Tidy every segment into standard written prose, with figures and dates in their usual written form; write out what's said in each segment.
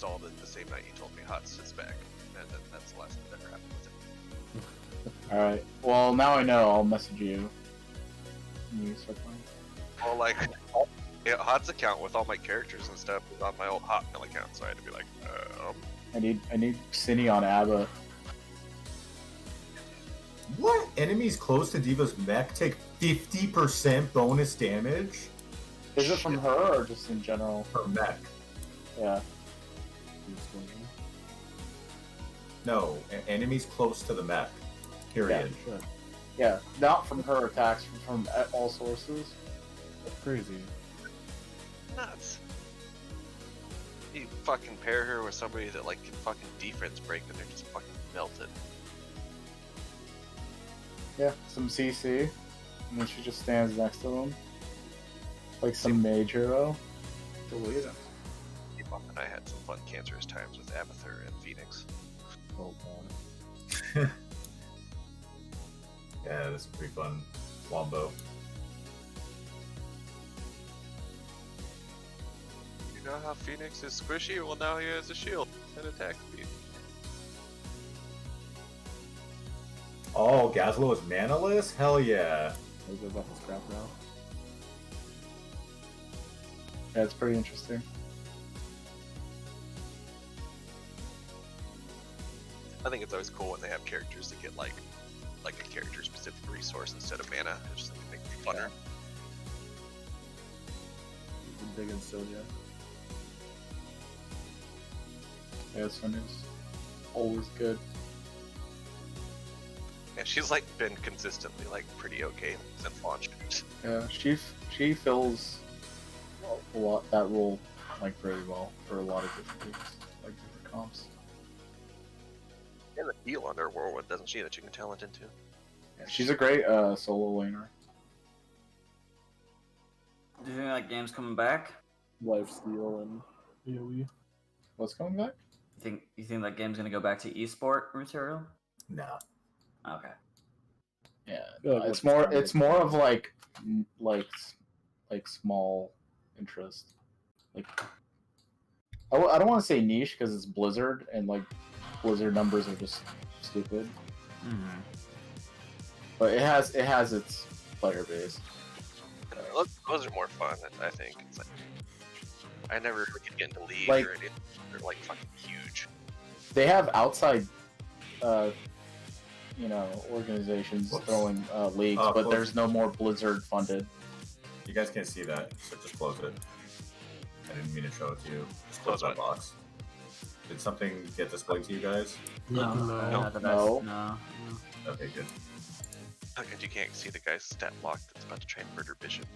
installed it the same night you told me Hots is back, and then that's the last thing that ever happened with it. Alright. Well, now I know. I'll message you. When you start playing. Well, like, yeah, Hot's account with all my characters and stuff was on my old Hotmail account, so I had to be like, I need Cine on ABBA. What? Enemies close to Diva's mech take 50% bonus damage? Is it from her or just in general? Her mech. Yeah. No, enemies close to the mech. Period. Yeah, sure. Yeah, not from her attacks, from all sources. That's crazy. nuts. You fucking pair her with somebody that like can fucking defense break and they're just fucking melted. Yeah, some CC, and then she just stands next to them. Like some mage hero. Delete him. Bump and I had some fun cancerous times with Abathur and Phoenix. Oh god. Yeah, that's a pretty fun wombo. You know how Phoenix is squishy? Well, now he has a shield and attack speed. Oh, Gazlo is manaless? Hell yeah. Maybe about to scrap now. Yeah, it's pretty interesting. I think it's always cool when they have characters that get like a character specific resource instead of mana. It just makes it funner. You've been digging Sylvia. Yeah, this one is always good. And she's like been consistently like pretty okay since launch. Yeah, she fills a lot that role like very well for a lot of different groups, like different comps. And the heal under Whirlwind, doesn't she, that you can talent into? Yeah, she's a great solo laner. Do you think that game's coming back? Lifesteal and AoE. What's coming back? You think that game's gonna go back to esport material? Nah. Okay. Yeah, feel like it's more of like small interest. Like I don't want to say niche because it's Blizzard and like Blizzard numbers are just stupid. Mm-hmm. But it has its player base. Those are more fun, I think. It's like I never could get into League Like- or anything. They're like fucking huge. They have outside, organizations Whoops. throwing leagues, Oh, but close. there's no more Blizzard funded. You guys can't see that, so just close it. I didn't mean to show it to you. Just close Close that box. Did something get displayed to you guys? No, No. not that No. no. Okay, good. Because you can't see the guy's stat block that's about to try and murder Bishop.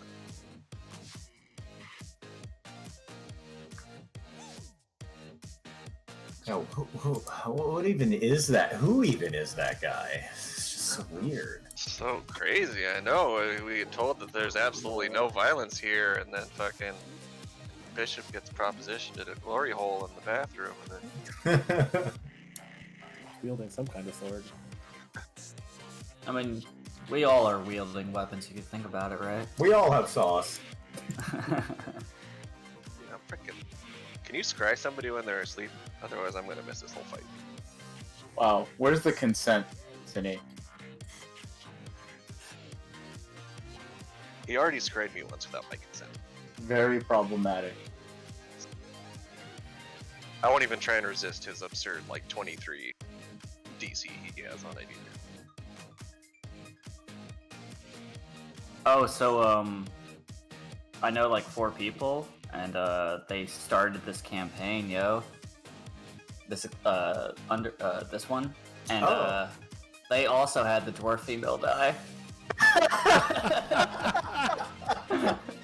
Now, what even is that? Who even is that guy? It's just so weird. So crazy, I know. We get told that there's absolutely no violence here, and then fucking Bishop gets propositioned at a glory hole in the bathroom, and then Wielding some kind of sword. I mean, we all are wielding weapons. You could think about it, right? We all have sauce. frickin'. Can you scry somebody when they're asleep? Otherwise, I'm gonna miss this whole fight. Wow, where's the consent, Cindy? He already scried me once without my consent. Very problematic. I won't even try and resist his absurd, like, 23 DC he has on it either. Oh, so I know like 4 people, and they started this campaign, yo. This this one, and they also had the dwarf female die.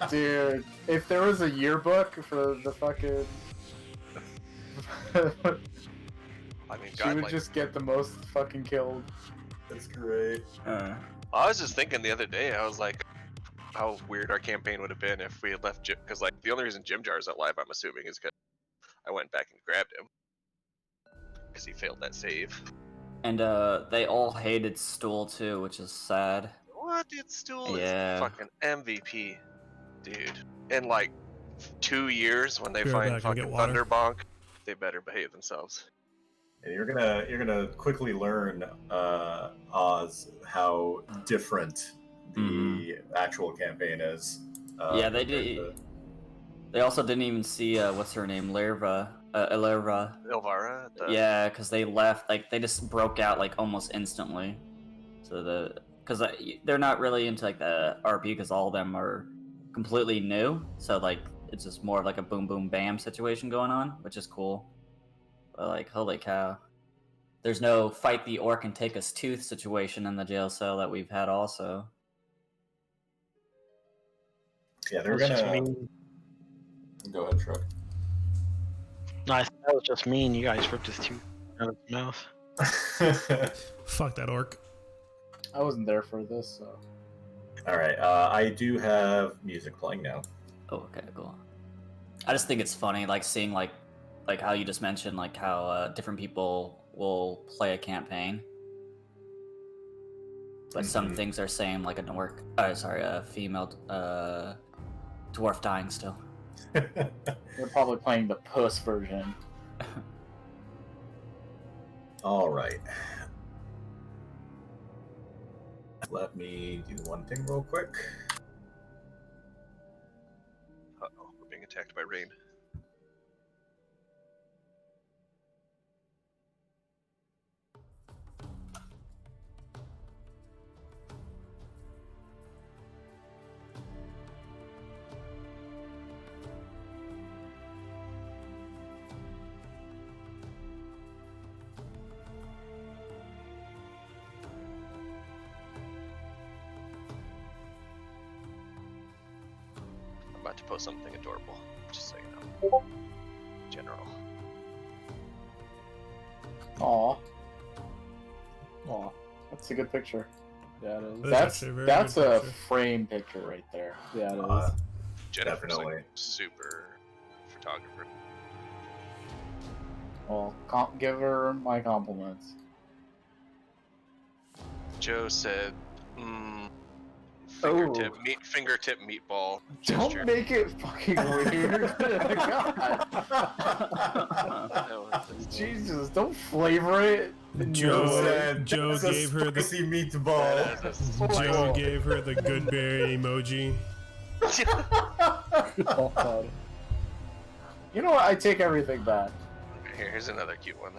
Dude, if there was a yearbook for the fucking... I mean, she God, would like, just get the most fucking killed. That's great. I was just thinking the other day, I was like, how weird our campaign would have been if we had left Jim, because like the only reason Jim Jar's not live, I'm assuming, is because I went back and grabbed him because he failed that save. And they all hated Stool too, which is sad. What, dude? Stool Yeah. is fucking MVP, dude. In like 2 years, when they Be right find back, I'll get fucking water. Thunderbonk, they better behave themselves. And you're gonna quickly learn, Oz, how different the actual campaign is. Yeah, they compared did. to- They also didn't even see what's her name, Lerva, Elera. Ilvara, Yeah, because they left. Like they just broke out like almost instantly. So because they're not really into like the RP because all of them are completely new. So like it's just more of like a boom boom bam situation going on, which is cool. But like holy cow, there's no fight the orc and take his tooth situation in the jail cell that we've had also. Yeah, they're That's just gonna mean. go ahead, Truck. No, I thought that was just mean. You guys ripped his tooth out of his mouth. Fuck that orc. I wasn't there for this, so. All right, I do have music playing now. Oh, okay, cool. I just think it's funny, like seeing like how you just mentioned, like how different people will play a campaign, but some things are saying like a female dwarf dying still. They're probably playing the puss version. All right. Let me do one thing real quick. Uh-oh, we're being attacked by rain. I'm about to post something adorable, just so you know. General. Aw. Aw. That's a good picture. Yeah, it is. That's That's actually a very that's good a picture. frame picture right there. Yeah, it is. Jennifer's Definitely. like super photographer. Well, give her my compliments. Joe said, Oh. fingertip meatball Don't gesture. make it fucking weird. God. No, it's- Jesus, don't flavor it. in your Joe way. said, Joe "That's a gave her the spicy meatball." that is a- Joe gave her the good berry emoji. Oh, God. You know what? I take everything back. Here's another cute one.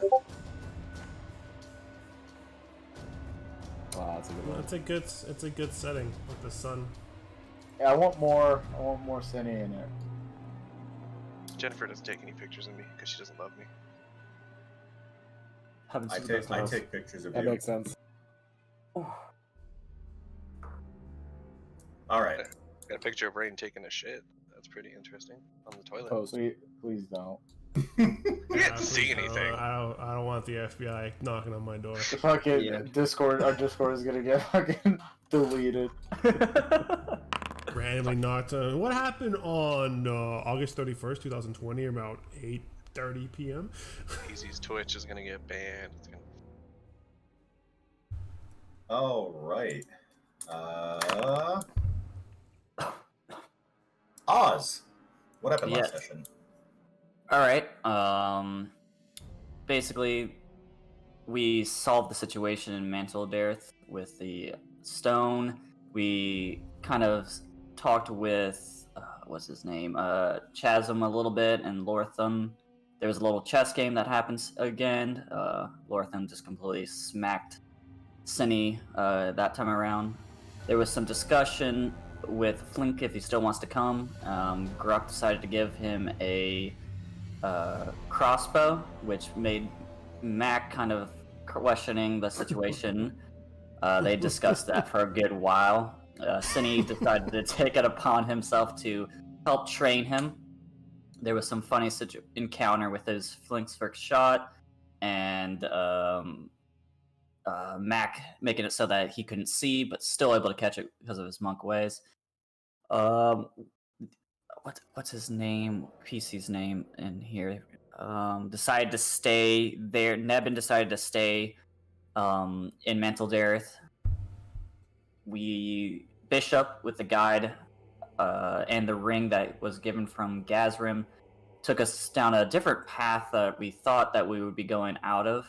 Wow, that's a good Well, one. it's a good setting with the sun. Yeah, I want more Cindy in it. Jennifer doesn't take any pictures of me because she doesn't love me. Haven't I seen take those. take pictures of That you. makes sense. All right. Got a picture of Rain taking a shit. That's pretty interesting on the toilet. Post. Please don't. You didn't see please, anything. I don't want the FBI knocking on my door. The fucking Yeah. Discord, our Discord is gonna get fucking deleted. Randomly knocked on. What happened on August 31st, 2020, about 8:30 p.m.? Easy's Twitch is gonna get banned. It's gonna... All right. Oz, what happened last Yes. session? All right. Basically, we solved the situation in Mantle Dareth with the stone. We kind of talked with what's his name, Chasm a little bit, and Lortham. There was a little chess game that happens again. Lortham just completely smacked Cinny that time around. There was some discussion with Flink if he still wants to come. Gruck decided to give him a crossbow, which made Mac kind of questioning the situation. They discussed that for a good while. Cinny decided to take it upon himself to help train him. There was some funny encounter with his Flink's first shot, and Mac making it so that he couldn't see, but still able to catch it because of his monk ways. What's his name? PC's name in here. Decided to stay there. Nebin decided to stay in Mantle Dareth. We Bishop with the guide and the ring that was given from Gazrim took us down a different path that we thought that we would be going out of.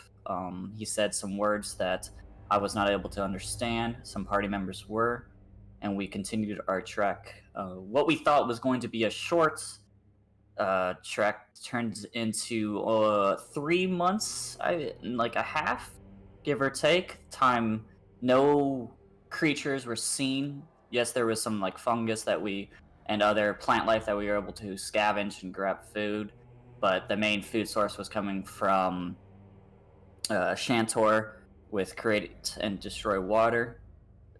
He said some words that I was not able to understand. Some party members were, and we continued our trek. What we thought was going to be a short trek turned into 3 months, like a half, give or take. Time, no creatures were seen. Yes, there was some like fungus and other plant life that we were able to scavenge and grab food, but the main food source was coming from Shantor with create and destroy water.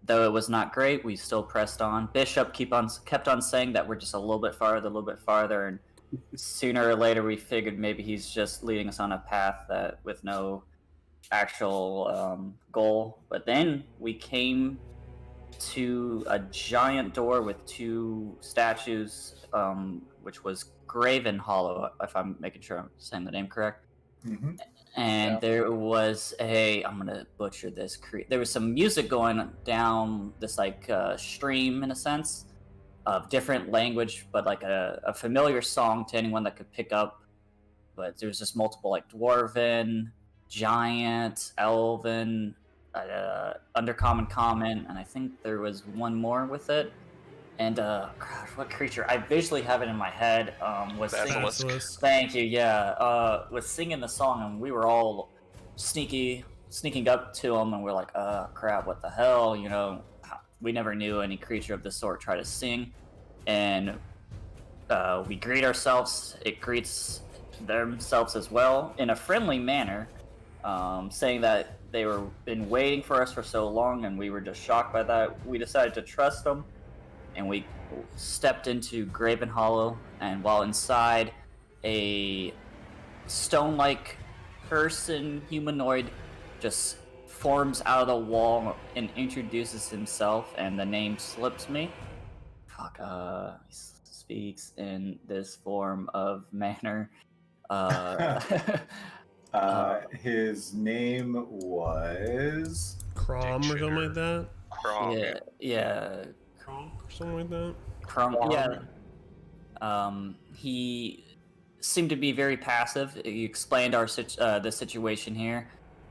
Though it was not great, we still pressed on. Bishop kept on saying that we're just a little bit farther, and sooner or later we figured maybe he's just leading us on a path that with no actual goal. But then we came to a giant door with 2 statues, which was GravenHollow, if I'm making sure I'm saying the name correct. Mm-hmm. And there was I'm gonna butcher this. There was some music going down this like stream in a sense of different language, but like a familiar song to anyone that could pick up. But there was just multiple like dwarven, giant, elven, undercommon, common, and I think there was one more with it. And gosh, what creature? I visually have it in my head. Was singing. Basilisk. Thank you. Yeah. Was singing the song, and we were all sneaking up to him, and we're like, crap, what the hell? You know, we never knew any creature of this sort try to sing, and we greet ourselves. It greets themselves as well in a friendly manner, saying that they were been waiting for us for so long, and we were just shocked by that. We decided to trust them. And we stepped into GravenHollow, and while inside, a stone-like person, humanoid, just forms out of the wall and introduces himself, and the name slips me. He speaks in this form of manner. His name was Crom or something like that. Crom. Yeah. Crom or something like that. He seemed to be very passive. He explained the situation here.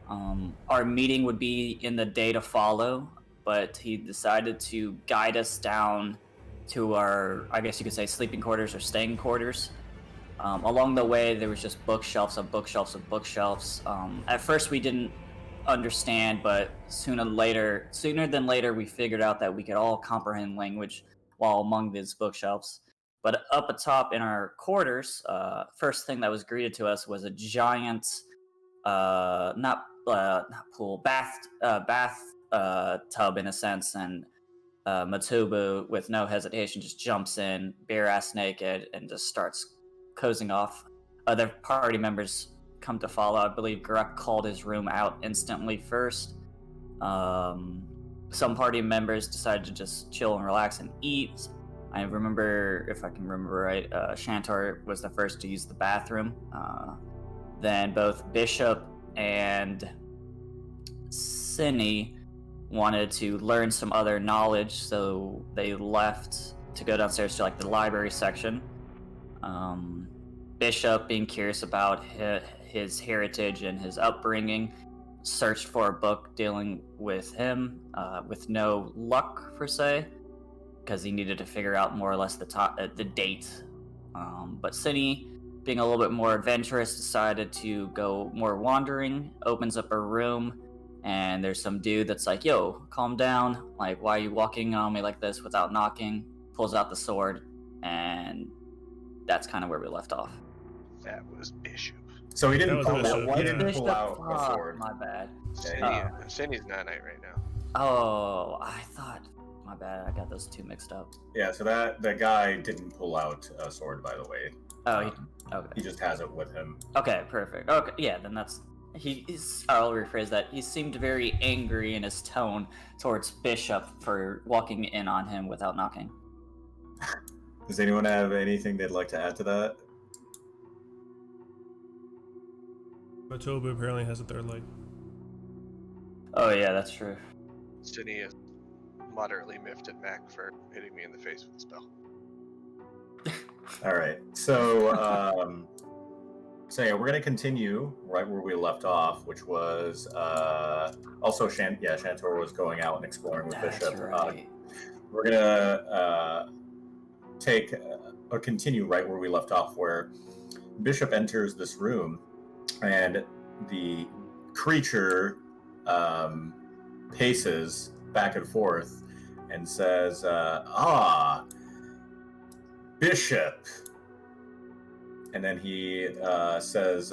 Our meeting would be in the day to follow, but he decided to guide us down to our, I guess you could say, sleeping quarters or staying quarters. Along the way, there was just bookshelves of bookshelves of bookshelves. At first, we didn't understand, but sooner than later, we figured out that we could all comprehend language while among these bookshelves. But up atop in our quarters, first thing that was greeted to us was a giant, not pool, bath tub in a sense, and Matubu, with no hesitation, just jumps in, bare ass naked, and just starts cozying off. Other party members come to follow. I believe Gruk called his room out instantly first. Some party members decided to just chill and relax and eat. I remember, if I can remember right, Shantor was the first to use the bathroom. Then both Bishop and Cinny wanted to learn some other knowledge, so they left to go downstairs to like the library section. Bishop, being curious about his heritage and his upbringing, searched for a book dealing with him, with no luck per se, because he needed to figure out more or less the date. But Cinny, being a little bit more adventurous, decided to go more wandering, opens up a room, and there's some dude that's like, yo, calm down, like, why are you walking on me like this without knocking? Pulls out the sword, and that's kind of where we left off. That was Bishop. So he didn't That was pull Bishop, out. He yeah. didn't pull out a Fuck, sword. my bad. Cindy's not night right now. Oh, I thought, my bad, I got those two mixed up. Yeah, so that guy didn't pull out a sword, by the way. Oh, okay. He just has it with him. Okay, perfect. Okay, yeah, then I'll rephrase that. He seemed very angry in his tone towards Bishop for walking in on him without knocking. Does anyone have anything they'd like to add to that? But Tobu apparently has a third leg. Oh yeah, that's true. Cindy is moderately miffed at Mac for hitting me in the face with a spell. All right. So, yeah, we're gonna continue right where we left off, which was also Shantor was going out and exploring with That's Bishop. right. We're gonna take or continue right where we left off, where Bishop enters this room, and the creature paces back and forth and says, Bishop. And then he says,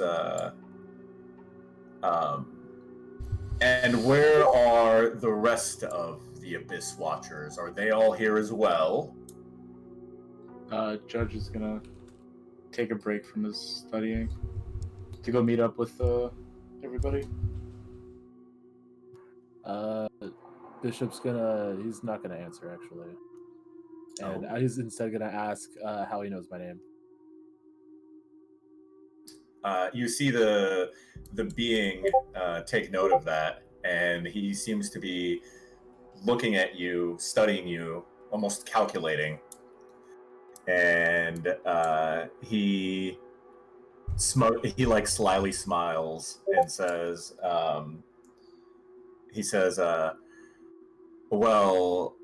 and where are the rest of the Abyss Watchers? Are they all here as well? Judge is gonna take a break from his studying to go meet up with everybody. Bishop's he's not gonna answer actually. And Oh. he's instead gonna ask how he knows my name. You see the being take note of that, and he seems to be looking at you, studying you, almost calculating. And he like slyly smiles and says, well,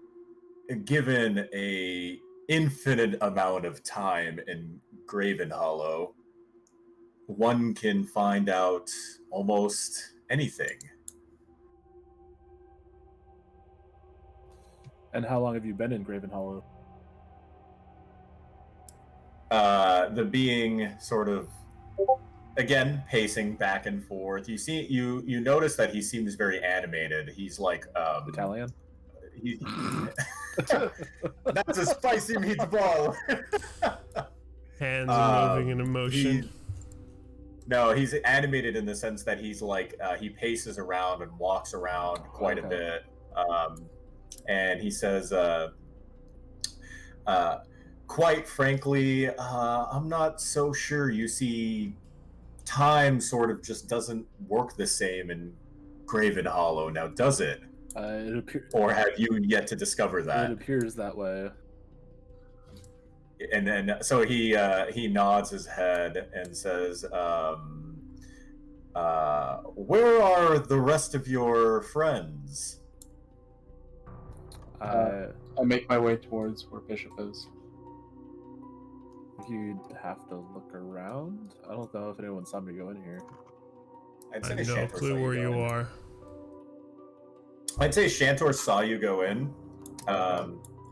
given a infinite amount of time in GravenHollow, one can find out almost anything. And how long have you been in GravenHollow? The being sort of, again, pacing back and forth. You notice that he seems very animated. He's like Italian? That's a spicy meatball. Hands are moving in emotion. No, he's animated in the sense that he's like he paces around and walks around quite a bit, and he says, "Quite frankly, I'm not so sure. You see, time sort of just doesn't work the same in GravenHollow now, does it? Or have you yet to discover that?" It appears that way. And then so he nods his head and says, where are the rest of your friends? I make my way towards where Bishop is. You'd have to look around. I don't know if anyone saw me go in here. I'd I say have no Shantor clue saw where go you in. are. I'd say Shantor saw you go in,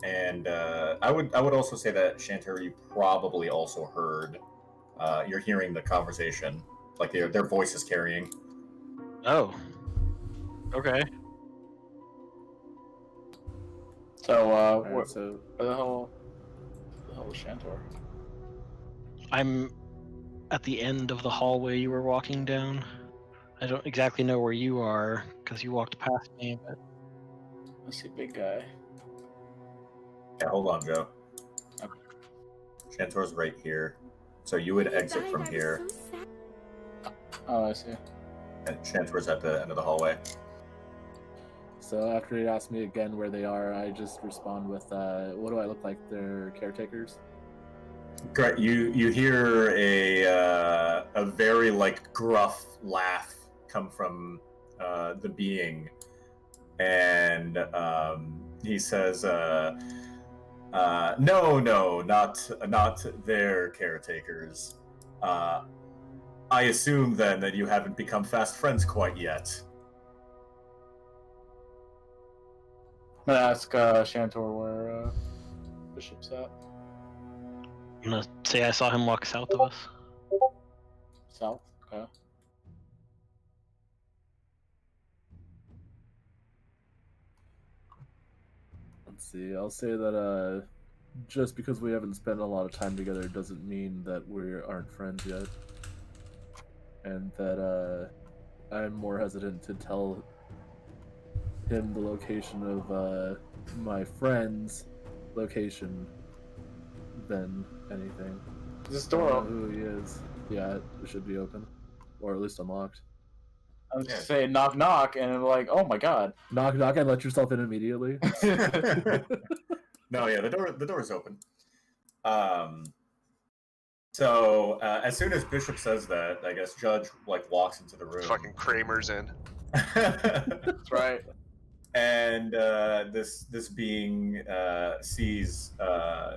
and I would also say that Shantor, you probably also heard. You're hearing the conversation, like their voices carrying. Oh. Okay. So, Alright, so where the hell is Shantor? I'm at the end of the hallway you were walking down. I don't exactly know where you are because you walked past me, but I see big guy. Yeah, hold on, Joe. Shantor's right here, so you would exit from here, Oh, I see. and Shantor's at the end of the hallway. So after he asks me again where they are, I just respond with, what do I look like? They're caretakers? Correct. You hear a very like gruff laugh come from the being, and he says, "No, not their caretakers. I assume then that you haven't become fast friends quite yet." I'm gonna ask Shantor where Bishop's at. I'm gonna say I saw him walk south of us. South. Okay. Let's see, I'll say that just because we haven't spent a lot of time together doesn't mean that we aren't friends yet. And that I'm more hesitant to tell him the location of my friend's location than anything. Is this I door don't know open? who he is. Yeah, it should be open. Or at least unlocked. I was just saying knock knock, and I'm like, oh my god. Knock knock and let yourself in immediately. No, yeah, the door is open. So as soon as Bishop says that, I guess Judge like walks into the room. Fucking Kramer's in. That's right. And this being sees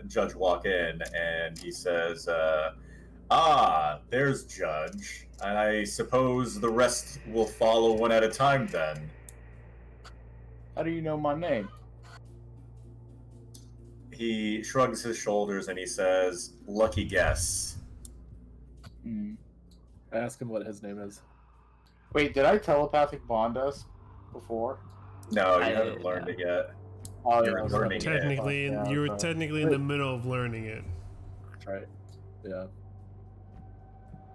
Judge walk in, and he says, there's Judge. And I suppose the rest will follow one at a time then. How do you know my name? He shrugs his shoulders and he says, lucky guess. Hmm. I ask him what his name is. Wait, did I telepathic bond us before? No, you haven't learned it yet. Oh, You're learning it. Technically, Yeah, you were okay. technically in the middle of learning it. That's right. Yeah.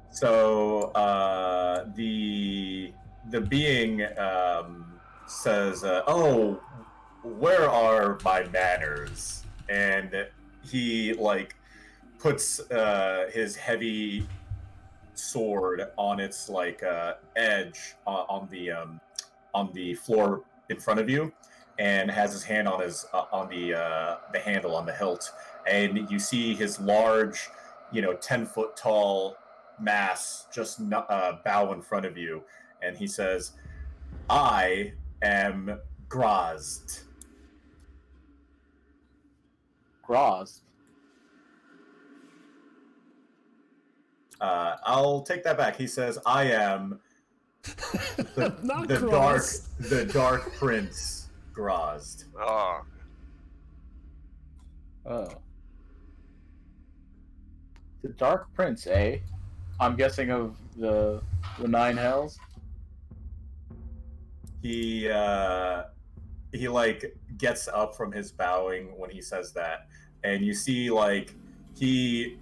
So the being says, "Oh, where are my manners?" And he like puts his heavy sword on its like edge on the floor in front of you, and has his hand on his on the handle on the hilt, and you see his large, 10-foot tall mass just bow in front of you, and he says, "I am Grazd." Groz. I'll take that back. He says, "I am Not the cross. dark prince Grazd." Oh, Oh. The Dark Prince, eh? I'm guessing of the Nine Hells. He like gets up from his bowing when he says that, and you see like he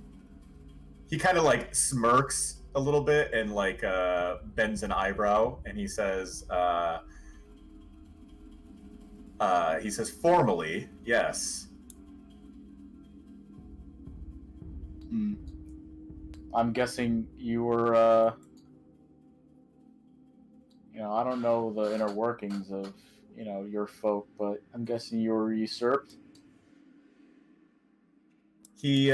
kind of like smirks a little bit and like bends an eyebrow, and he says formally, yes. Hmm. I'm guessing you were, I don't know the inner workings of, your folk, but I'm guessing you were usurped. He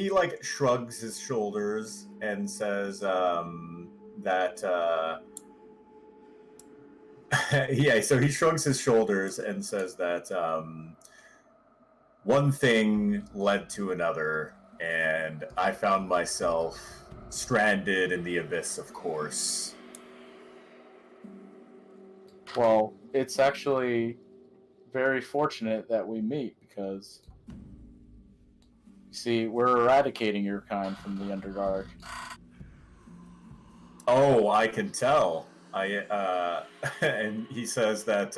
like shrugs his shoulders and says that yeah, so he shrugs his shoulders and says that one thing led to another, and I found myself stranded in the abyss, of course. Well, it's actually very fortunate that we meet, because, you see, we're eradicating your kind from the Underdark. Oh, I can tell. And he says that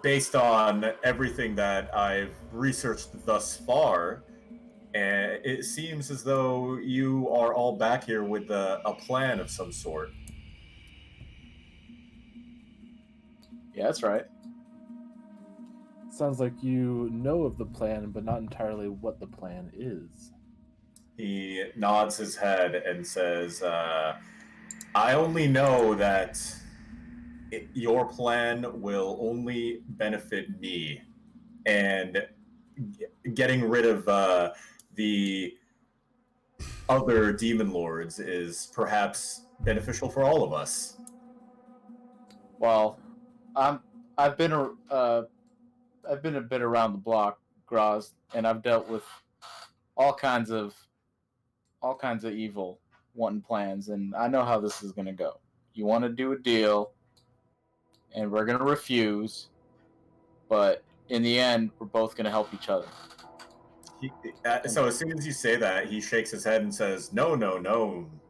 based on everything that I've researched thus far, it seems as though you are all back here with a plan of some sort. Yeah, that's right. Sounds like you know of the plan, but not entirely what the plan is. He nods his head and says, I only know that your plan will only benefit me, and getting rid of the other demon lords is perhaps beneficial for all of us. Well, I've been a bit around the block, Graz, and I've dealt with all kinds of evil wanting plans, and I know how this is going to go. You want to do a deal, and we're going to refuse, but in the end, we're both going to help each other. So as soon as you say that, he shakes his head and says, no,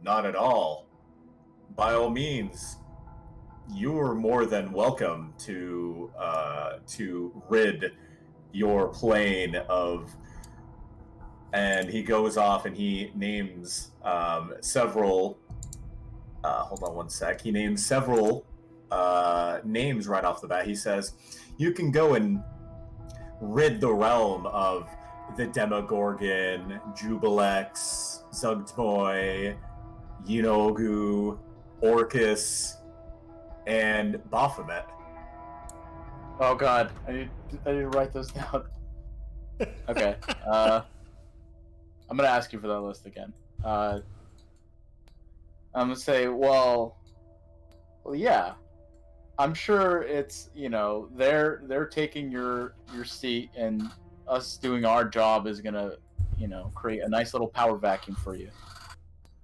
not at all. By all means, you are more than welcome to rid your plane of. And he goes off and he names several. Hold on one sec. He names several names right off the bat. He says, "You can go and rid the realm of the Demogorgon, Jubilex, Zugtmoy, Yinogu, Orcus, and Baphomet." Oh God, I need to write those down. Okay. I'm gonna ask you for that list again. I'm gonna say, well, yeah. I'm sure it's they're taking your seat, and us doing our job is gonna create a nice little power vacuum for you.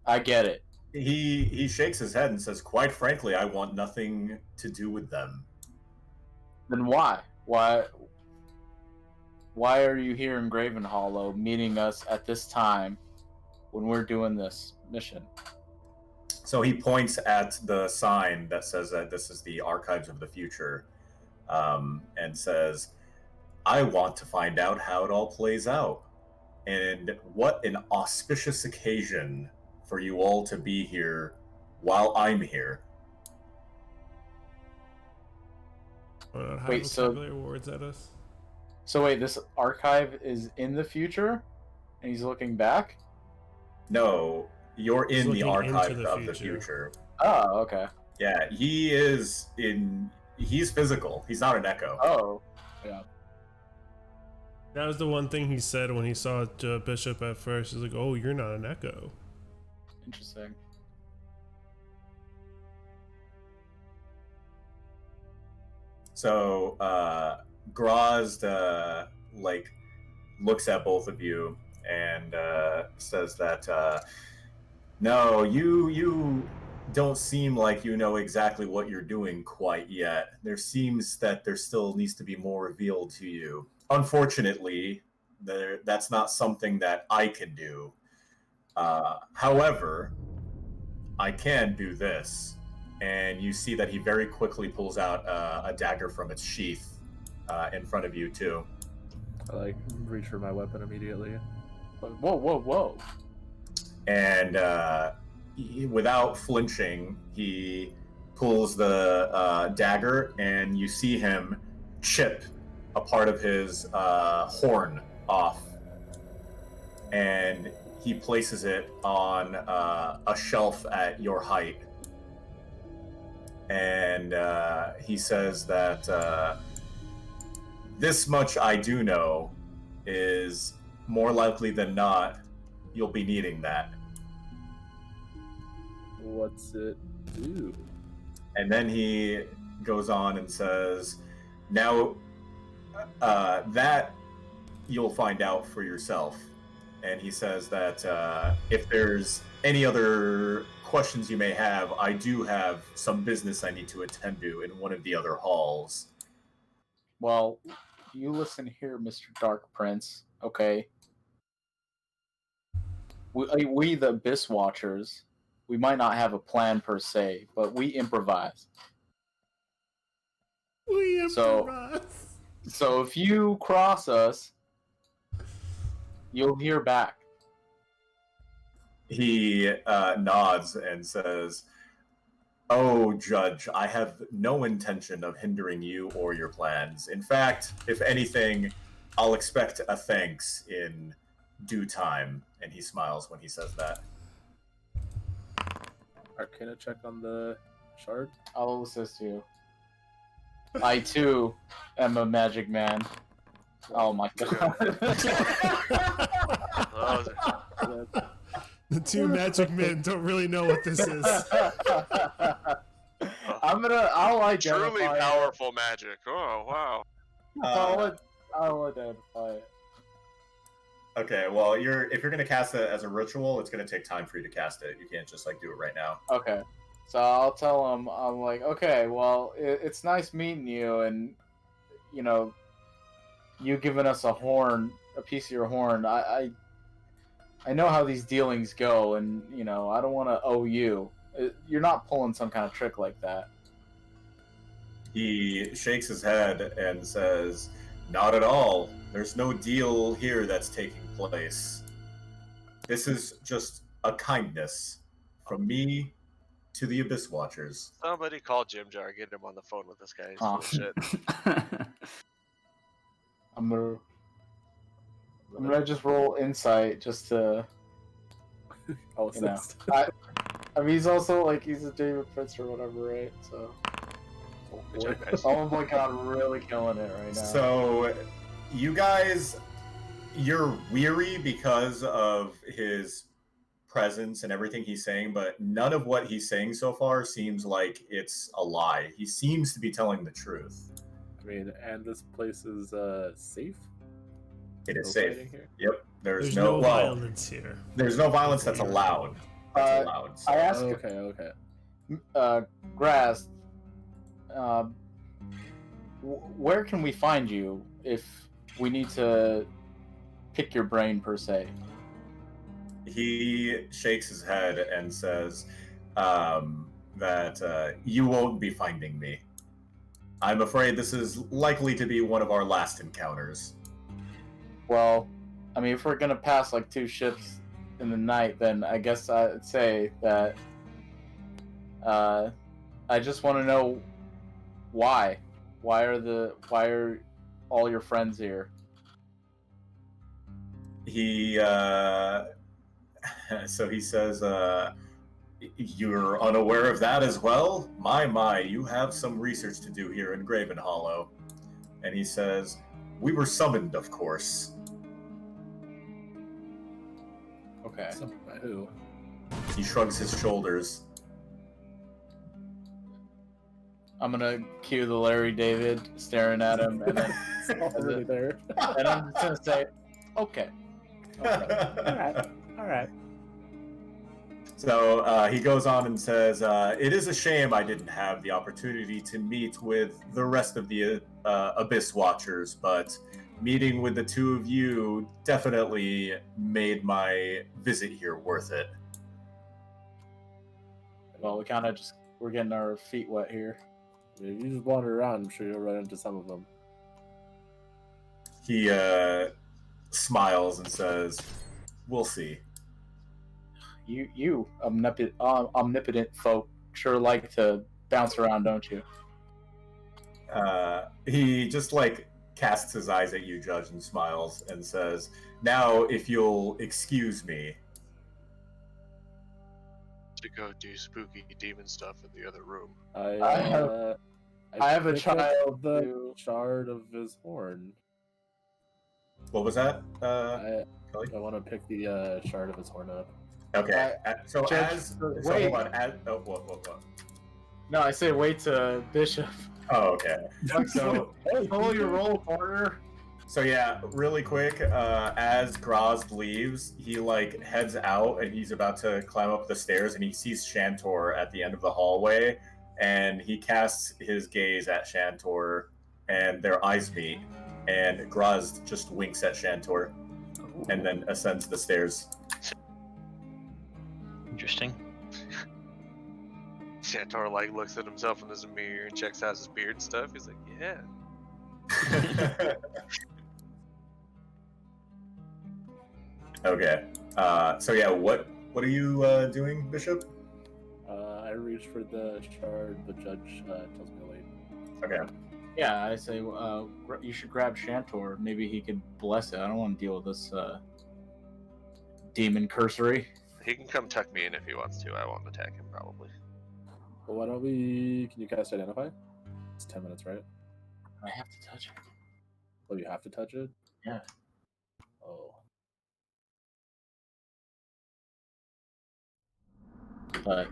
I get it. He shakes his head and says, "Quite frankly, I want nothing to do with them." Then why? Why are you here in GravenHollow meeting us at this time when we're doing this mission? So he points at the sign that says that this is the Archives of the Future, and says, "I want to find out how it all plays out. And what an auspicious occasion for you all to be here while I'm here." Wait, so words at us. So wait, this archive is in the future, and he's looking back? No, you're He's in the looking Archive into the of the future. Future. Oh, okay. Yeah, he's physical. He's not an echo. Oh, yeah. That was the one thing he said when he saw Bishop at first. He's like, "Oh, you're not an echo." Interesting. So Grozd looks at both of you and says that no, you don't seem like you know exactly what you're doing quite yet. There seems that there still needs to be more revealed to you. Unfortunately, that's not something that I can do. However, I can do this. And you see that he very quickly pulls out a dagger from its sheath in front of you, too. I reach for my weapon immediately. Whoa. And without flinching, he pulls the dagger, and you see him chip a part of his horn off. And he places it on a shelf at your height. And he says that this much I do know is more likely than not, you'll be needing that. What's it do? And then he goes on and says, now that you'll find out for yourself. And he says that if there's any other questions you may have, I do have some business I need to attend to in one of the other halls. Well, you listen here, Mr. Dark Prince, okay? We the Abyss Watchers, we might not have a plan per se, but we improvise. We So if you cross us, you'll hear back. He nods and says, "Oh, Judge, I have no intention of hindering you or your plans. In fact, if anything, I'll expect a thanks in due time." And he smiles when he says that. Arcana check on the shard. I'll assist you. I too am a magic man. Oh my god. The two magic men don't really know what this is. I'll identify Truly it. powerful magic. Oh, wow. I'll identify it. Okay, well, if you're gonna cast it as a ritual, it's gonna take time for you to cast it. You can't just do it right now. Okay. So I'll tell him, I'm like, okay, well, it's nice meeting you, and you giving us a piece of your horn. I know how these dealings go, and I don't want to owe you. You're not pulling some kind of trick like that. He shakes his head and says, "Not at all. There's no deal here that's taking place. This is just a kindness from me to the Abyss Watchers." Somebody call Jim Jar. Get him on the phone with this guy. He's Oh. full of shit. I'm gonna just roll insight just to. I'll You know, assist. I mean, he's also he's a David Prince or whatever, right? So Good job, guys. Oh my god, really killing it right now. So, you guys, you're weary because of his presence and everything he's saying, but none of what he's saying so far seems like it's a lie. He seems to be telling the truth. I mean, and this place is safe. It is No safe. fighting here? Yep. There's no violence here. There's no violence that's allowed. That's allowed. So. I asked Okay. Grass, where can we find you if we need to pick your brain per se? He shakes his head and says that you won't be finding me. I'm afraid this is likely to be one of our last encounters. Well, I mean, if we're gonna pass like 2 ships in the night, then I guess I'd say that I just want to know why. Why are all your friends here? He so he says, you're unaware of that as well? My, you have some research to do here in GravenHollow. And he says, we were summoned, of course. Okay. By who? He shrugs his shoulders. I'm gonna cue the Larry David staring at him, and then Already there. and I'm just gonna say, okay. All right. So he goes on and says, it is a shame I didn't have the opportunity to meet with the rest of the Abyss Watchers, but meeting with the 2 of you definitely made my visit here worth it. Well, we're getting our feet wet here. If you just wander around, I'm sure you'll run into some of them. He smiles and says, we'll see. You omnipotent folk sure like to bounce around, don't you? He just casts his eyes at you, Judge, and smiles and says, now if you'll excuse me. To go do spooky demon stuff in the other room. I have a picked child up the who- shard of his horn. What was that? I Kelly? want to pick the shard of his horn up. Okay. So Judge, hold wait. on. What? No, I say wait to Bishop. Oh, okay. So, Roll your roll, partner. so yeah, really quick, as Graz leaves, he heads out and he's about to climb up the stairs and he sees Shantor at the end of the hallway and he casts his gaze at Shantor and their eyes meet and Graz just winks at Shantor and then ascends the stairs. Interesting. Shantor looks at himself in his mirror and checks out his beard and stuff. He's like, yeah. Okay. So yeah, what are you doing, Bishop? I reach for the shard, the judge tells me to wait. Okay. Yeah, I say you should grab Shantor. Maybe he could bless it. I don't want to deal with this demon cursory. He can come tuck me in if he wants to. I won't attack him, probably. Well, why don't we... Can you cast Identify? It's 10 minutes, right? I have to touch it. Oh, you have to touch it? Yeah. Oh. But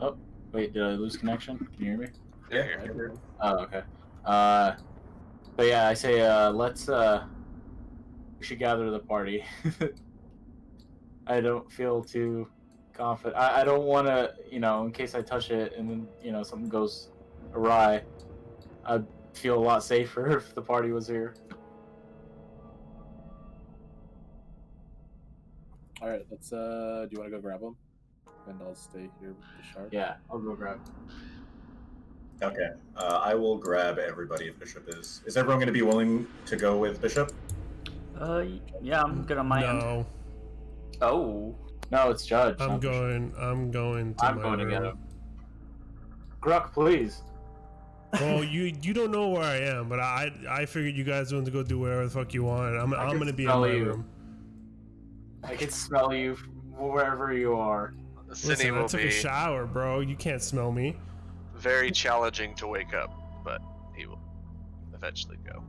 oh, wait, did I lose connection? Can you hear me? Yeah, Yeah, here. here. Oh, okay. But yeah, I say let's we should gather the party. I don't feel too confident. I don't want to, in case I touch it and then something goes awry. I'd feel a lot safer if the party was here. All right, let's. Do you want to go grab him? And I'll stay here with the shard. Yeah, I'll go grab. Okay. I will grab everybody if Bishop is. Is everyone going to be willing to go with Bishop? Yeah, I'm good on my end. No, Oh. No, it's Judge. I'm not Bishop. going. I'm going to I'm my going to room. get him. Gruck, please. Well, you don't know where I am, but I figured you guys wanted to go do whatever the fuck you want. I'm can gonna be in smell my you. room. I can smell you wherever you are. Cindy Listen, I will took be a shower, bro. You can't smell me. very challenging to wake up, but he will eventually go.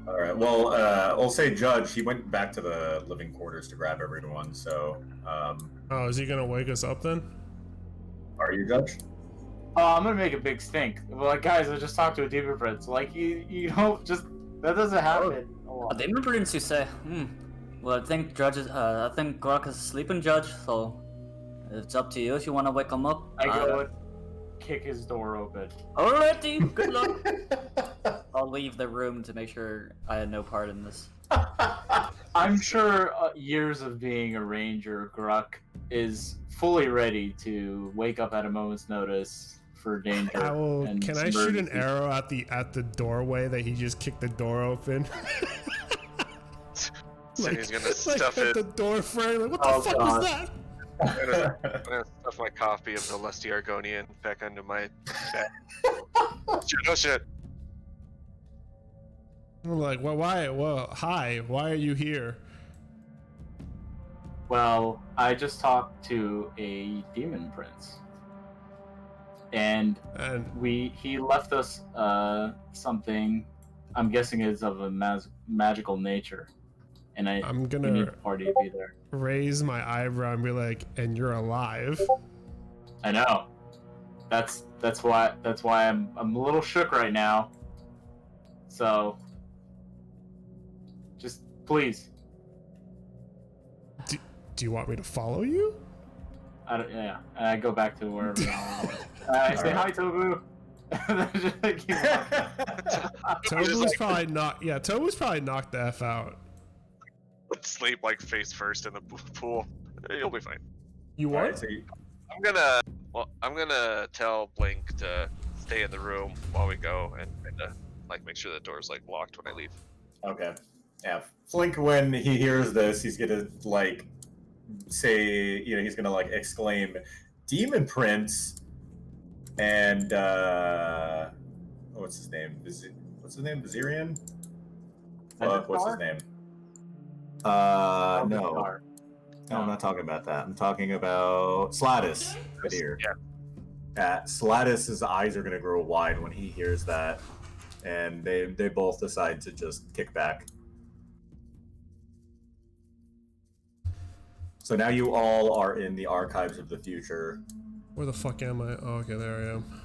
All right. Well, I'll say Judge. He went back to the living quarters to grab everyone. So, Oh, is he gonna wake us up then? are you Judge? I'm gonna make a big stink. Well, like, guys, I just talked to a demon prince. Like, you don't just that doesn't happen. A demon prince, you say? Well, I think I think Grok is sleeping, Judge. So it's up to you if you want to wake him up. I go and kick his door open. Alrighty, good luck. I'll leave the room to make sure I had no part in this. I'm sure years of being a ranger, Grok is fully ready to wake up at a moment's notice for danger. I will. and Can I shoot an emergency. arrow at the doorway that he just kicked the door open? So he's gonna stuff at it. the door frame. Like, what the Oh, fuck God. was that? I'm gonna stuff my copy of the Lusty Argonian back onto my back. Shit, oh shit. I'm like, well, why? Well, hi. Why are you here? Well, I just talked to a demon prince, and And he left us something. I'm guessing is of a magical nature, and I'm we need gonna the party to be there. raise my eyebrow and be like, and you're alive? I know. That's why I'm a little shook right now. So, just please. Do you want me to follow you? Yeah. And I go back to wherever. I say hi, Tobu. And then just keep walking. Tobu's probably not. Yeah, Tobu's probably knocked the F out. Let's sleep like face first in the pool. You'll be fine. You All what? right, so you- I'm gonna tell Blink to stay in the room while we go and like make sure the door's like locked when I leave. Okay. Yeah. Flink, when he hears this, he's gonna like say, he's gonna like exclaim, "Demon Prince!" And what's his name? What's his name? Vizirian? What's his name? No. No, I'm not talking about that. I'm talking about Slatus. Here. Yeah. Slatus's eyes are gonna grow wide when he hears that, and they both decide to just kick back. So now you all are in the archives of the future. Where the fuck am I? Oh, okay, there I am.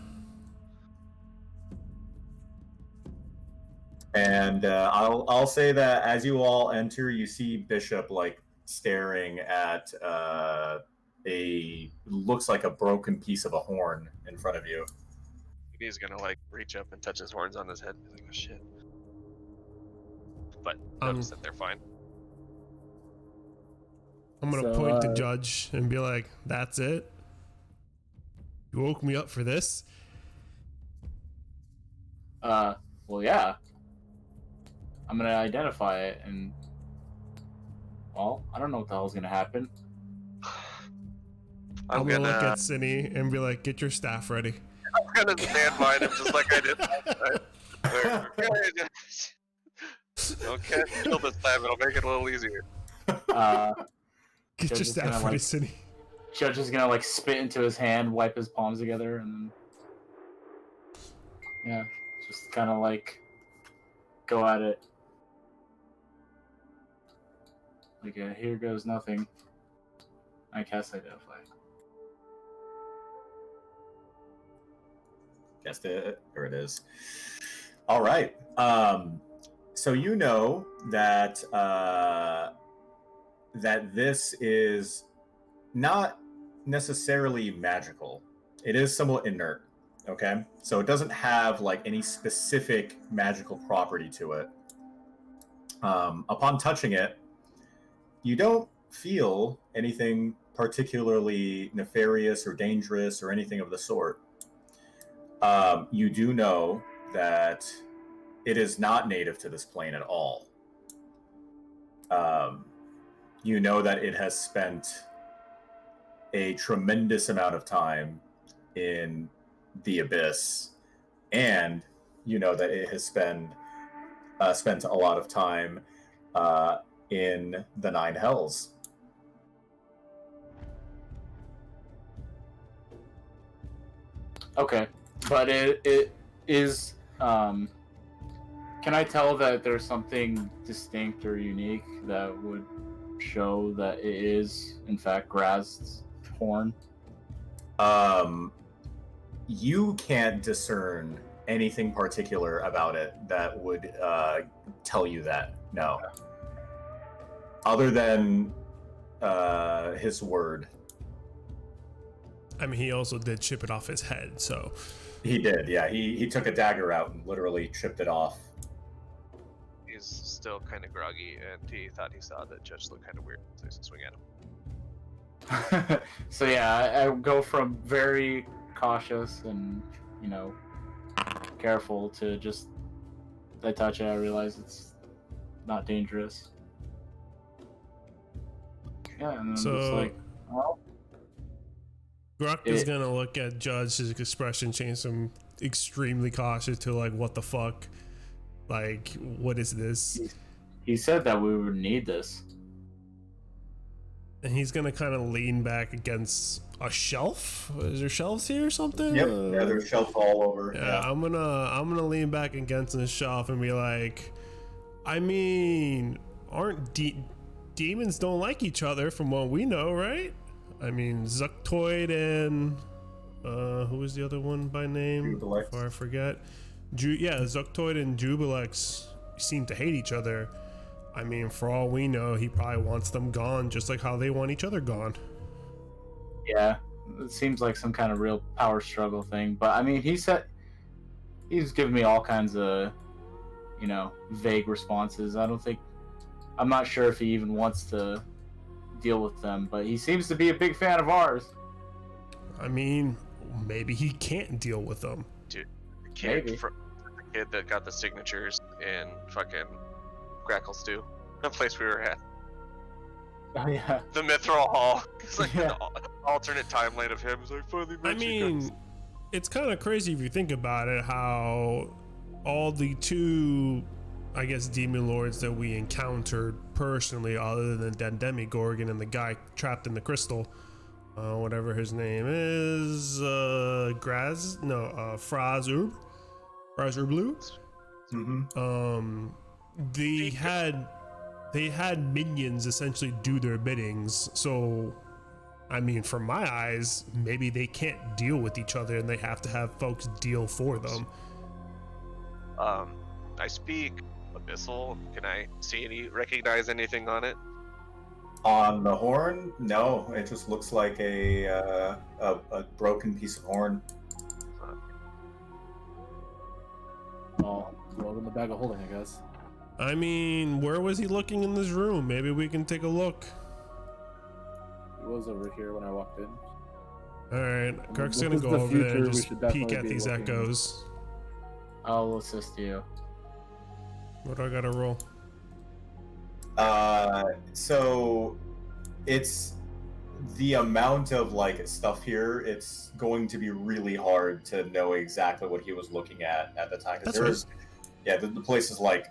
And I'll say that as you all enter, you see Bishop like staring at looks like a broken piece of a horn in front of you. He's gonna like reach up and touch his horns on his head. He's like, oh shit. But notice that they're fine. I'm gonna So, point to Judge and be like, "That's it. You woke me up for this." Well, yeah. I'm gonna identify it, and well, I don't know what the hell's gonna happen. I'm gonna look at Cinny and be like, "Get your staff ready." I'm gonna stand behind him just like I did last time. Okay, kill this time. It'll make it a little easier. Get Judge your is staff gonna, ready, like- Cinny. Judge is gonna like spit into his hand, wipe his palms together, and then just kind of like go at it. Like, here goes nothing. I cast identify. Guessed it. There it is. All right. So you know that that this is not necessarily magical. It is somewhat inert. Okay, so it doesn't have like any specific magical property to it. Upon touching it, you don't feel anything particularly nefarious or dangerous or anything of the sort. You do know that it is not native to this plane at all. You know that it has spent a tremendous amount of time in the Abyss, and you know that it has spent a lot of time in the Nine Hells. Okay. but it is. Can I tell that there's something distinct or unique that would show that it is, in fact, Graz's horn? You can't discern anything particular about it that would tell you that. No. Other than his word. I mean, he also did chip it off his head, so. He did, yeah. He took a dagger out and literally chipped it off. He's still kind of groggy, and he thought he saw that Judge looked kind of weird, so he's gonna swing at him. So yeah, I go from very cautious and, you know, careful to just, I touch it, I realize it's not dangerous. Yeah, and then So- it's like, well, Gruck is gonna look at Judge, his expression change from extremely cautious to like, what the fuck? Like, what is this? he said that we would need this. And he's gonna kind of lean back against a shelf. Is there shelves here or something? Yep, yeah, there's shelves all over. Yeah, I'm gonna lean back against the shelf and be like, I mean, aren't demons don't like each other from what we know, right? I mean, Zuctoid and who was the other one by name? Jubilex. Before I forget. Zuctoid and Jubilex seem to hate each other. I mean, for all we know, he probably wants them gone, just like how they want each other gone. Yeah, it seems like some kind of real power struggle thing. But I mean, he's giving me all kinds of, you know, vague responses. I'm not sure if he even wants to deal with them, but he seems to be a big fan of ours. I mean, maybe he can't deal with them. The Maybe. kid that got the signatures in fucking Grackle Stew, the place we were at. Oh yeah. The Mithril Hall. It's like Yeah. an alternate timeline of him. He's like, finally met I you mean, guys. it's kind of crazy if you think about it, how all the two, I guess, demon lords that we encountered personally, other than Demigorgon and the guy trapped in the crystal, whatever his name is, Frazurblue. Mm-hmm. They had minions essentially do their biddings. So, I mean, from my eyes, maybe they can't deal with each other and they have to have folks deal for them. I speak Abyssal. Can I recognize anything on it? On the horn, no. It just looks like a broken piece of horn. Oh, well, in the bag of holding, I guess. I mean, where was he looking in this room? Maybe we can take a look. It was over here when I walked in. Alright, Kirk's this gonna is go the over there future, and we just should peek definitely at be these looking. echoes. I'll assist you. What do I gotta roll? So it's the amount of like stuff here. It's going to be really hard to know exactly what he was looking at the time. That's There's, yeah, the place is like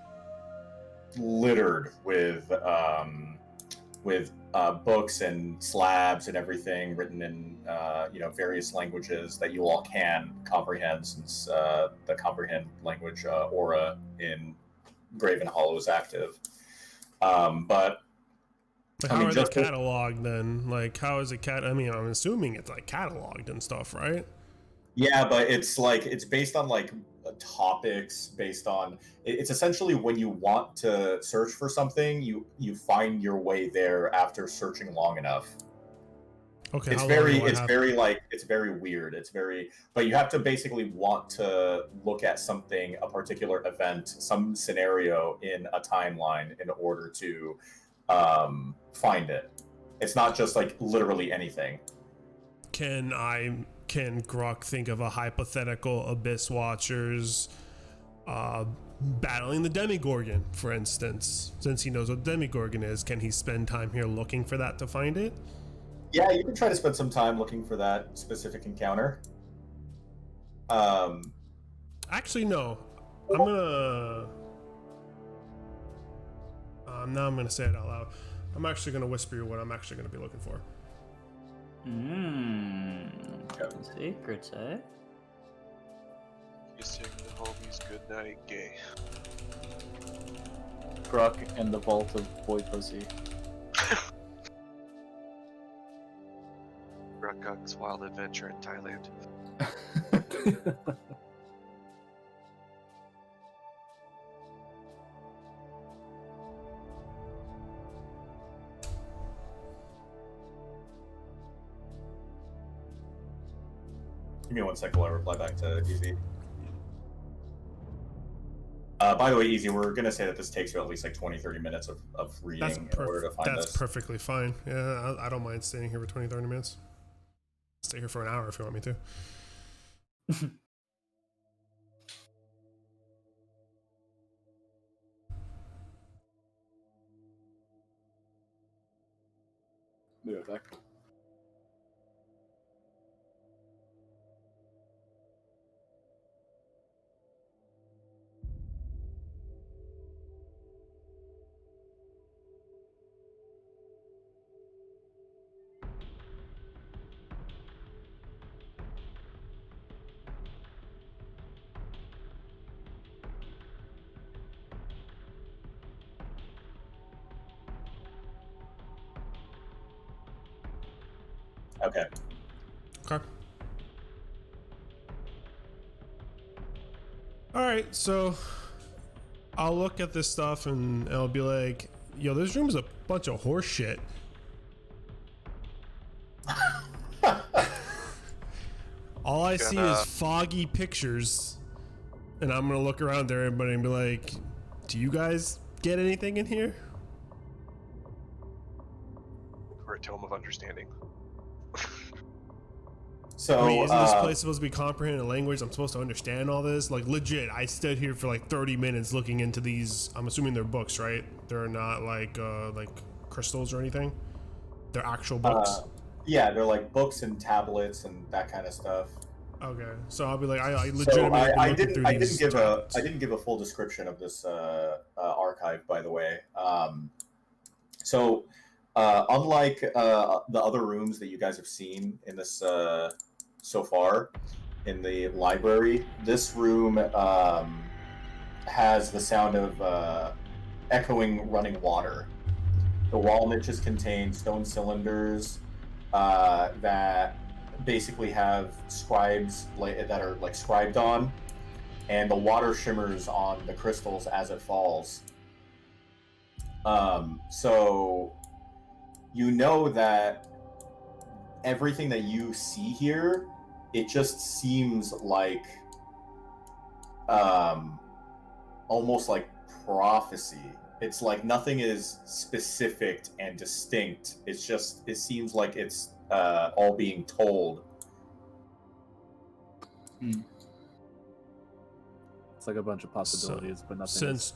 littered with books and slabs and everything written in various languages that you all can comprehend, since the comprehend language aura in GravenHollow is active. But Like, I how mean, are they just- cataloged then? Like, how is it I mean, I'm assuming it's like cataloged and stuff, right? yeah, but it's based on like topics, based on it's essentially when you want to search for something, you find your way there after searching long enough. Okay, It's how long do I it's have- very weird. But you have to basically want to look at something, a particular event, some scenario in a timeline in order to find it. It's not just like literally anything. Can Grok think of a hypothetical Abyss Watchers battling the Demigorgon, for instance? Since he knows what Demigorgon is, can he spend time here looking for that to find it? Yeah, you can try to spend some time looking for that specific encounter. Actually, no. I'm gonna. Now I'm gonna say it out loud. I'm actually gonna whisper you what I'm actually gonna be looking for. Secrets, eh? Kissing the homies goodnight, gay. Gruck and the Vault of Boy Pussy. Ruckuk's Wild Adventure in Thailand. Give me 1 second while I reply back to Easy. By the way, Easy, we're going to say that this takes you at least like 20-30 minutes of reading in order to find that's this. perfectly fine. Yeah, I don't mind staying here for 20-30 minutes. Stay here for an hour if you want me to. Be right back. Okay. Okay. All right, so I'll look at this stuff and I'll be like, yo, this room's a bunch of horse shit. All I see is foggy pictures, and I'm gonna look around there and be like, do you guys get anything in here? Or a tome of understanding. So, I mean, isn't this place supposed to be comprehending language? I'm supposed to understand all this? Like, legit, I stood here for like 30 minutes looking into these. I'm assuming they're books, right? They're not like crystals or anything. They're actual books. Yeah, they're like books and tablets and that kind of stuff. Okay, so I'll be like, I So legitimately I been looking through these tablets. I didn't give a full description of this archive, by the way. Unlike the other rooms that you guys have seen in this so far in the library, this room has the sound of echoing running water. The wall niches contain stone cylinders that basically have scribes that are like scribed on, and the water shimmers on the crystals as it falls. So you know that everything that you see here, it just seems like almost like prophecy. It's like nothing is specific and distinct. It seems like it's all being told. It's like a bunch of possibilities, but nothing is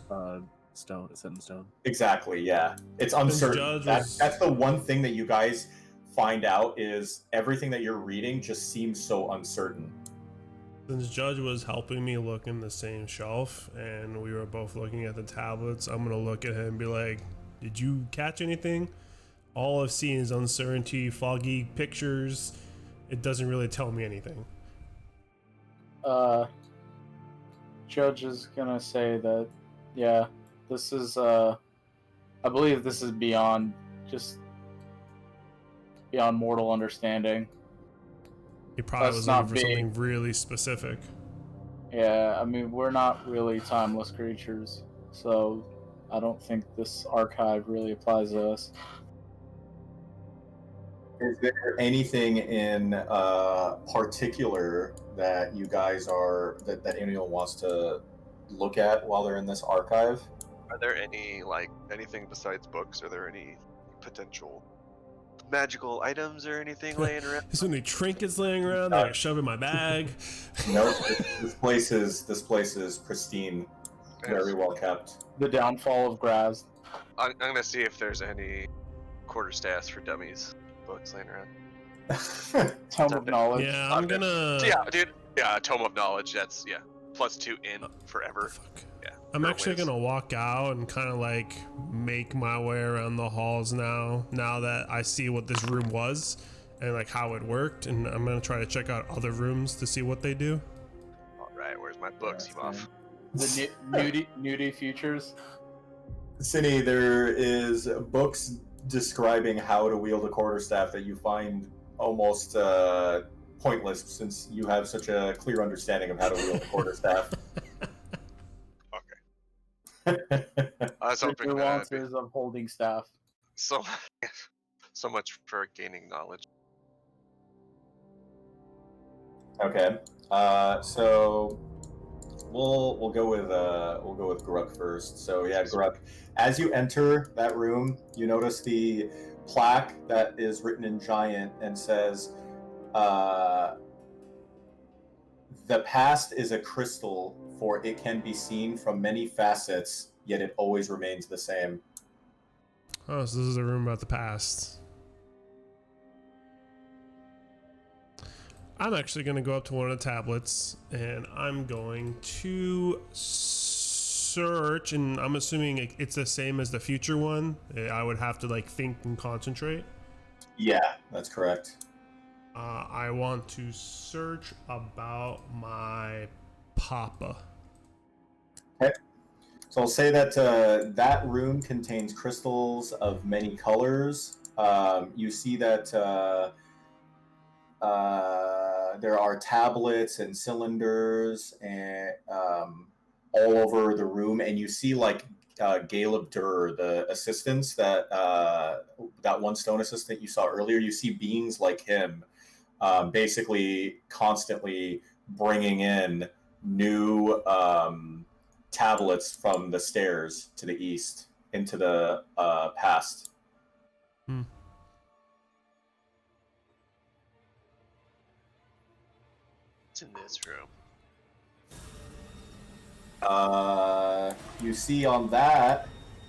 set in stone. Exactly, yeah. It's uncertain. That's the one thing that you guys find out is everything that you're reading just seems so uncertain. Since Judge was helping me look in the same shelf and we were both looking at the tablets, I'm gonna look at him and be like, did you catch anything? All I've seen is uncertainty, foggy pictures. It doesn't really tell me anything. Judge is gonna say that, yeah, this is, I believe this is beyond mortal understanding. He probably was looking for something really specific. Yeah, I mean, we're not really timeless creatures, so I don't think this archive really applies to us. Is there anything in particular that you guys that anyone wants to look at while they're in this archive? Are there anything besides books? Are there any potential magical items or anything laying around? There's so many trinkets laying around that I shove in my bag. No, this place is pristine, very well kept. The downfall of Graz. I'm gonna see if there's any quarterstaffs for dummies books laying around. Tome of Knowledge. Yeah, I'm gonna. Yeah, dude. Yeah, Tome of Knowledge. That's +2 in forever. Fuck. Yeah. I'm actually gonna walk out and kind of like make my way around the halls now that I see what this room was and like how it worked, and I'm gonna try to check out other rooms to see what they do. All right, where's my books, you off. The nudie futures. Cinny, there is books describing how to wield a quarterstaff that you find almost pointless since you have such a clear understanding of how to wield a quarterstaff. Okay. I was The hoping nuances of holding staff. so so much for gaining knowledge. Okay. So we'll go with Gruk first. So yeah, Gruk. As you enter that room, you notice the plaque that is written in giant and says, "The past is a crystal, for it can be seen from many facets, yet it always remains the same." Oh, so this is a room about the past. I'm actually going to go up to one of the tablets and I'm going to search, and I'm assuming it's the same as the future one. I would have to like think and concentrate. Yeah, that's correct. I want to search about my papa. Okay. So I'll say that that room contains crystals of many colors. You see that there are tablets and cylinders and all over the room, and you see like Galeb Dur, the assistants that that one stone assistant you saw earlier. You see beings like him, basically constantly bringing in new tablets from the stairs to the east into the past. It's in this room. You see on that,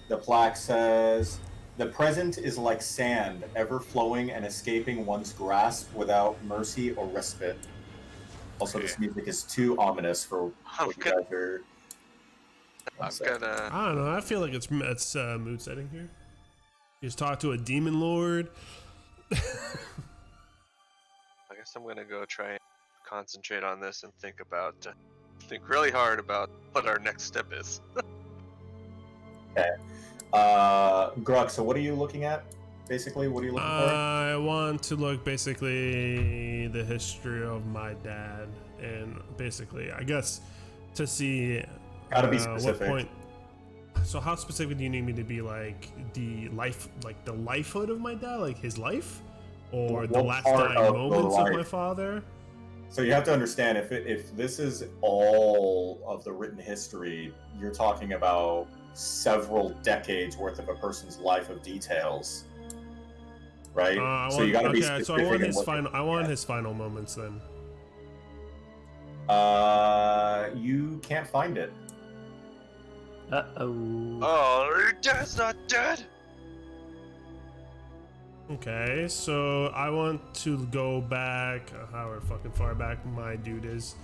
the plaque says, "The present is like sand, ever flowing and escaping one's grasp without mercy or respite." Also, this music is too ominous for what you guys are. I'm gonna. I don't know. I feel like it's mood setting here. You just talk to a demon lord. I guess I'm gonna go try and concentrate on this and think really hard about what our next step is. Okay. Grug, so what are you looking at? Basically, what are you looking for? I want to look basically the history of my dad, and basically, I guess, to see Gotta be specific. what point. So how specific do you need me to be? Like the lifehood of my dad, like his life, or the last dying moments of my father? So you have to understand, if this is all of the written history, you're talking about several decades worth of a person's life of details, right? So you got to be specific. So I want his final. I want his final moments then. You can't find it. Uh-oh. Oh, your dad's not dead. Okay, so I want to go back, however fucking far back my dude is,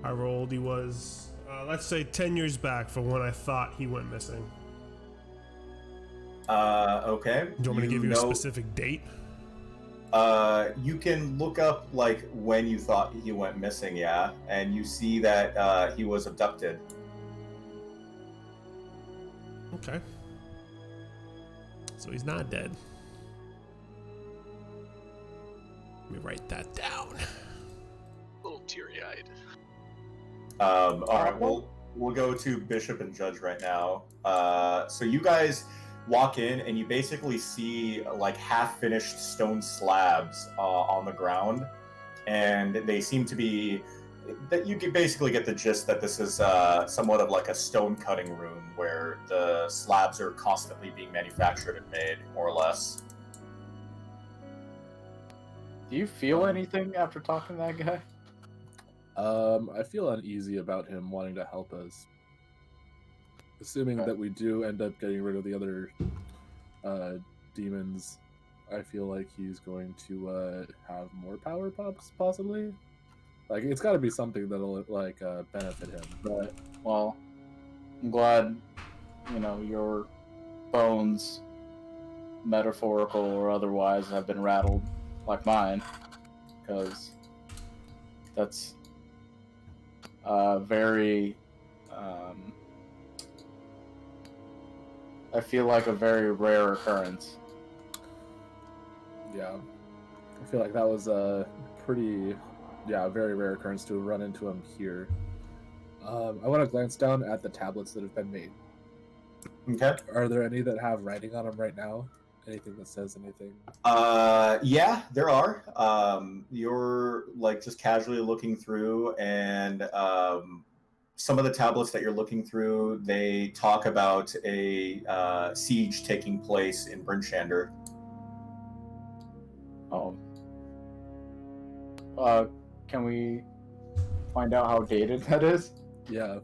however old he was. Let's say 10 years back from when I thought he went missing. Okay. Do you want me to give you a specific date? You can look up like when you thought he went missing, yeah, and you see that he was abducted. Okay. So he's not dead. Let me write that down. A little teary-eyed. All right, we'll go to Bishop and Judge right now. So you guys walk in and you basically see like half-finished stone slabs on the ground, and they seem to be that you can basically get the gist that this is somewhat of like a stone cutting room where the slabs are constantly being manufactured and made, more or less. Do you feel anything after talking to that guy? I feel uneasy about him wanting to help us. Assuming that we do end up getting rid of the other demons, I feel like he's going to have more power, possibly. Like, it's got to be something that'll like benefit him. But well, I'm glad your bones, metaphorical or otherwise, have been rattled like mine, because that's very. I feel like a very rare occurrence. Yeah, I feel like that was a pretty, very rare occurrence to run into him here. I want to glance down at the tablets that have been made. Okay. Are there any that have writing on them right now? Anything that says anything? Yeah, there are. You're like just casually looking through, and some of the tablets that you're looking through, they talk about a siege taking place in Brinchander. Oh. Can we find out how dated that is? Yeah.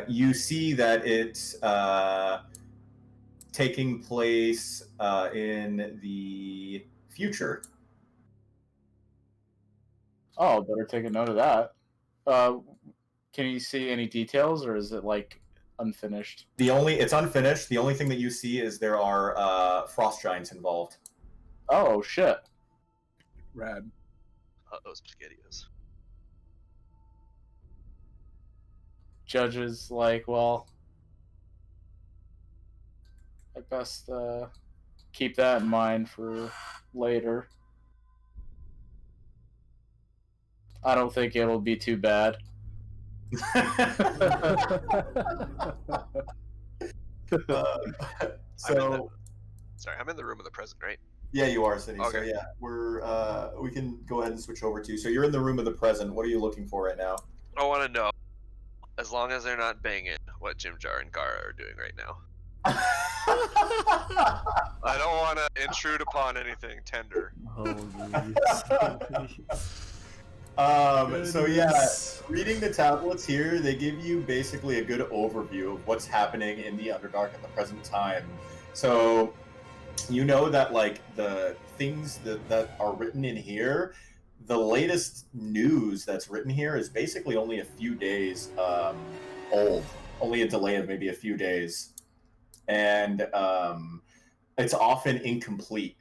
You see that it's taking place in the future. Oh, better take a note of that. Can you see any details, or is it like unfinished? It's unfinished. The only thing that you see is there are frost giants involved. Oh shit! Rad. Uh-oh, spaghettios. Judges like, well, I best keep that in mind for later. I don't think it'll be too bad. So, sorry, I'm in the room of the present, right? yeah, you are, Cindy. Okay. So yeah, we can go ahead and switch over to. So you're in the room of the present. What are you looking for right now? I want to know, as long as they're not banging, what Jim Jar and Gara are doing right now. I don't want to intrude upon anything tender. So yeah, reading the tablets here, they give you basically a good overview of what's happening in the Underdark at the present time. So you know that like the things that are written in here, the latest news that's written here is basically only a few days old, only a delay of maybe a few days, and it's often incomplete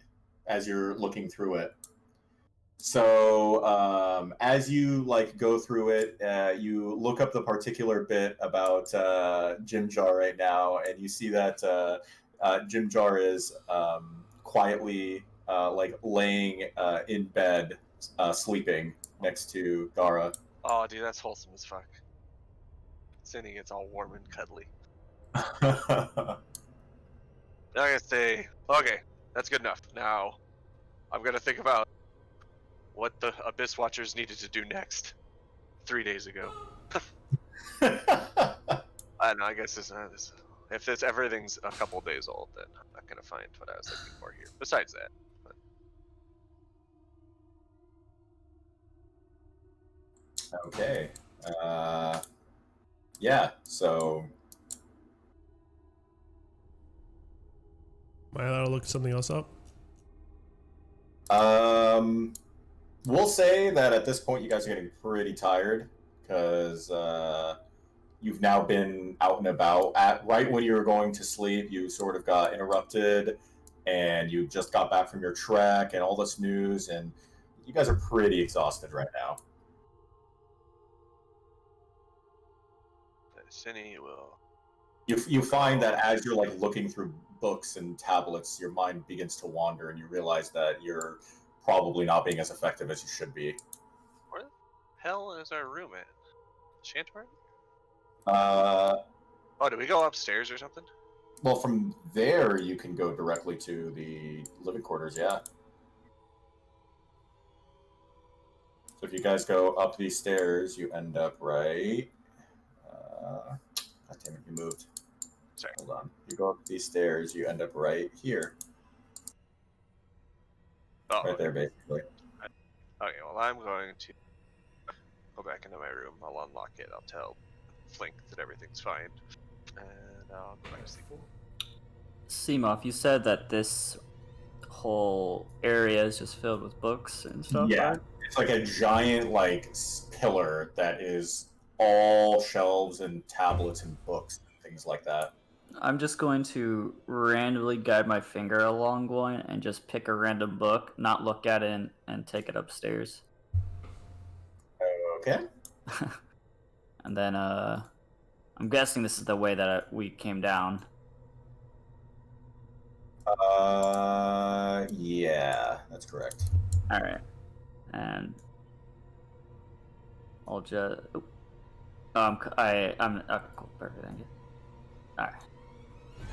as you're looking through it. So as you like go through it, you look up the particular bit about Jim Jar right now, and you see that Jim Jar is quietly like laying in bed, sleeping next to Gara. Oh, dude, that's wholesome as fuck. Cindy gets all warm and cuddly. Now I gotta say, okay, that's good enough. Now, I'm gonna think about what the Abyss Watchers needed to do next 3 days ago. I don't know, I guess if it's everything's a couple days old, then I'm not gonna find what I was looking for here. Besides that. Okay. Yeah, so Am I allowed to look something else up? we'll say that at this point you guys are getting pretty tired because you've now been out and about. Right when you were going to sleep, you sort of got interrupted, and you just got back from your trek and all this news, and you guys are pretty exhausted right now. Cindy will. You find that as you're like looking through books and tablets, your mind begins to wander, and you realize that you're probably not being as effective as you should be. Where the hell is our room at? Shantor? Oh, did we go upstairs or something? Well, from there you can go directly to the living quarters. Yeah. So if you guys go up these stairs, you end up right. God damn it, you moved. Sorry. Hold on. You go up these stairs, you end up right here. Oh, Right there, basically. Okay, well, I'm going to go back into my room. I'll unlock it. I'll tell Flink that everything's fine. And I'll go back to sleep. Seamoff, you said that this whole area is just filled with books and stuff, Yeah. right? It's like a giant like pillar that is all shelves and tablets and books and things like that. I'm just going to randomly guide my finger along one and just pick a random book, not look at it, and take it upstairs. Okay. And then I'm guessing this is the way that we came down. Yeah, that's correct. All right, and I'll just. I'm okay, cool, perfect, thank you. All right,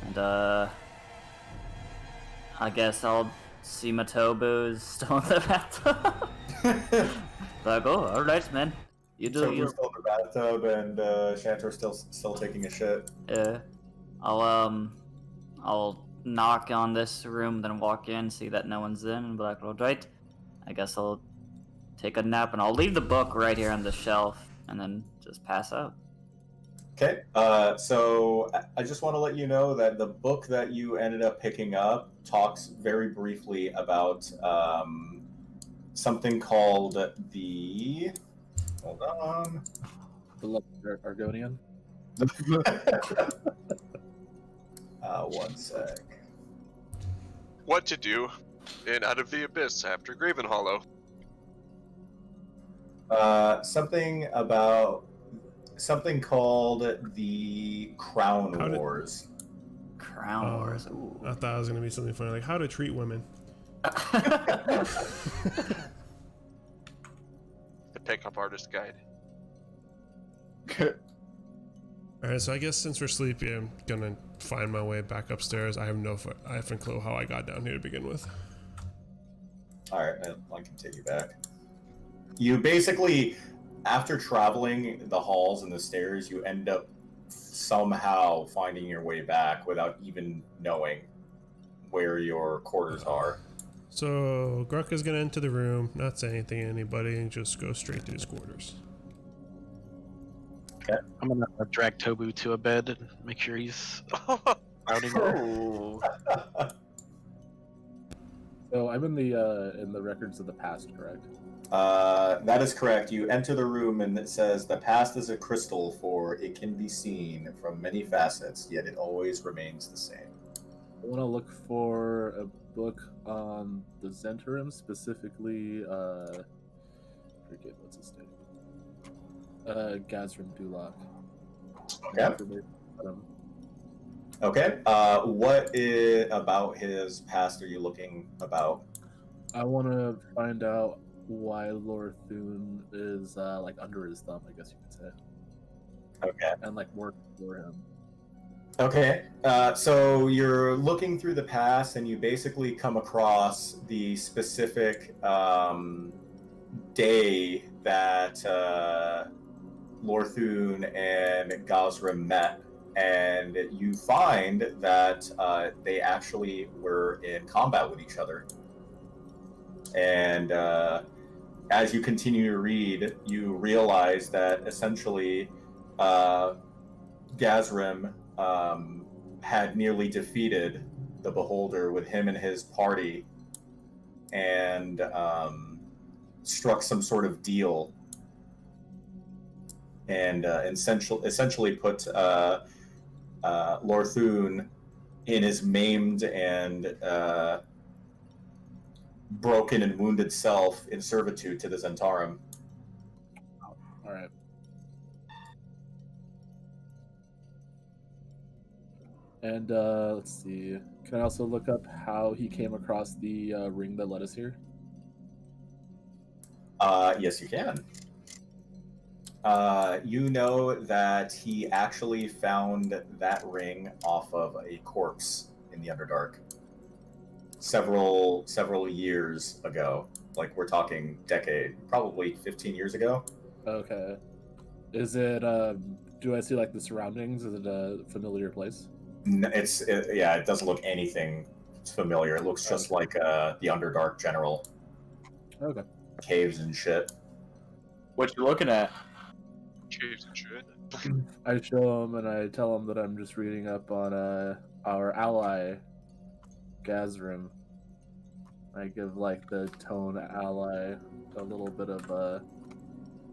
and I guess I'll see Matobu's still in the bathtub. Like, oh, all right, man. You do So you. we're still in the bathtub, and Shantor's still taking a shit. Yeah. I'll knock on this room, then walk in, see that no one's in, and be like, all right. I guess I'll take a nap, and I'll leave the book right here on the shelf, and then just pass out. Okay. So I just want to let you know that the book that you ended up picking up talks very briefly about something called the. Hold on. The Argonian. One sec. What to do in Out of the Abyss after GravenHollow. Something called the Crown How did- Wars. Crown Wars. Ooh. I thought it was gonna be something funny, like how to treat women. The Pickup Artist Guide. All right, so I guess since we're sleepy, I'm gonna find my way back upstairs. I have no effing clue how I got down here to begin with. All right, I can take you back. You basically, after traveling the halls and the stairs, you end up somehow finding your way back without even knowing where your quarters are. So Gruk is gonna enter the room, not say anything to anybody, and just go straight to his quarters. I'm gonna drag Tobu to a bed and make sure he's routing. Oh. So I'm in the records of the past, correct? That is correct. You enter the room and it says, "The past is a crystal, for it can be seen from many facets, yet it always remains the same." I want to look for a book on the Zentarum, specifically, forget what's his name. Gazrim Dulak. Okay. Okay. What about his past are you looking about? I want to find out why Lorthun is like under his thumb, I guess you could say. Okay. And like work for him. Okay. So you're looking through the past, and you basically come across the specific day that Lorthun and Gazrim met, and you find that they actually were in combat with each other. And as you continue to read, you realize that essentially Gazrim had nearly defeated the Beholder with him and his party, and struck some sort of deal, and essentially put Lorthun in his maimed and broken and wounded self in servitude to the Zentarum. All right. And let's see. Can I also look up how he came across the ring that led us here? Yes, you can. You know that he actually found that ring off of a corpse in the Underdark several years ago. Like, we're talking decade, probably 15 years ago. Okay. Is it? Do I see like the surroundings? Is it a familiar place? It doesn't look anything familiar. It looks just like the Underdark general. Okay. Caves and shit. What you looking at? Caves and shit. I show him and I tell him that I'm just reading up on our ally, Gazrim. I give like the tone ally a little bit of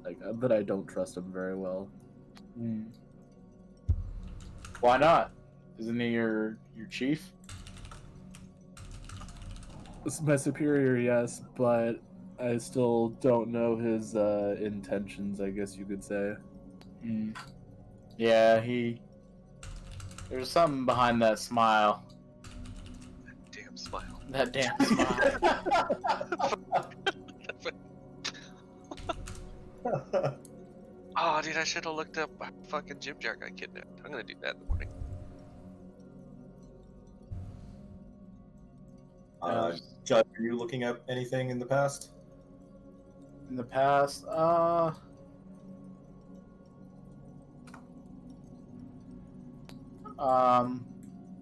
like that I don't trust him very well. Why not? Isn't he your chief? This is my superior, yes, but I still don't know his intentions, I guess you could say. Yeah, there's something behind that smile. Damn smile. That damn smile. Oh, dude, I should have looked up fucking Jim Jar got kidnapped. I'm gonna do that in the morning. Judd, are you looking at anything in the past? In the past,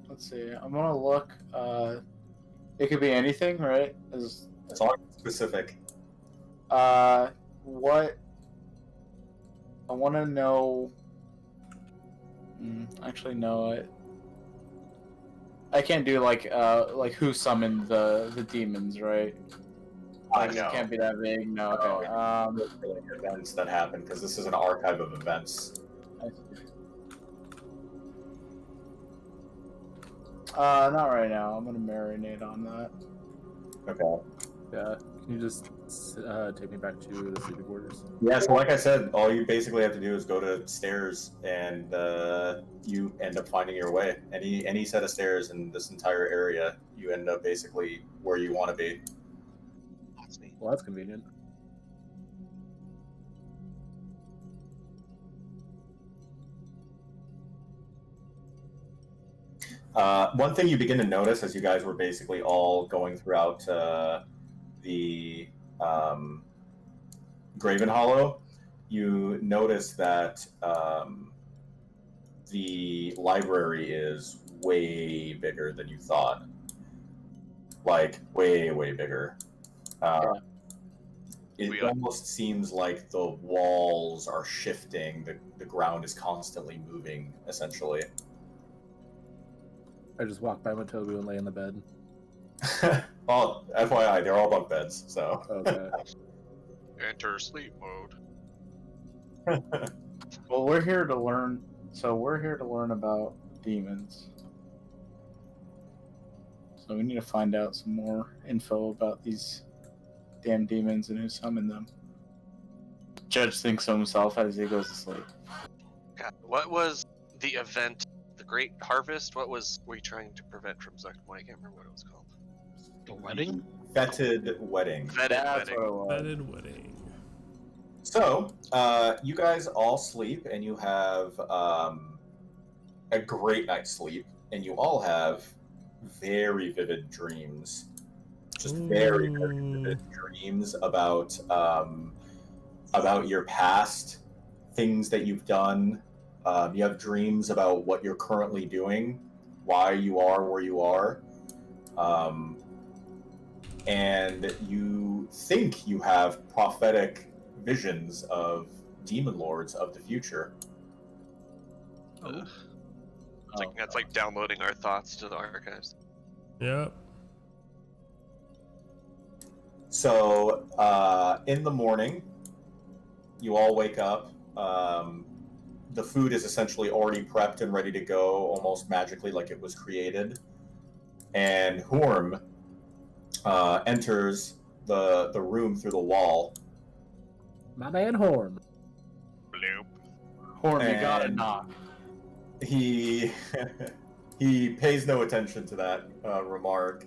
let's see. I'm gonna look. It could be anything, right? As long as it's specific. What I want to know. Actually, no. I can't do like who summoned the demons, right? Like, No. it can't be that vague. No. Okay. Events that happen, because this is an archive of events. I see. Not right now. I'm gonna marinate on that. Okay. Yeah. Can you just take me back to the sleeping quarters? Yeah, so like I said, all you basically have to do is go to stairs, and you end up finding your way. Any set of stairs in this entire area, you end up basically where you want to be. That's neat. Well, that's convenient. One thing you begin to notice as you guys were basically all going throughout the GravenHollow, you notice that the library is way bigger than you thought. Like, way, way bigger. It almost seems like the walls are shifting. The ground is constantly moving, essentially. I just walk by Matobu and lay in the bed. Well, FYI, they're all bunk beds, so. Okay. Enter sleep mode. Well, we're here to learn. So we're here to learn about demons. So we need to find out some more info about these damn demons and who summoned them. Judge thinks to himself as he goes to sleep. God, what was the event? The Great Harvest? What were you trying to prevent from Zuckmo? I can't remember what it was called. The wedding? Fetid wedding. Vetted That's wedding. what it was. Wedded wedding. So, you guys all sleep, and you have a great night's sleep, and you all have very vivid dreams. Just very, very vivid dreams about your past, things that you've done. You have dreams about what you're currently doing, why you are where you are. And you think you have prophetic visions of demon lords of the future. Ugh. That's like downloading our thoughts to the archives. Yep. So, in the morning, you all wake up. The food is essentially already prepped and ready to go, almost magically, like it was created. And Horm enters the room through the wall. My man Horn. Bloop. Horn, you gotta And knock. He he pays no attention to that remark,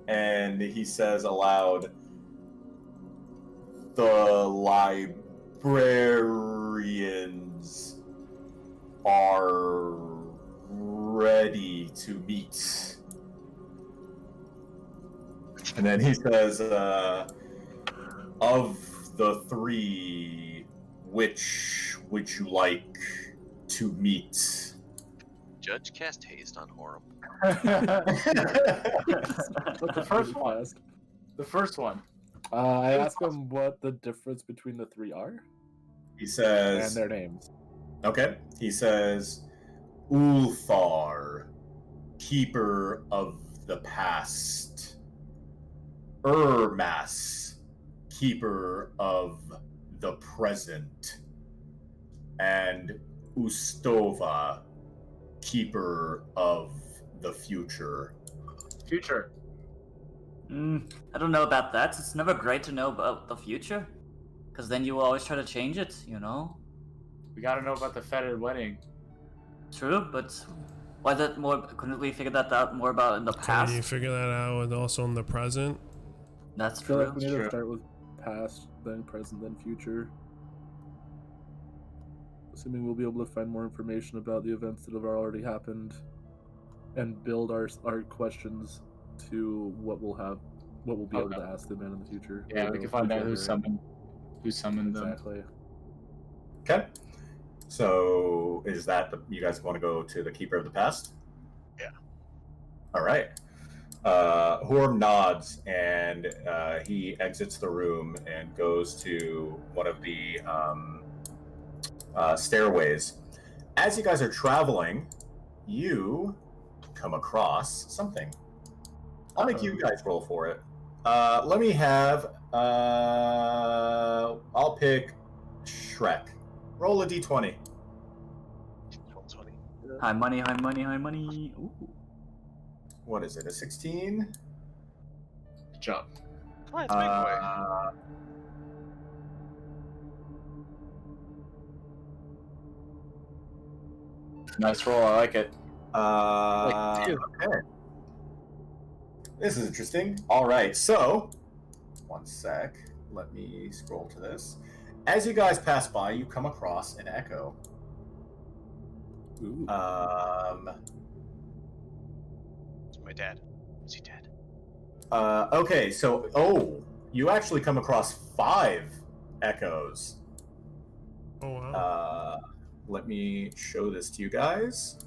and he says aloud, "The librarians are ready to meet." And then he says, "Of the three, which would you like to meet?" Judge cast haste on Horum. The first one. The first one. I ask him what the difference between the three are He and says, their names. okay, he says, "Ulthar, keeper of the past. Urmas, keeper of the present. And Ustova, keeper of the future." Future. I don't know about that. It's never great to know about the future, because then you will always try to change it, you know? We gotta know about the feted wedding. True, but why that more? Couldn't we figure that out more about in the Can you past? figure that out and also in the present? That's I feel true. like we need to True. start with past, then present, then future. Assuming we'll be able to find more information about the events that have already happened, and build our questions to what we'll be able to ask the man in the future. Yeah, we can find out who whichever. summoned them. Exactly. Okay. So is that you guys want to go to the Keeper of the Past? Yeah. All right. Horm nods and he exits the room and goes to one of the stairways. As you guys are traveling, you come across something. I'll make you guys roll for it. Let me have. I'll pick Shrek. Roll a d20. 20. High money, high money, high money. Ooh. What is it? A 16? Good job. Come on, it's big boy. Nice roll. I like it. Like two. Okay. This is interesting. All right, so one sec. Let me scroll to this. As you guys pass by, you come across an echo. Ooh. It's my dad. Is he dead? Okay, so you actually come across 5 echoes. Oh wow. Let me show this to you guys.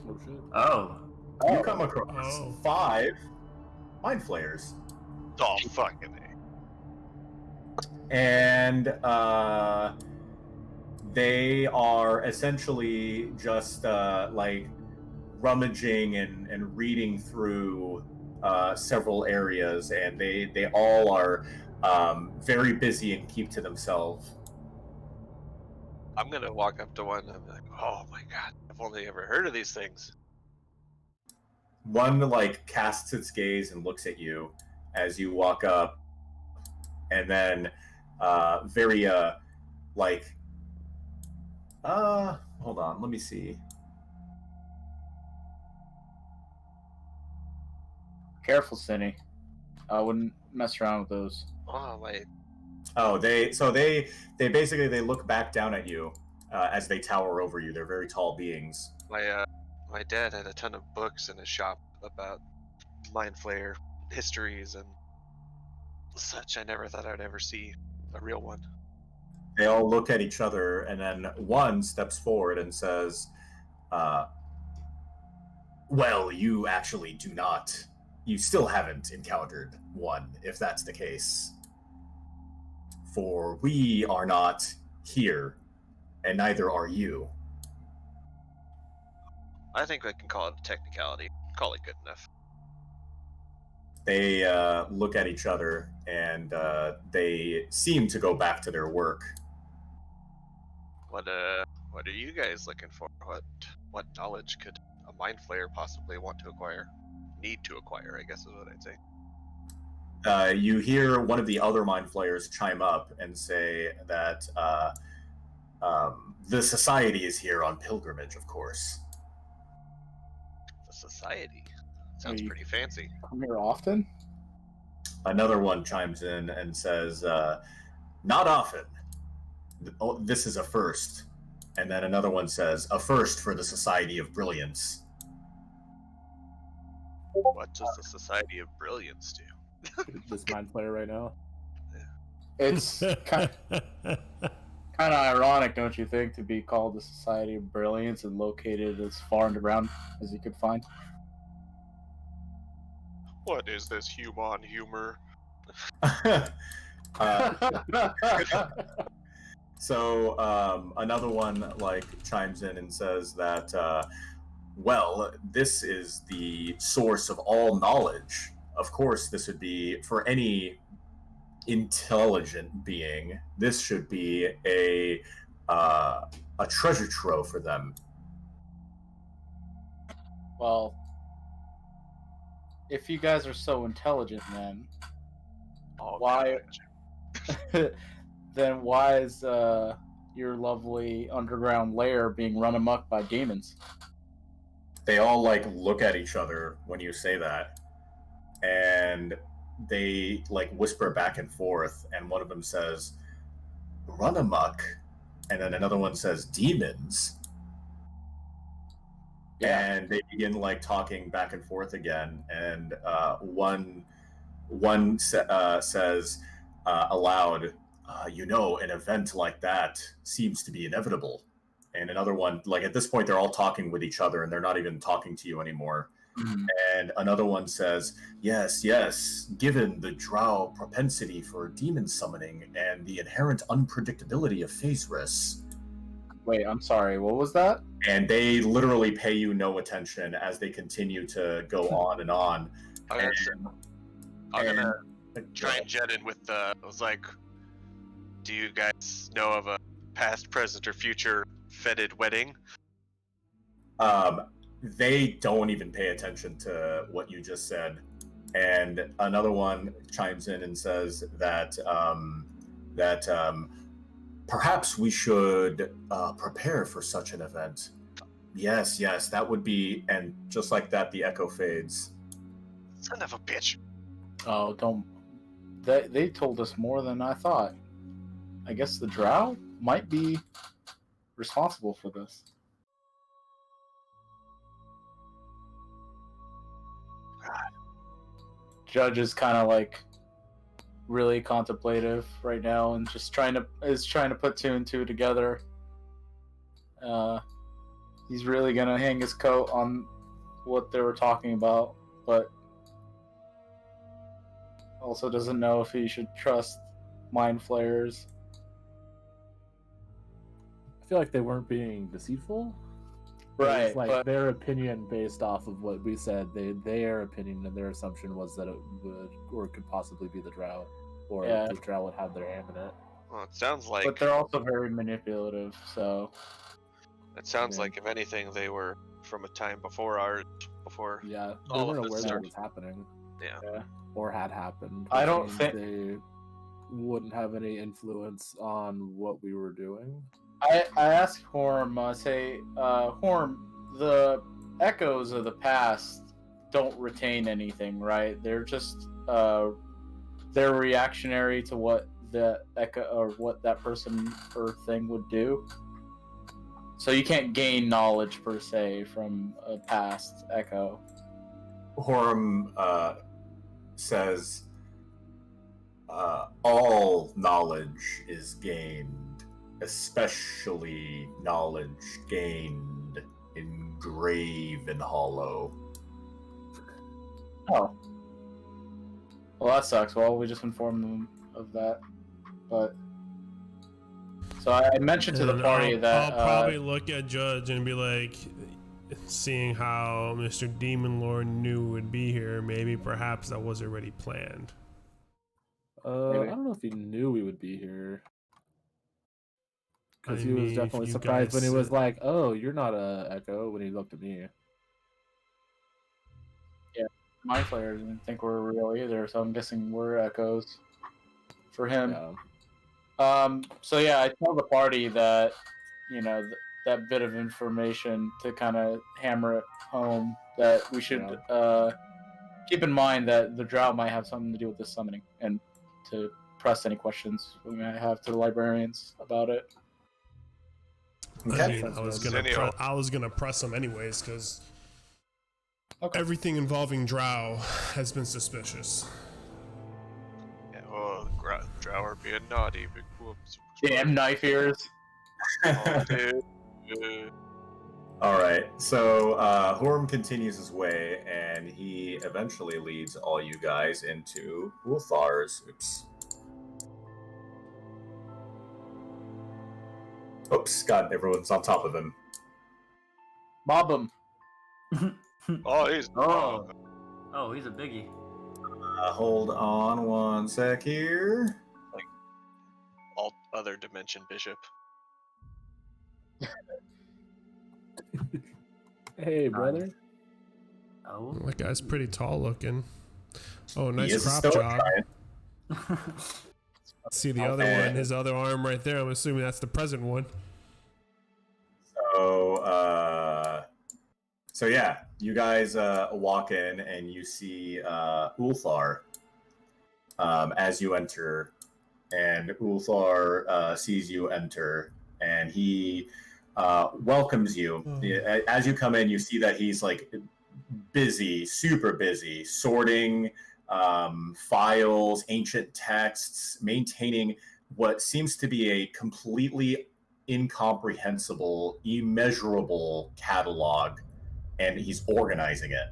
Oh shit. Oh. You come across 5 mind flayers. Oh, fucking A. And they are essentially just like rummaging and reading through several areas, and they all are very busy and keep to themselves. I'm gonna walk up to one and I'm like, oh my god, I've only ever heard of these things. One like casts its gaze and looks at you as you walk up, and then very like hold on, let me see. Careful, Cinny. I wouldn't mess around with those. Oh my, Oh, they basically they look back down at you as they tower over you. They're very tall beings. my dad had a ton of books in his shop about mind flayer histories and such. I never thought I'd ever see a real one. They all look at each other, and then one steps forward and says, well, you actually do not. You still haven't encountered one, if that's the case. For we are not here, and neither are you. I think I can call it a technicality. Call it good enough. They look at each other, and they seem to go back to their work. What are you guys looking for? What knowledge could a mind flayer possibly want to acquire? Need to acquire, I guess is what I'd say. You hear one of the other mind flayers chime up and say that the society is here on pilgrimage, of course. The society sounds you- pretty fancy. Come here often? Another one chimes in and says, not often. This is a first. And then another one says, a first for the Society of Brilliance. What does the Society of Brilliance do? This mind player right now. It's kind of ironic, don't you think, to be called the Society of Brilliance and located as far underground as you could find? What is this human humor? So another one chimes in and says that, well, this is the source of all knowledge. Of course, this would be for any intelligent being. This should be a treasure trove for them. Well, if you guys are so intelligent, then Oh, Why? God. Then why is your lovely underground lair being run amok by demons? They all like look at each other when you say that, and they like whisper back and forth, and one of them says, "Run amok," and then another one says, "Demons." Yeah. And they begin like talking back and forth again, and one says aloud, an event like that seems to be inevitable. And another one, like at this point, they're all talking with each other and they're not even talking to you anymore. Mhm. And another one says, yes, given the drow propensity for demon summoning and the inherent unpredictability of phase risks. Wait, I'm sorry. What was that? And they literally pay you no attention as they continue to go on and on. I'm gonna try and jet in with I was like, do you guys know of a past, present, or future fetid wedding? They don't even pay attention to what you just said. And another one chimes in and says that perhaps we should prepare for such an event. Yes, that would be. And just like that, the echo fades. Son of a bitch. Oh, don't. They told us more than I thought. I guess the drow might be responsible for this. Judge is kind of like really contemplative right now and just trying to put two and two together. He's really gonna hang his coat on what they were talking about, but also doesn't know if he should trust mind flayers. I feel like they weren't being deceitful. Right, It's like but their opinion based off of what we said. Their opinion and their assumption was that it would or could possibly be the drow, or Yeah. the drow would have their hand in it. Well, it sounds like. but they're also very manipulative, so It sounds Yeah. like, if anything, they were from a time before ours. Before. Yeah, they All of weren't this aware that it started. was happening Yeah. or had happened. I which don't means think- they wouldn't have any influence on what we were doing. I asked Horm, Horm, the echoes of the past don't retain anything, right? They're just they're reactionary to what the echo or what that person or thing would do. So you can't gain knowledge per se from a past echo. Horm says, all knowledge is gained, especially knowledge gained in GravenHollow. Oh. Well, that sucks. Well, we just informed them of that. But so I mentioned to the And party that I'll probably look at Judge and be like, seeing how Mr. Demon Lord knew would be here, maybe perhaps that was already planned. I Maybe. don't know if he knew we would be here. Because I he mean, was if definitely you surprised when he guys was said- like, "Oh, you're not a Echo." When he looked at me, mind flayers didn't think we're real either, so I'm guessing we're echoes for him. yeah. So yeah, I tell the party that, that bit of information to kind of hammer it home, that we should keep in mind that the drow might have something to do with this summoning, and to press any questions we might have to the librarians about it. I mean, Zenio. I was gonna press him anyways because Okay. everything involving Drow has been suspicious. Yeah, oh, drow are being naughty. Big whoops. Damn knife ears. Oh, dude. All right, so Horm continues his way, and he eventually leads all you guys into Ulthar's. Oops, God, everyone's on top of him. Mob him. Oh, he's. Oh, he's a biggie. Hold on one sec here. Alt other dimension bishop. Hey, brother. Oh, That guy's pretty tall looking. Oh, He nice is a crop stoic job. giant. See the other one, his other arm right there. I'm assuming that's the present one. So yeah, you guys walk in and you see Ulthar as you enter, and Ulthar sees you enter, and he welcomes you. As you come in, you see that he's like busy, super busy, sorting files, ancient texts, maintaining what seems to be a completely incomprehensible, immeasurable catalog, and he's organizing it.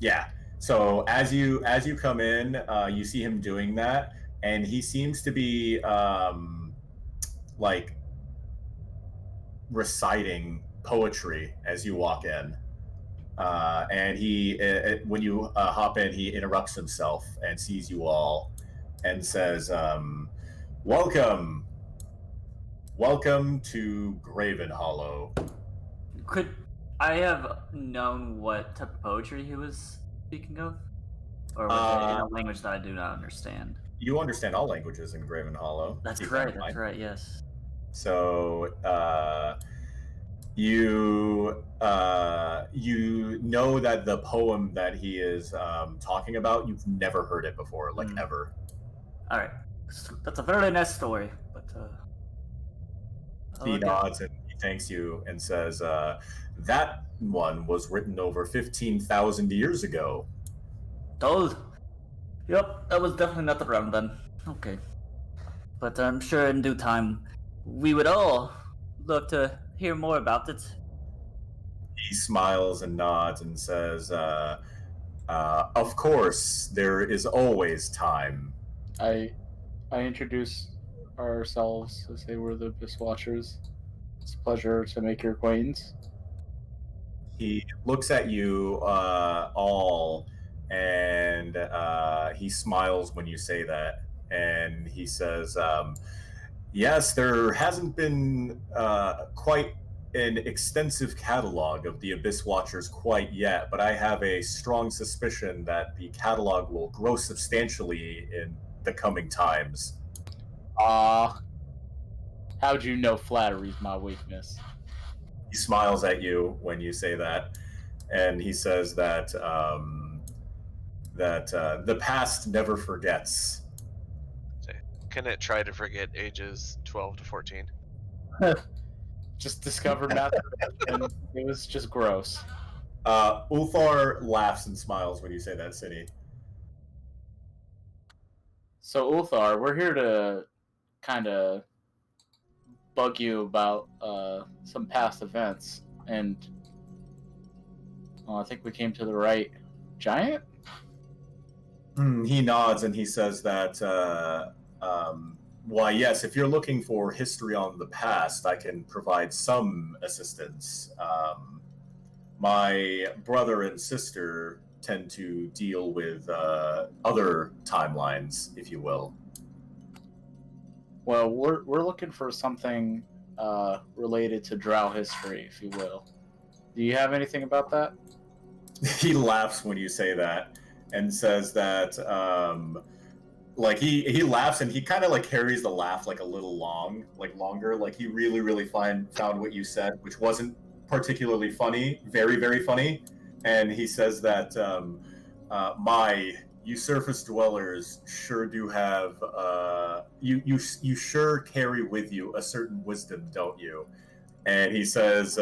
Yeah. So as you come in, you see him doing that, and he seems to be like reciting poetry as you walk in. And he, when you hop in, he interrupts himself and sees you all, and says, "Welcome to GravenHollow." Could I have known what type of poetry he was speaking of? Or was it in a language that I do not understand? You understand all languages in GravenHollow. That's right, yes. So, you know that the poem that he is talking about, you've never heard it before, like ever. All right, that's a very nice story, but he nods and he thanks you and says, "That one was written over 15,000 years ago." Told. Yep, that was definitely not the problem then. Okay, but I'm sure in due time we would all love to hear more about it. He smiles and nods and says, "Of course, there is always time." I introduce ourselves to say we're the Abyss Watchers. It's a pleasure to make your acquaintance. He looks at you all, and he smiles when you say that, and he says, "Yes, there hasn't been quite an extensive catalog of the Abyss Watchers quite yet, but I have a strong suspicion that the catalog will grow substantially in the coming times." How'd you know flattery's my weakness? He smiles at you when you say that, and he says that the past never forgets. Can it try to forget ages 12 to 14? Just discovered masturbation. It was just gross. Ulthar laughs and smiles when you say that, City. So Ulthar, we're here to kind of bug you about some past events, and I think we came to the right giant. He nods and he says that, why, yes, if you're looking for history on the past, I can provide some assistance. My brother and sister tend to deal with other timelines, if you will. Well, we're looking for something related to Drow history, if you will. Do you have anything about that? He laughs when you say that and says that, like he laughs and he kind of like carries the laugh like a little longer. Like he really found what you said, which wasn't particularly funny, very, very funny. And he says that, you surface dwellers sure do have, you sure carry with you a certain wisdom, don't you? And he says,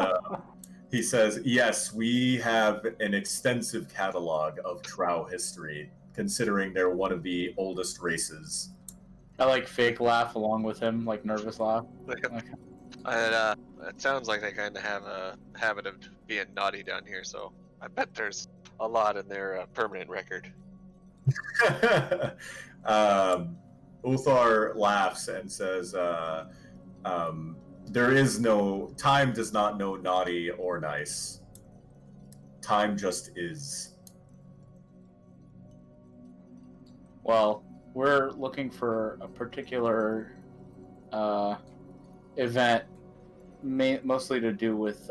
yes, we have an extensive catalog of Drow history, considering they're one of the oldest races. I like fake laugh along with him, like nervous laugh. It sounds like they kind of have a habit of being naughty down here, so I bet there's a lot in their permanent record. Ulthar laughs and says, time does not know naughty or nice. Time just is. Well, we're looking for a particular event, mostly to do with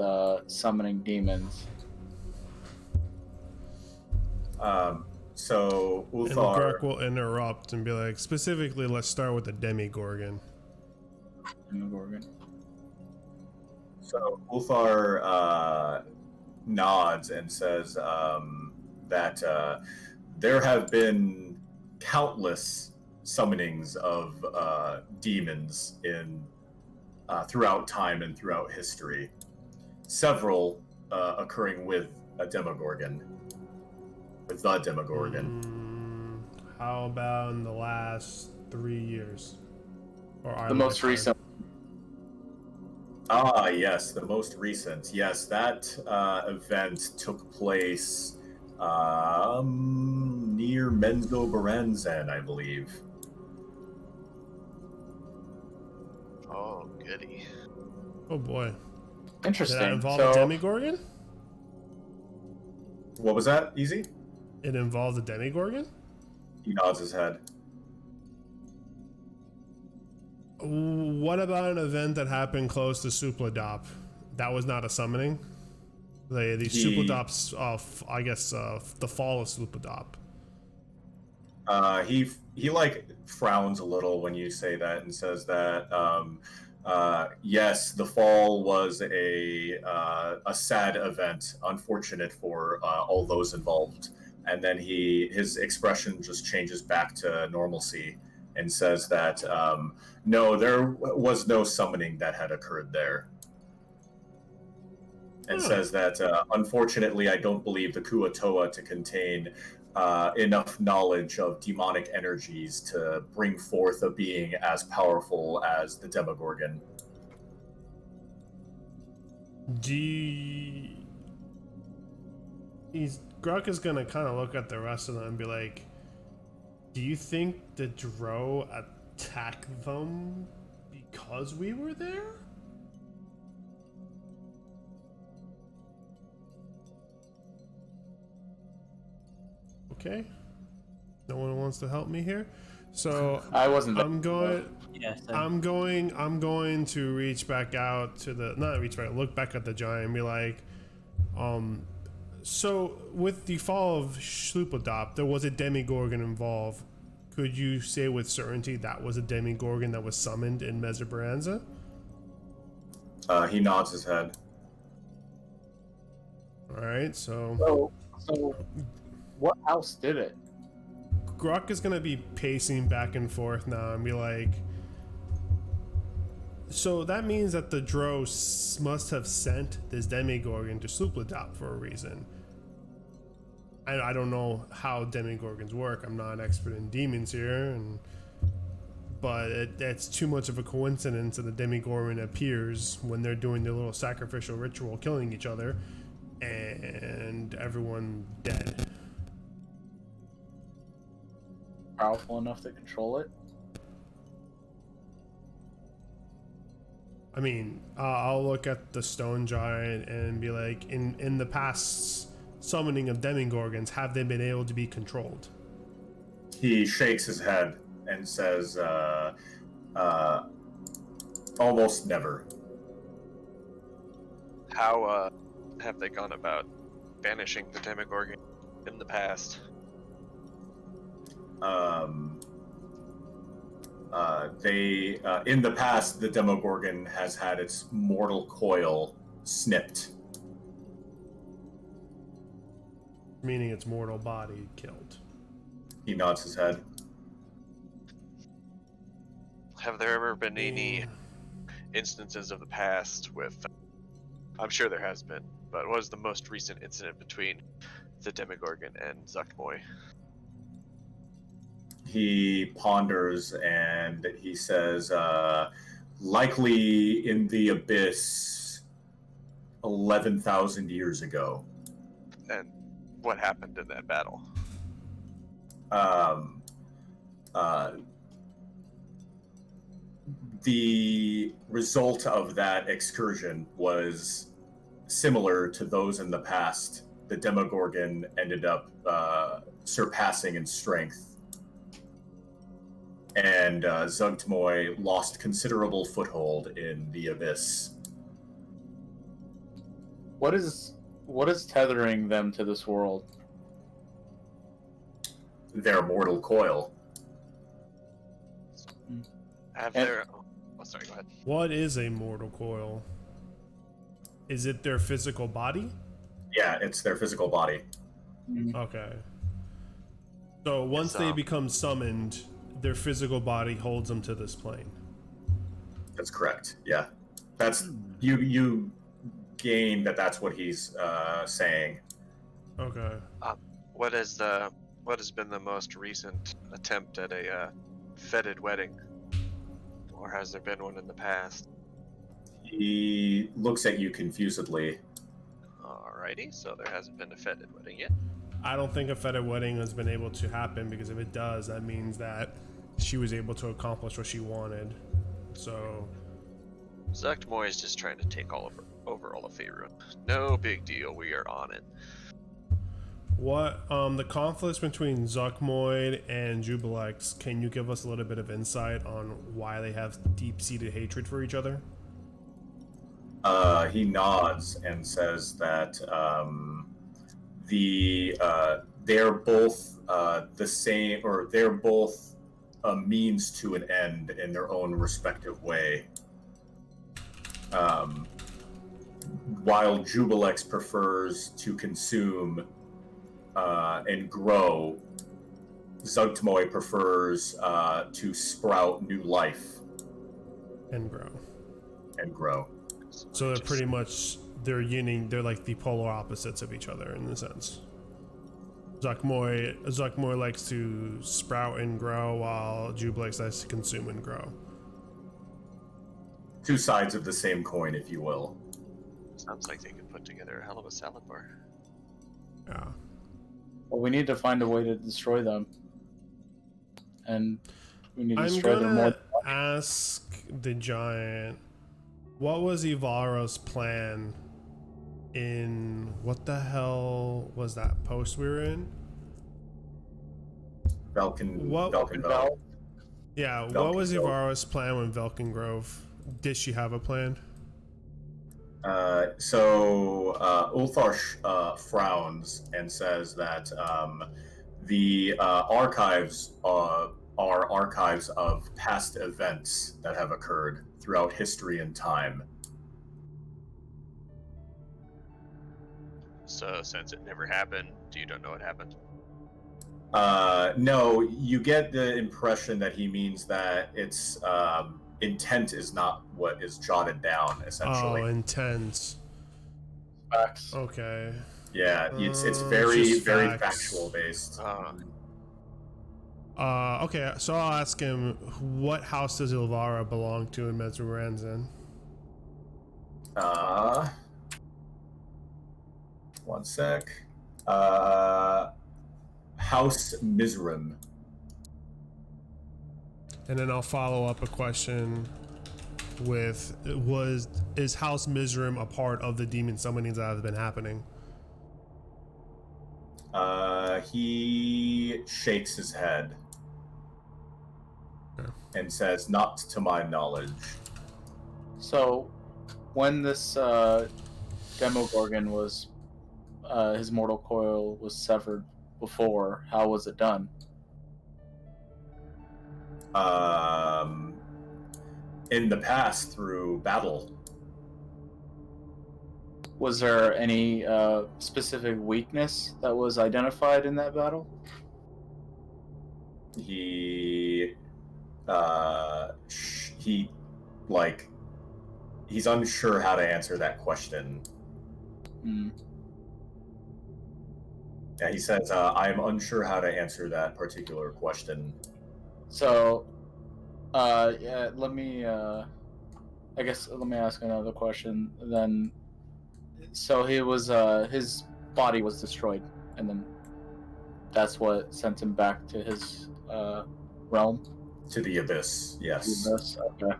summoning demons. So And Uthar. Grok will interrupt and be like, specifically, let's start with the Demigorgon. So Uthar nods and says that there have been countless summonings of demons in throughout time and throughout history. Several occurring with a Demogorgon. With the Demogorgon. How about in the last 3 years? Or our The most lifetime? recent. Ah, yes, the most recent. Yes, that event took place near Menzo Baranzan, I believe. Oh, goody. Oh boy. Did Interesting. that involve So, a Demigorgon? What was that, Easy? It involved a Demigorgon? He nods his head. What about an event that happened close to Supladop? That was not a summoning? The Supladop's, I guess, the fall of Supladop. He like frowns a little when you say that and says that yes, the fall was a sad event, unfortunate for all those involved. And then his expression just changes back to normalcy and says that no, there was no summoning that had occurred there. And says that unfortunately, I don't believe the Kuatoa to contain enough knowledge of demonic energies to bring forth a being as powerful as the Demogorgon. Grok is gonna kind of look at the rest of them and be like, do you think the Drow attacked them because we were there? Okay. No one wants to help me here. So I wasn't. I'm going. Yes. I'm going to reach back out to look back at the giant and be like, so with the fall of Shlupadop, there was a Demigorgon involved. Could you say with certainty that was a Demigorgon that was summoned in Mesobaranza? He nods his head. Alright, so what house did it? Grok is gonna be pacing back and forth now and be like, so that means that the Drow must have sent this Demigorgon to Supladop for a reason. I don't know how Demigorgons work. I'm not an expert in demons here, but it's too much of a coincidence that the Demigorgon appears when they're doing their little sacrificial ritual, killing each other, and everyone dead. Powerful enough to control it? I mean, I'll look at the stone giant and be like, in the past summoning of Demigorgons, have they been able to be controlled? He shakes his head and says, almost never. How have they gone about banishing the Demogorgon in the past? In the past, the Demogorgon has had its mortal coil snipped. Meaning its mortal body killed. He nods his head. Have there ever been any instances of the past with... I'm sure there has been, but what was the most recent incident between the Demogorgon and Zuckmoy? He ponders and he says, likely in the abyss 11,000 years ago. And what happened in that battle? The result of that excursion was similar to those in the past. The Demogorgon ended up surpassing in strength. And Zugtmoy lost considerable foothold in the abyss. What is tethering them to this world? their mortal coil. Have And- their. Oh, sorry. Go ahead. What is a mortal coil? Is it their physical body? Yeah, it's their physical body. Okay. So once they become summoned, their physical body holds them to this plane. That's correct. Yeah, that's you gain that's what he's saying. Okay. What has been the most recent attempt at a fetid wedding, or has there been one in the past? He looks at you confusedly. Alrighty, so there hasn't been a fetid wedding yet. I don't think a fetid wedding has been able to happen, because if it does, that means that she was able to accomplish what she wanted. So Zuktmoy is just trying to take over all of Faerun. No big deal, we are on it. what the conflicts between Zuckmoid and Jubilex, can you give us a little bit of insight on why they have deep-seated hatred for each other? He nods and says that they're both the same, or they're both a means to an end in their own respective way. While Jubilex prefers to consume and grow, Zuktmoy prefers to sprout new life And grow. So they're pretty much, they're like the polar opposites of each other in a sense. Zuckmoy likes to sprout and grow, while Jubilex likes to consume and grow. Two sides of the same coin, if you will. Sounds like they could put together a hell of a salad bar. Yeah. Well, we need to find a way to destroy them. And we need to I'm destroy them more. gonna ask the giant, what was Ivara's plan in, what the hell was that post we were in? Velkenveld. Yeah, what was Ivara's plan when Velkin Grove? Did she have a plan? Ulthar frowns and says that the archives are archives of past events that have occurred throughout history and time. So since it never happened, you don't know what happened? No, you get the impression that he means that it's intent is not what is jotted down, essentially. Oh, intent. Facts. Okay. Yeah, it's very just very facts. factual based. Okay, so I'll ask him, what house does Ilvara belong to in Mesmeranzan? One sec. House Mizrim. And then I'll follow up a question with, is House Mizrim a part of the demon summonings that have been happening? He shakes his head. Okay. And says, not to my knowledge. So, when this Demogorgon was, his mortal coil was severed before, how was it done? In the past, through battle. Was there any specific weakness that was identified in that battle? He's unsure how to answer that question. Yeah, he says, I am unsure how to answer that particular question. So, yeah, let me ask another question then. So he was, his body was destroyed, and then that's what sent him back to his realm? To the Abyss, yes. The Abyss, okay.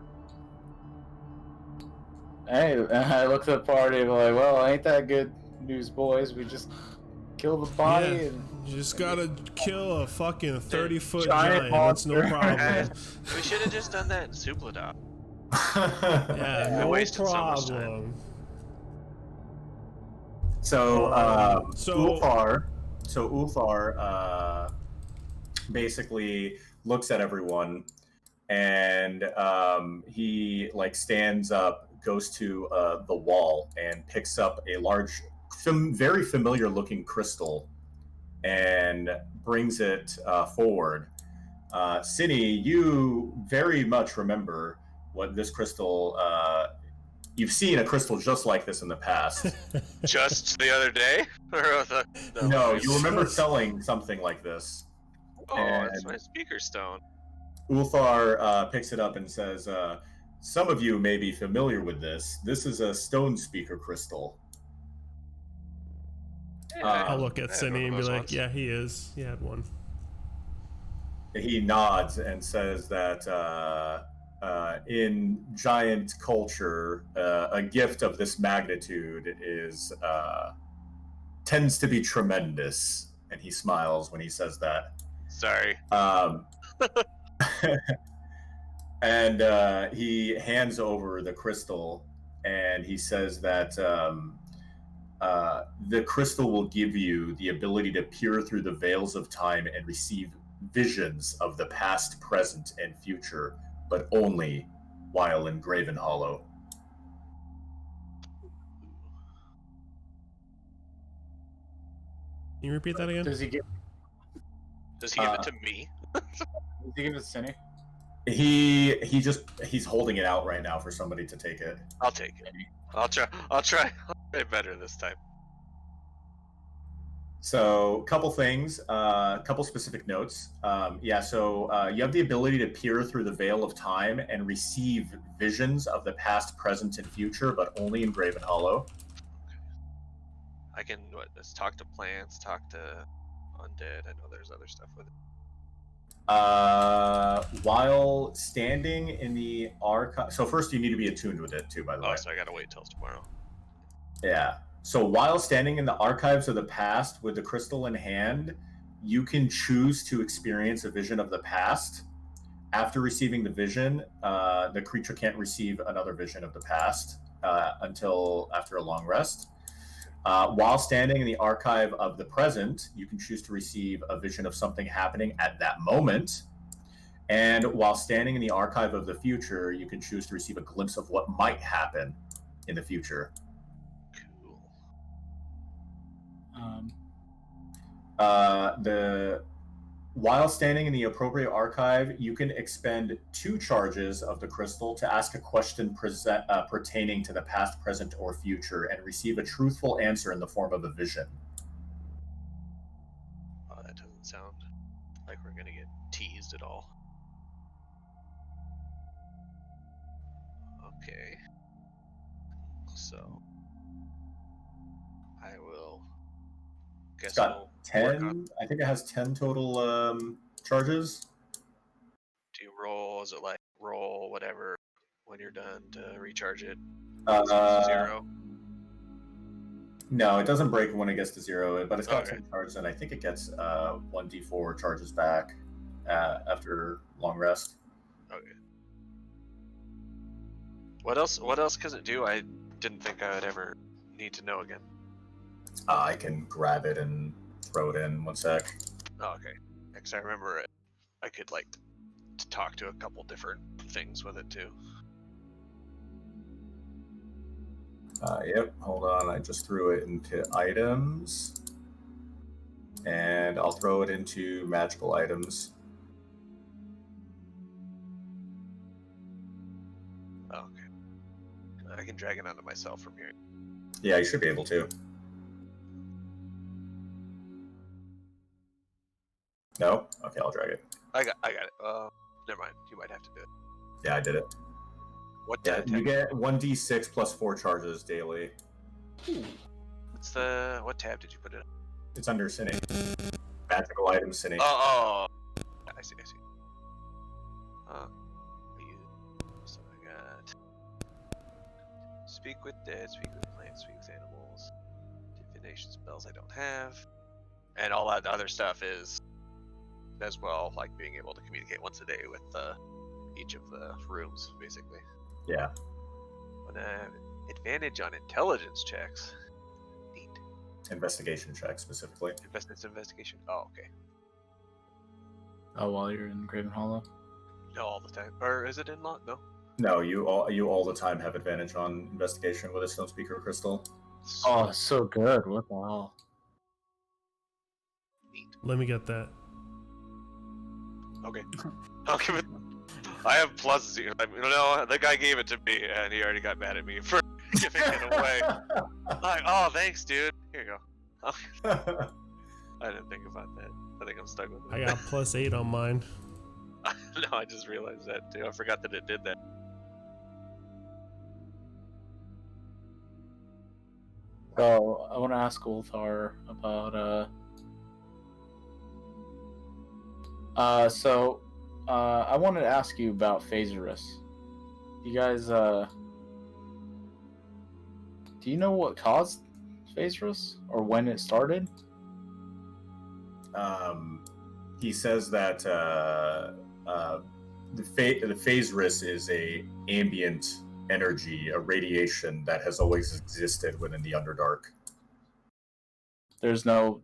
Hey, I looked at the party and I'm like, well, ain't that good news, boys? We just kill the body and... You just gotta kill a fucking 30-foot giant giant. That's no monster. problem. We should have just done that in Supladop. Yeah, We no wasted so much time. problem. So, So- Ulthar basically looks at everyone, and he like stands up, goes to the wall, and picks up a large, very familiar-looking crystal, and brings it forward. Cine, you very much remember what this crystal. You've seen a crystal just like this in the past. Just the other day? No, you remember selling something like this. Oh, and that's my speaker stone. Ulthar picks it up and says, some of you may be familiar with this. This is a stone speaker crystal. I'll look at I had Cindy one of and be those like, once. yeah, he is. He had one. He nods and says that in giant culture, a gift of this magnitude is tends to be tremendous. And he smiles when he says that. Sorry. And he hands over the crystal, and he says that the crystal will give you the ability to peer through the veils of time and receive visions of the past, present, and future, but only while in GravenHollow. Can you repeat that again? Does he give Does he give it to me? it to Cindy? He's holding it out right now for somebody to take it. I'll take it. I'll try better this time. So, couple things, couple specific notes. You have the ability to peer through the veil of time and receive visions of the past, present, and future, but only in GravenHollow. I can let's talk to plants, talk to undead. I know there's other stuff with it. While standing in the archive, so first you need to be attuned with it too, by the way. Oh, so I gotta wait till tomorrow. Yeah. So while standing in the archives of the past with the crystal in hand, you can choose to experience a vision of the past. After receiving the vision, the creature can't receive another vision of the past until after a long rest. While standing in the archive of the present, you can choose to receive a vision of something happening at that moment. And while standing in the archive of the future, you can choose to receive a glimpse of what might happen in the future. While standing in the appropriate archive, you can expend 2 charges of the crystal to ask a question pertaining to the past, present, or future, and receive a truthful answer in the form of a vision. Oh, that doesn't sound like we're gonna get teased at all. Okay. So I will guess It's got we'll 10. I think it has 10 total charges. Do you roll? Is it like roll whatever when you're done to recharge it? Uh, 0. No, it doesn't break when it gets to 0, but it's got Okay. 10 charges, and I think it gets 1d4 charges back after long rest. Okay. What else? What else does it do? I didn't think I would ever need to know again. I can grab it and throw it in 1 sec. Oh, okay. Because I remember it. I could like talk to a couple different things with it too. Yep, hold on. I just threw it into items. And I'll throw it into magical items. Oh, okay. I can drag it onto myself from here. Yeah, you should be able to. No? Okay, I'll drag it. I got it. Never mind. You might have to do it. Yeah, I did it. What Yeah, tab? you get 1d6 plus 4 charges daily. What's the what tab did you put it on? It's under Cine. Magical items, Cine. Oh, I see. So I got speak with dead, speak with plants, speak with animals, divination spells I don't have, and all that other stuff is as well, like being able to communicate once a day with each of the rooms, basically. Yeah. But advantage on intelligence checks. Neat. Investigation check specifically. Investigation. Oh, okay. Oh, while you're in GravenHollow? No, all the time. Or is it in lot? No. No, you all the time have advantage on investigation with a stone speaker crystal. Oh, so good. What the hell? Neat. Let me get that. Okay. I'll give it. I have plus 0. I mean, no, the guy gave it to me, and he already got mad at me for giving it away. Like, oh, thanks, dude. Here you go. I didn't think about that. I think I'm stuck with it. I got +8 on mine. No, I just realized that too. I forgot that it did that. So I want to ask Ulthar about I wanted to ask you about Phaserus. You guys do you know what caused Phaserus or when it started? He says that the Phaserus is a ambient energy, a radiation that has always existed within the Underdark. There's no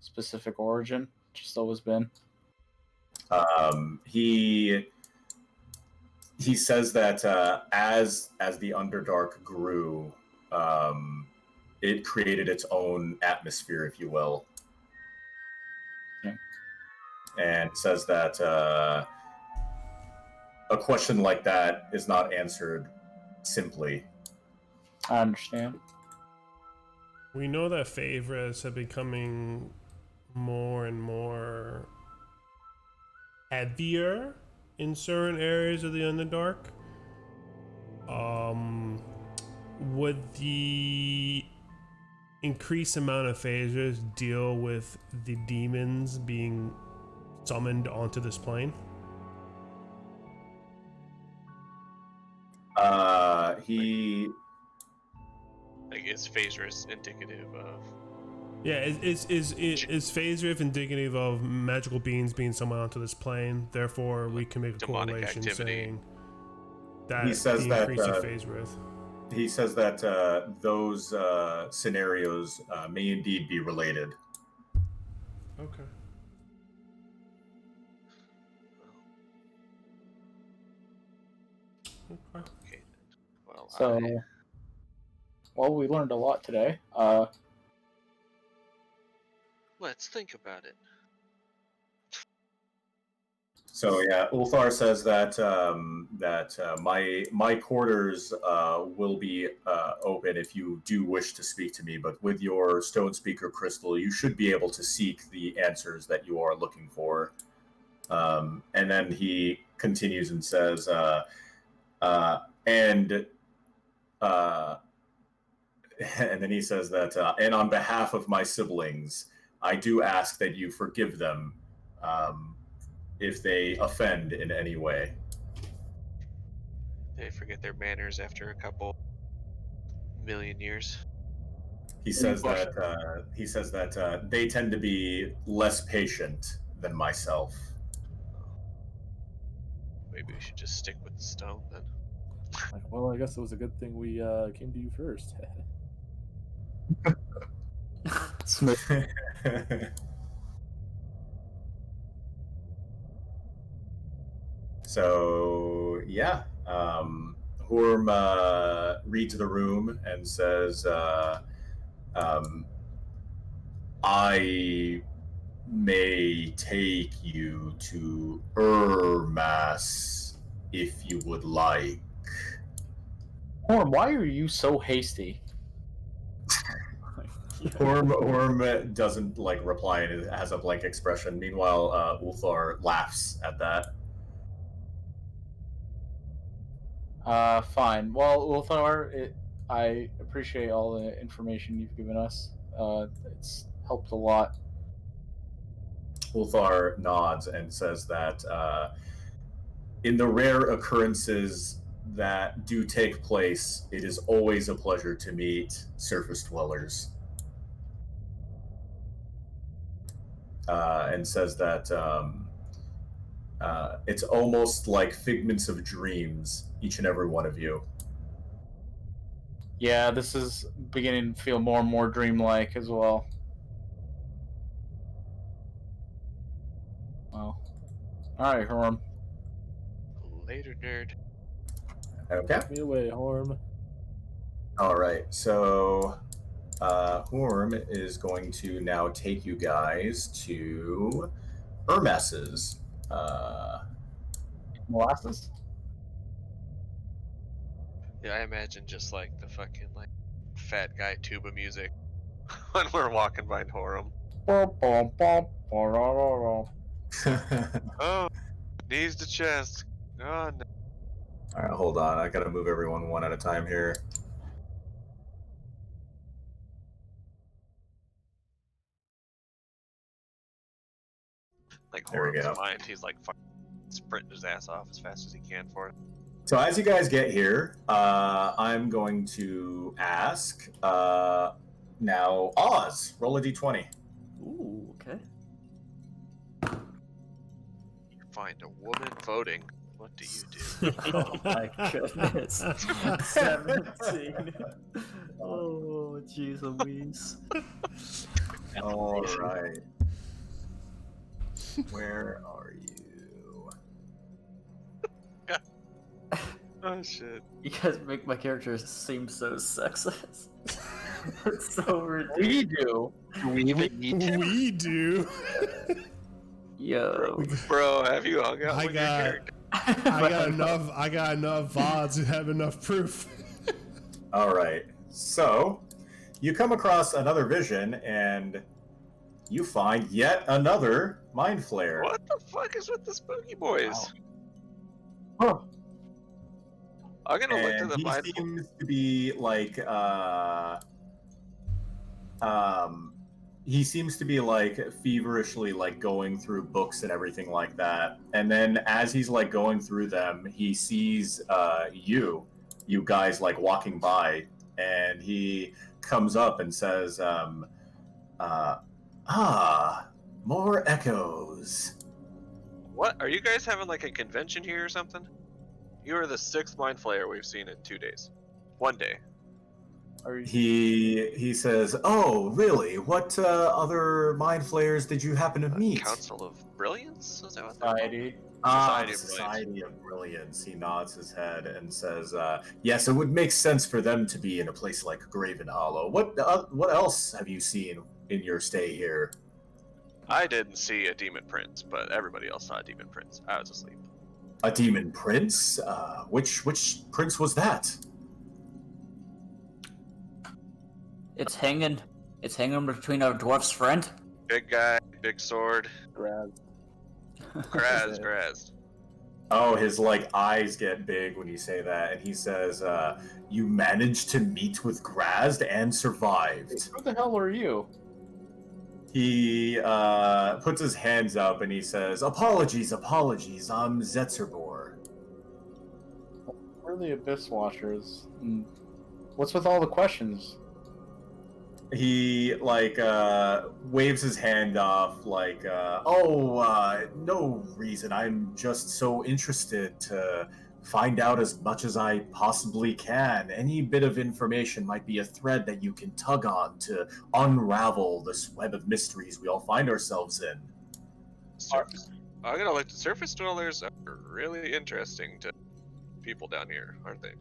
specific origin, just always been. He says that as the Underdark grew, it created its own atmosphere, if you will. Okay. And says that a question like that is not answered simply. I understand. We know that favorites are becoming more and more heavier in certain areas of the Underdark. Would the increased amount of phasers deal with the demons being summoned onto this plane? Like, is Phaserus indicative of? Yeah, is Phaser indicative of magical beings being summoned onto this plane? Therefore, we can make a Demonic correlation activity. saying that He says the that, increase of Phaser. He says that those scenarios may indeed be related. Okay. Okay. Okay. Well, So, well, we learned a lot today. let's think about it. So yeah, Ulthar says that my quarters will be open if you do wish to speak to me. But with your stone speaker crystal, you should be able to seek the answers that you are looking for. And then he continues and says, and then he says that, and on behalf of my siblings, I do ask that you forgive them. If they offend in any way. They forget their manners after a couple million years. He says that they tend to be less patient than myself. Maybe we should just stick with the stone then. Well, I guess it was a good thing we came to you first. So yeah, Horm reads the room and says, "I may take you to Ermas if you would like." Horn, why are you so hasty? Orm doesn't reply and it has a blank expression. Meanwhile, Ulthar laughs at that. Fine. Well, Ulthar, I appreciate all the information you've given us. It's helped a lot. Ulthar nods and says that in the rare occurrences that do take place, it is always a pleasure to meet surface dwellers. And says that it's almost like figments of dreams, each and every one of you. Yeah, this is beginning to feel more and more dreamlike as well. All right, Horm. Later, nerd. Okay. Take me away, Horm. All right. So, Horm is going to now take you guys to Hermes's. Molasses. Yeah, I imagine just like the fucking like fat guy tuba music when we're walking by Horum. Oh, knees to chest. Oh no. All right, hold on. I gotta move everyone one at a time here. Like There we Horum's go. mind, he's like fucking sprinting his ass off as fast as he can for it. So as you guys get here, I'm going to ask now Oz, roll a d20. Ooh, okay. You find a woman voting. What do you do? Oh my goodness. 17. Oh, jeez Louise. All right. Where are you? Oh shit. You guys make my character seem so sexist. It's so ridiculous. We do. Do we even need to? We do. Yo. Bro, have you hung out I with got- your character? I got enough VODs who have enough proof. All right. So you come across another vision and you find yet another mind flare. What the fuck is with the spooky boys? Huh. I'm gonna look to And the he mind. seems to be like he seems to be like feverishly like going through books and everything like that. And then as he's like going through them, he sees you guys like walking by, and he comes up and says, more echoes. What? Are you guys having like a convention here or something? You are the 6th mind flayer we've seen in 2 days. 1 day. Are you... He says, "Oh, really? What other mind flayers did you happen to meet?" Council of Brilliance? Is that what they're called? Society? Society The of Brilliance. Society of Brilliance. He nods his head and says, "Yes, it would make sense for them to be in a place like GravenHollow. What else have you seen in your stay here?" I didn't see a demon prince, but everybody else saw a demon prince. I was asleep. A demon prince? Which prince was that? It's hanging between our dwarf's friend. Big guy, big sword. Grab. Graz. Oh, his like eyes get big when you say that, and he says, "You managed to meet with Grazd and survived." Who the hell are you? He puts his hands up and he says, Apologies, I'm Zetzerbor." We're the Abyss Watchers. What's with all the questions? He like waves his hand off like, no reason. I'm just so interested to find out as much as I possibly can. Any bit of information might be a thread that you can tug on to unravel this web of mysteries we all find ourselves in. Surface. I'm gonna look. Surface dwellers are really interesting to people down here, aren't they?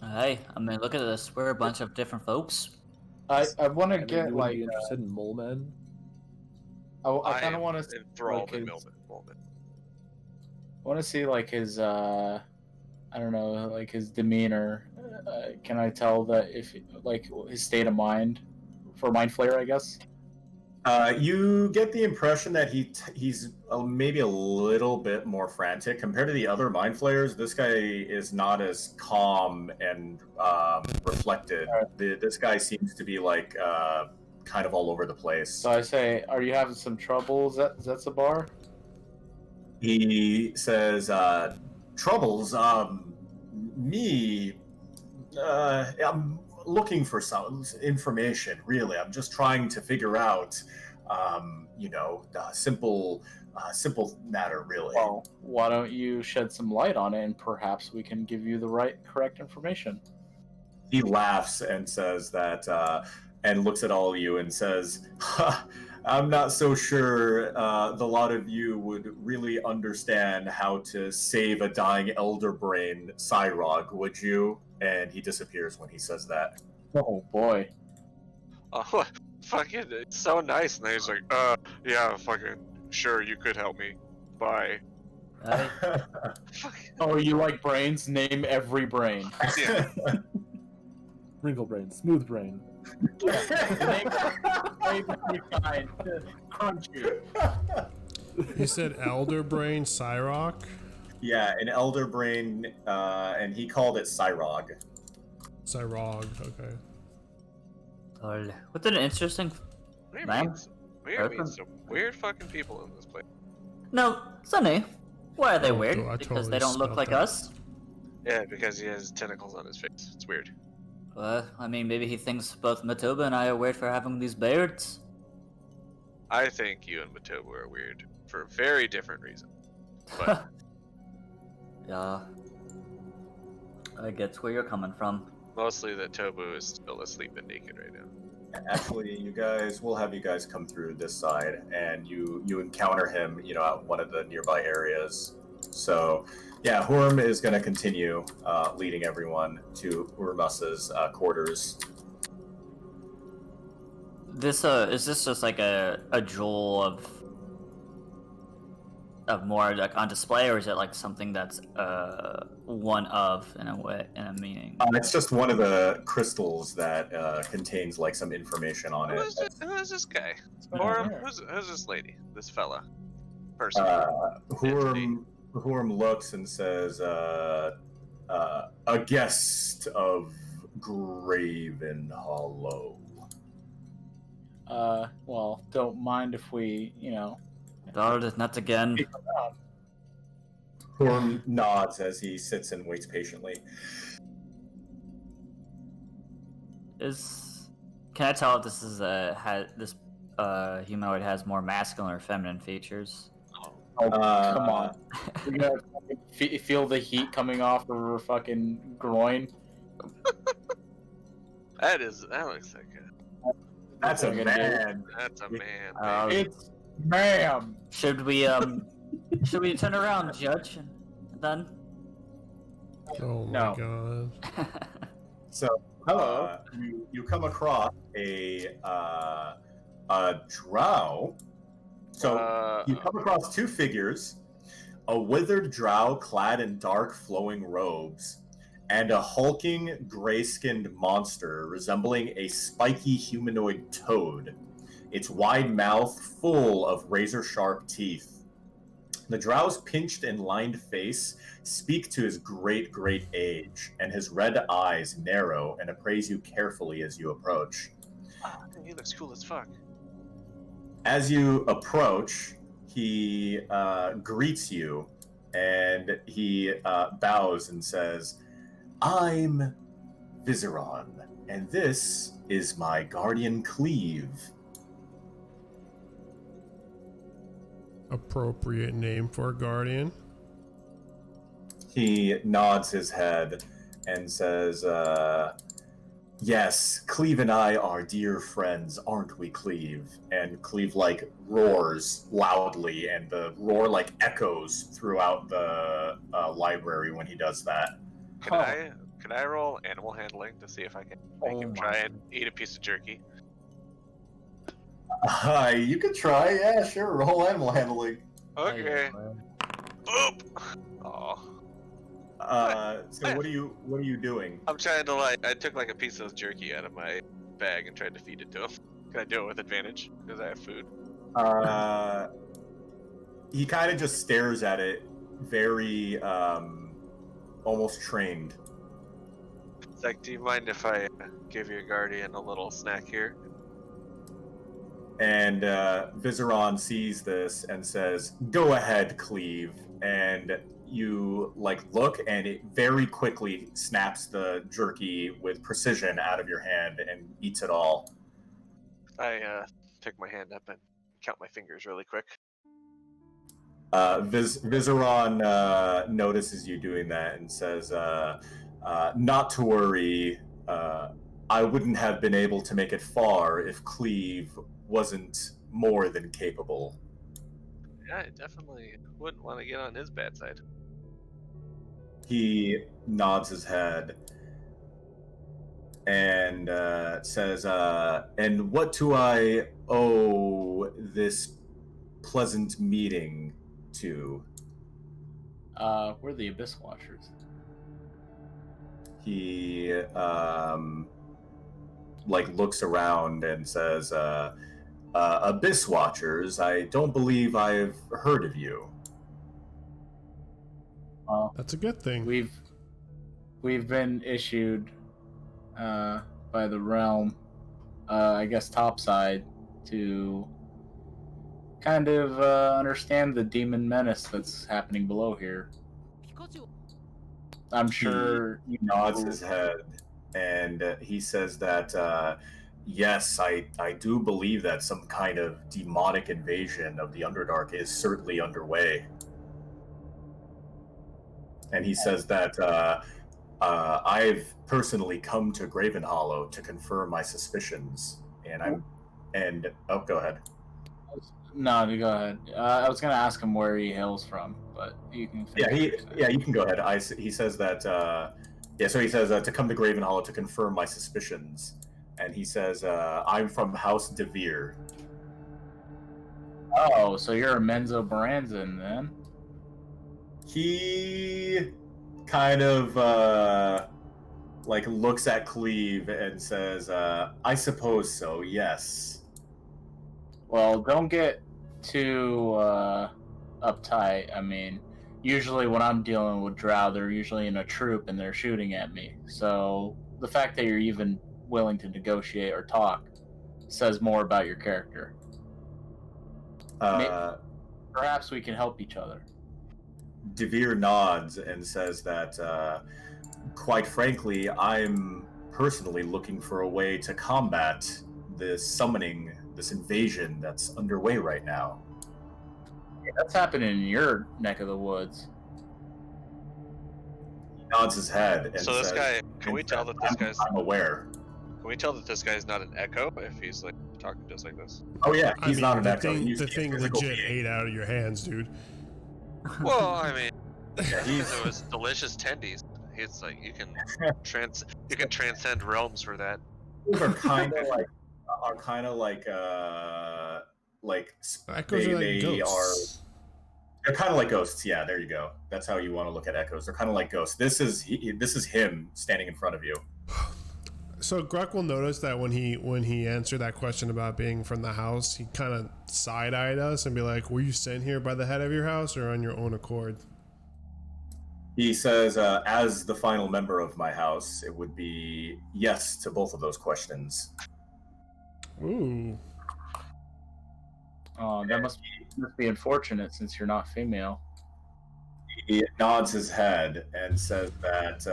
Hey, I mean, look at this. We're a bunch of different folks. I want to I mean, get you like wouldn't be interested in mole men. I kind of want to enthralled in his- moment. I want to see like his I don't know, like his demeanor. Can I tell that if like his state of mind for mind flayer, I guess? You get the impression that he's maybe a little bit more frantic compared to the other mind flayers. This guy is not as calm and reflected. This guy seems to be like kind of all over the place. So I say, are you having some trouble, Zetzebar? He says, "Troubles? I'm looking for some information. Really, I'm just trying to figure out, simple matter. Really." Well, why don't you shed some light on it, and perhaps we can give you the correct information. He laughs and says that, and looks at all of you and says, I'm not so sure the lot of you would really understand how to save a dying elder brain Cyrog, would you? And he disappears when he says that. Oh boy. Oh, fucking, it's so nice. And then he's like, yeah, fucking, sure, you could help me. Bye. Fucking, Oh, you like brains? Name every brain. yeah. Wrinkle brain, smooth brain. Name every kind. Crunchy. You said elder brain Cyrock? Yeah, an elder brain, and he called it Cyrog. Cyrog, okay. Lol. What an interesting. We Ma'am? meet some weird fucking people in this place. No, Sunny. Why are they Oh, weird? I Because totally they don't look spelled like that. us? Yeah, because he has tentacles on his face. It's weird. I mean, maybe he thinks both Matoba and I are weird for having these beards. I think you and Matobu are weird for very different reasons. But Yeah. I get where you're coming from. mostly that Tobu is still asleep and naked right now. Actually, we'll have you guys come through this side, and you encounter him, at one of the nearby areas. So, yeah, Hurm is going to continue leading everyone to Urmus's quarters. This is this just like a jewel of more like on display, or is it like something that's one of in a meaning? It's just one of the crystals that contains like some information on it. Who is this guy? going Or on here? who's this lady? This fella? Person? Hurm looks and says, a guest of GravenHollow. Well, don't mind if we, Lord, not again. peek around. Hurm nods as he sits and waits patiently. Can I tell if this is this humanoid has more masculine or feminine features? Oh, come on. You're gonna feel the heat coming off of her fucking groin. That looks like That's a Fucking man. that's a man. It's ma'am. Should we turn around, Judge? Then. Oh my No. god. So, Hello. you come across a drow. So you come across two figures, a withered drow clad in dark flowing robes, and a hulking gray-skinned monster resembling a spiky humanoid toad, its wide mouth full of razor-sharp teeth. The drow's pinched and lined face speak to his great age, and his red eyes narrow and appraise you carefully as you approach. Oh, he looks cool as fuck. As you approach, he greets you, and he bows and says, "I'm Vizeron, and this is my guardian Cleve." Appropriate name for a guardian. He nods his head and says, "Yes, Cleve and I are dear friends, aren't we, Cleve?" And Cleve, roars loudly, and the roar, echoes throughout the library when he does that. Can I roll animal handling to see if I can make Oh him my. try and eat a piece of jerky? You could try, yeah, sure, roll animal handling. Okay. Oop. Oh. So what are you doing? I'm trying to I took a piece of jerky out of my bag and tried to feed it to him. Can I do it with advantage? Because I have food. He kind of just stares at it, very almost trained. It's like, do you mind if I give your guardian a little snack here? And Vizeron sees this and says, "Go ahead, Cleve." And you look, and it very quickly snaps the jerky with precision out of your hand and eats it all. I pick my hand up and count my fingers really quick. Vizeron notices you doing that and says, "Not to worry. I wouldn't have been able to make it far if Cleve wasn't more than capable. Yeah, I definitely wouldn't want to get on his bad side. He nods his head and says, and what do I owe this pleasant meeting to? We're the Abyss Watchers. He looks around and says, Abyss Watchers, I don't believe I've heard of you. That's a good thing. We've been issued by the realm, I guess topside, to kind of understand the demon menace that's happening below here. I'm sure He nods his head and he says that yes, I do believe that some kind of demonic invasion of the Underdark is certainly underway. And he says that I've personally come to GravenHollow to confirm my suspicions, and go ahead. No, go ahead. I was gonna ask him where he hails from, but you can. You can go ahead. He says that. So he says to come to GravenHollow to confirm my suspicions, and he says I'm from House DeVere. Oh, so you're a Menzo Baranzan then? He kind of looks at Cleve and says, I suppose so, yes. Well, don't get too uptight. I mean, usually when I'm dealing with Drow, they're usually in a troop and they're shooting at me. So the fact that you're even willing to negotiate or talk says more about your character. Perhaps we can help each other. DeVere nods and says that, quite frankly, I'm personally looking for a way to combat this invasion that's underway right now. Yeah, that's happening in your neck of the woods. He nods his head and So this says, guy, can we tell that this guy's? I'm aware. Can we tell that this guy's not an echo if he's like talking just like this? Oh yeah, I he's mean, not an the echo. thing, He's the a thing physical legit being. ate out of your hands, dude. Well, I mean, Yeah, it was delicious tendies. It's like you can transcend realms for that. These are kind of like Echoes are like they ghosts. they're kind of like ghosts. Yeah, there you go. That's how you want to look at echoes. They're kind of like ghosts. This is him standing in front of you. So Gruk will notice that when he answered that question about being from the house, he kind of side-eyed us and be like, "Were you sent here by the head of your house or on your own accord?" He says, as the final member of my house, it would be yes to both of those questions. Ooh. Oh, that must be unfortunate since you're not female. He nods his head and says that,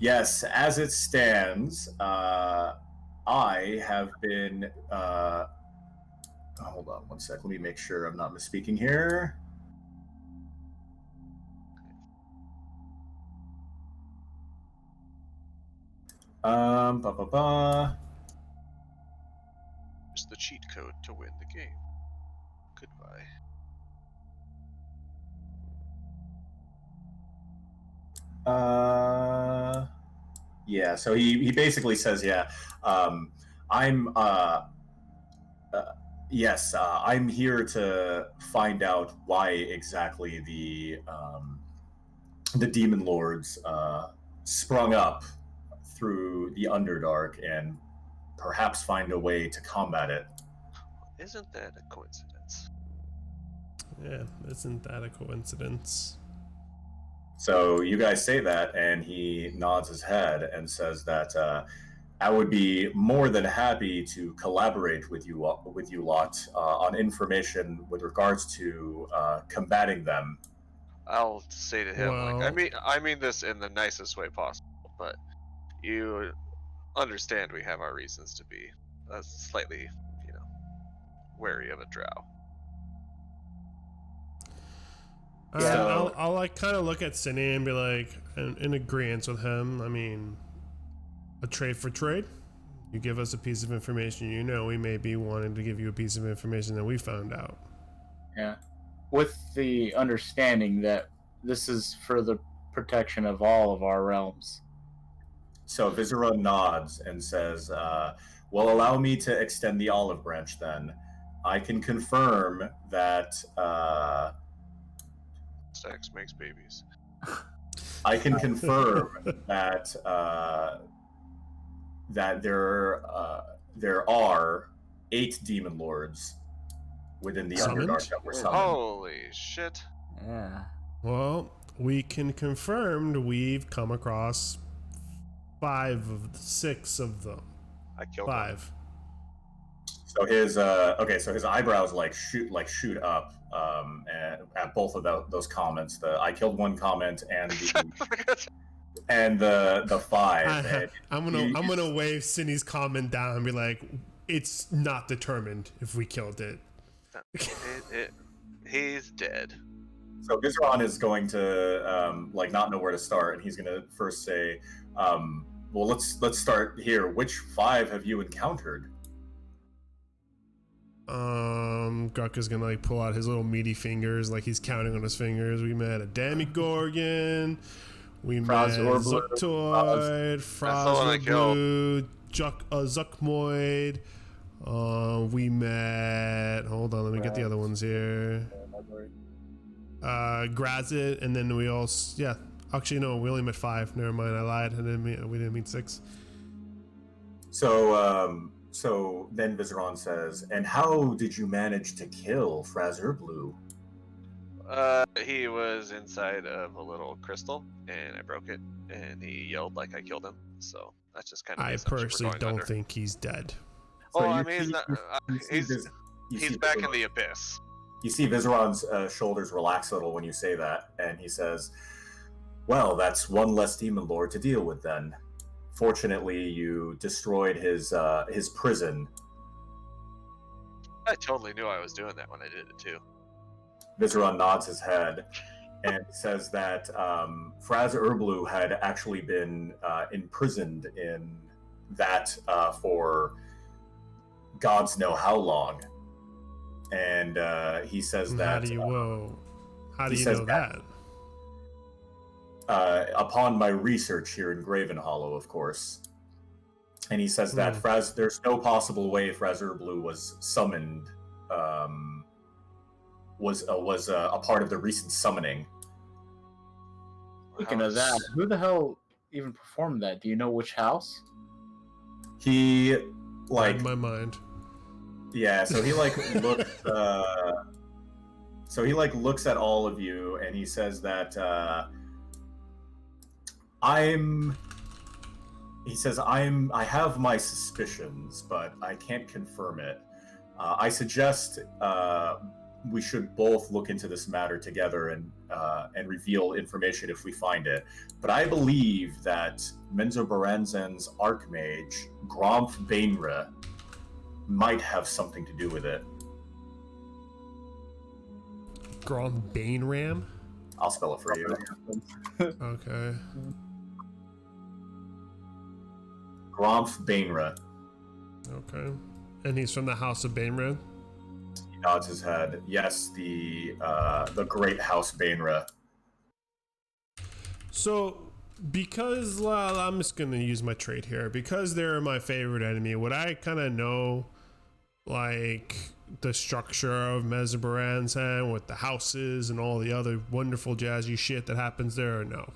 yes, as it stands, I have been... hold on one sec. Let me make sure I'm not misspeaking here. Just the cheat code to win the game. Goodbye. Yeah, so he basically says, yeah, I'm here to find out why exactly the demon lords sprung up through the Underdark and perhaps find a way to combat it. Isn't that a coincidence? Yeah, isn't that a coincidence? So you guys say that, and he nods his head and says that I would be more than happy to collaborate with you lot on information with regards to combating them. I'll say to him, Well- I mean this in the nicest way possible, but you understand we have our reasons to be slightly, wary of a drow. So- I'll like kind of look at Cindy and be like, in agreement with him. I mean, a trade for trade. You give us a piece of information, you know we may be wanting to give you a piece of information that we found out. Yeah. With the understanding that this is for the protection of all of our realms. So Vizera nods and says, well, allow me to extend the olive branch then. I can confirm that... Sex makes babies. I can confirm that that there are 8 demon lords within the Summoned? Underdark that were summoned. Holy shit. Yeah. Well, we can confirm we've come across 5 of 6 of them. I killed one. 5. So his his eyebrows shoot up at both of those comments. The I killed one comment and the 5. I'm gonna wave Cindy's comment down and be like, it's not determined if we killed it. He's dead. So Vizeron is going to not know where to start, and he's going to first say, well, let's start here. Which 5 have you encountered? Guk is gonna pull out his little meaty fingers, like he's counting on his fingers. We met a Demigorgon, we met Zuktoid, Frozerblue, Zuckmoid. We met. Hold on, let me get the other ones here. Grazit, and then we all. Yeah, actually no, we only met 5. Never mind, I lied. We didn't meet 6. So then Vizeron says, and how did you manage to kill Frozerblue? He was inside of a little crystal, and I broke it, and he yelled like I killed him. So that's just kind of. I personally don't think he's dead. Oh, I mean, he's back in the abyss. You see Vizeron's shoulders relax a little when you say that, and he says, well, that's one less demon lord to deal with then. Fortunately, you destroyed his prison. I totally knew I was doing that when I did it too. Vizeron nods his head and says that Frozerblue had actually been imprisoned in that for gods know how long. And he says that... How do you know that? Upon my research here in GravenHollow, of course. And he says that there's no possible way Frozerblue was summoned, was a part of the recent summoning. Speaking of that, who the hell even performed that? Do you know which house? He, in my mind. Yeah, so he looks looks at all of you and he says that I have my suspicions, but I can't confirm it. I suggest we should both look into this matter together and reveal information if we find it. But I believe that Menzoberranzan's Archmage, Gromf Bainra, might have something to do with it. Gromf Bainram? I'll spell it for you. Okay. Gromf Bainra. Okay. And he's from the House of Bainra? He nods his head. Yes, the great House Bainra. So, because, well, I'm just going to use my trait here. Because they're my favorite enemy, would I kind of know, like, the structure of Menzoberranzan with the houses and all the other wonderful jazzy shit that happens there, or no?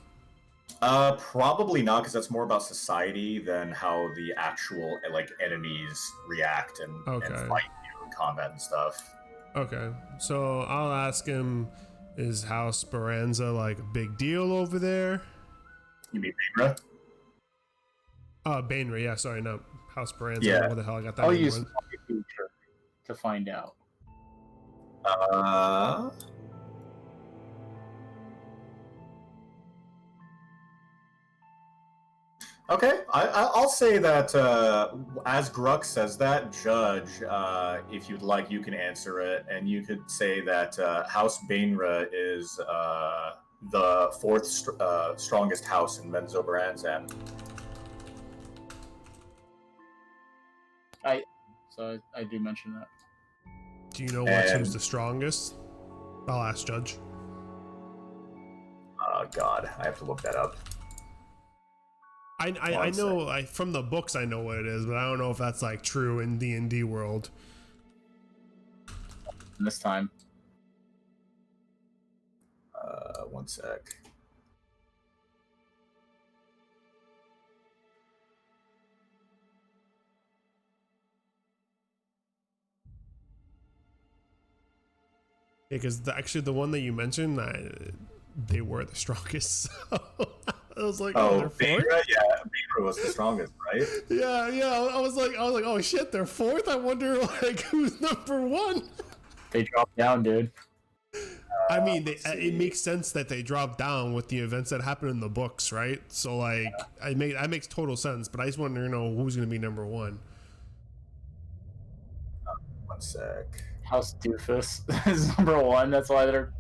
Probably not, because that's more about society than how the actual enemies react and fight you in combat and stuff. Okay, so I'll ask him: is House Speranza like a big deal over there? You mean Bainra? Bainra. Yeah, sorry, no, House Speranza. Yeah. What the hell? I got that. I'll use future to find out. Okay, I'll say that as Gruk says that, Judge, if you'd like, you can answer it, and you could say that House Bainra is the 4th strongest house in Menzoberranzan. I do mention that. Do you know who's the strongest? I'll ask Judge. Oh God, I have to look that up. I know from the books I know what it is, but I don't know if that's like true in D&D world. This time. One sec. Yeah, because actually the one that you mentioned, they were the strongest. So I was like, oh, they're fourth? Beaver was the strongest, right? Yeah. I was like, oh shit, they're fourth. I wonder like who's number one. They dropped down, dude. I mean, it makes sense that they dropped down with the events that happened in the books, right? So like, that makes total sense. But I just want to know who's going to be number one. One sec. House Doofus is number one. That's why they're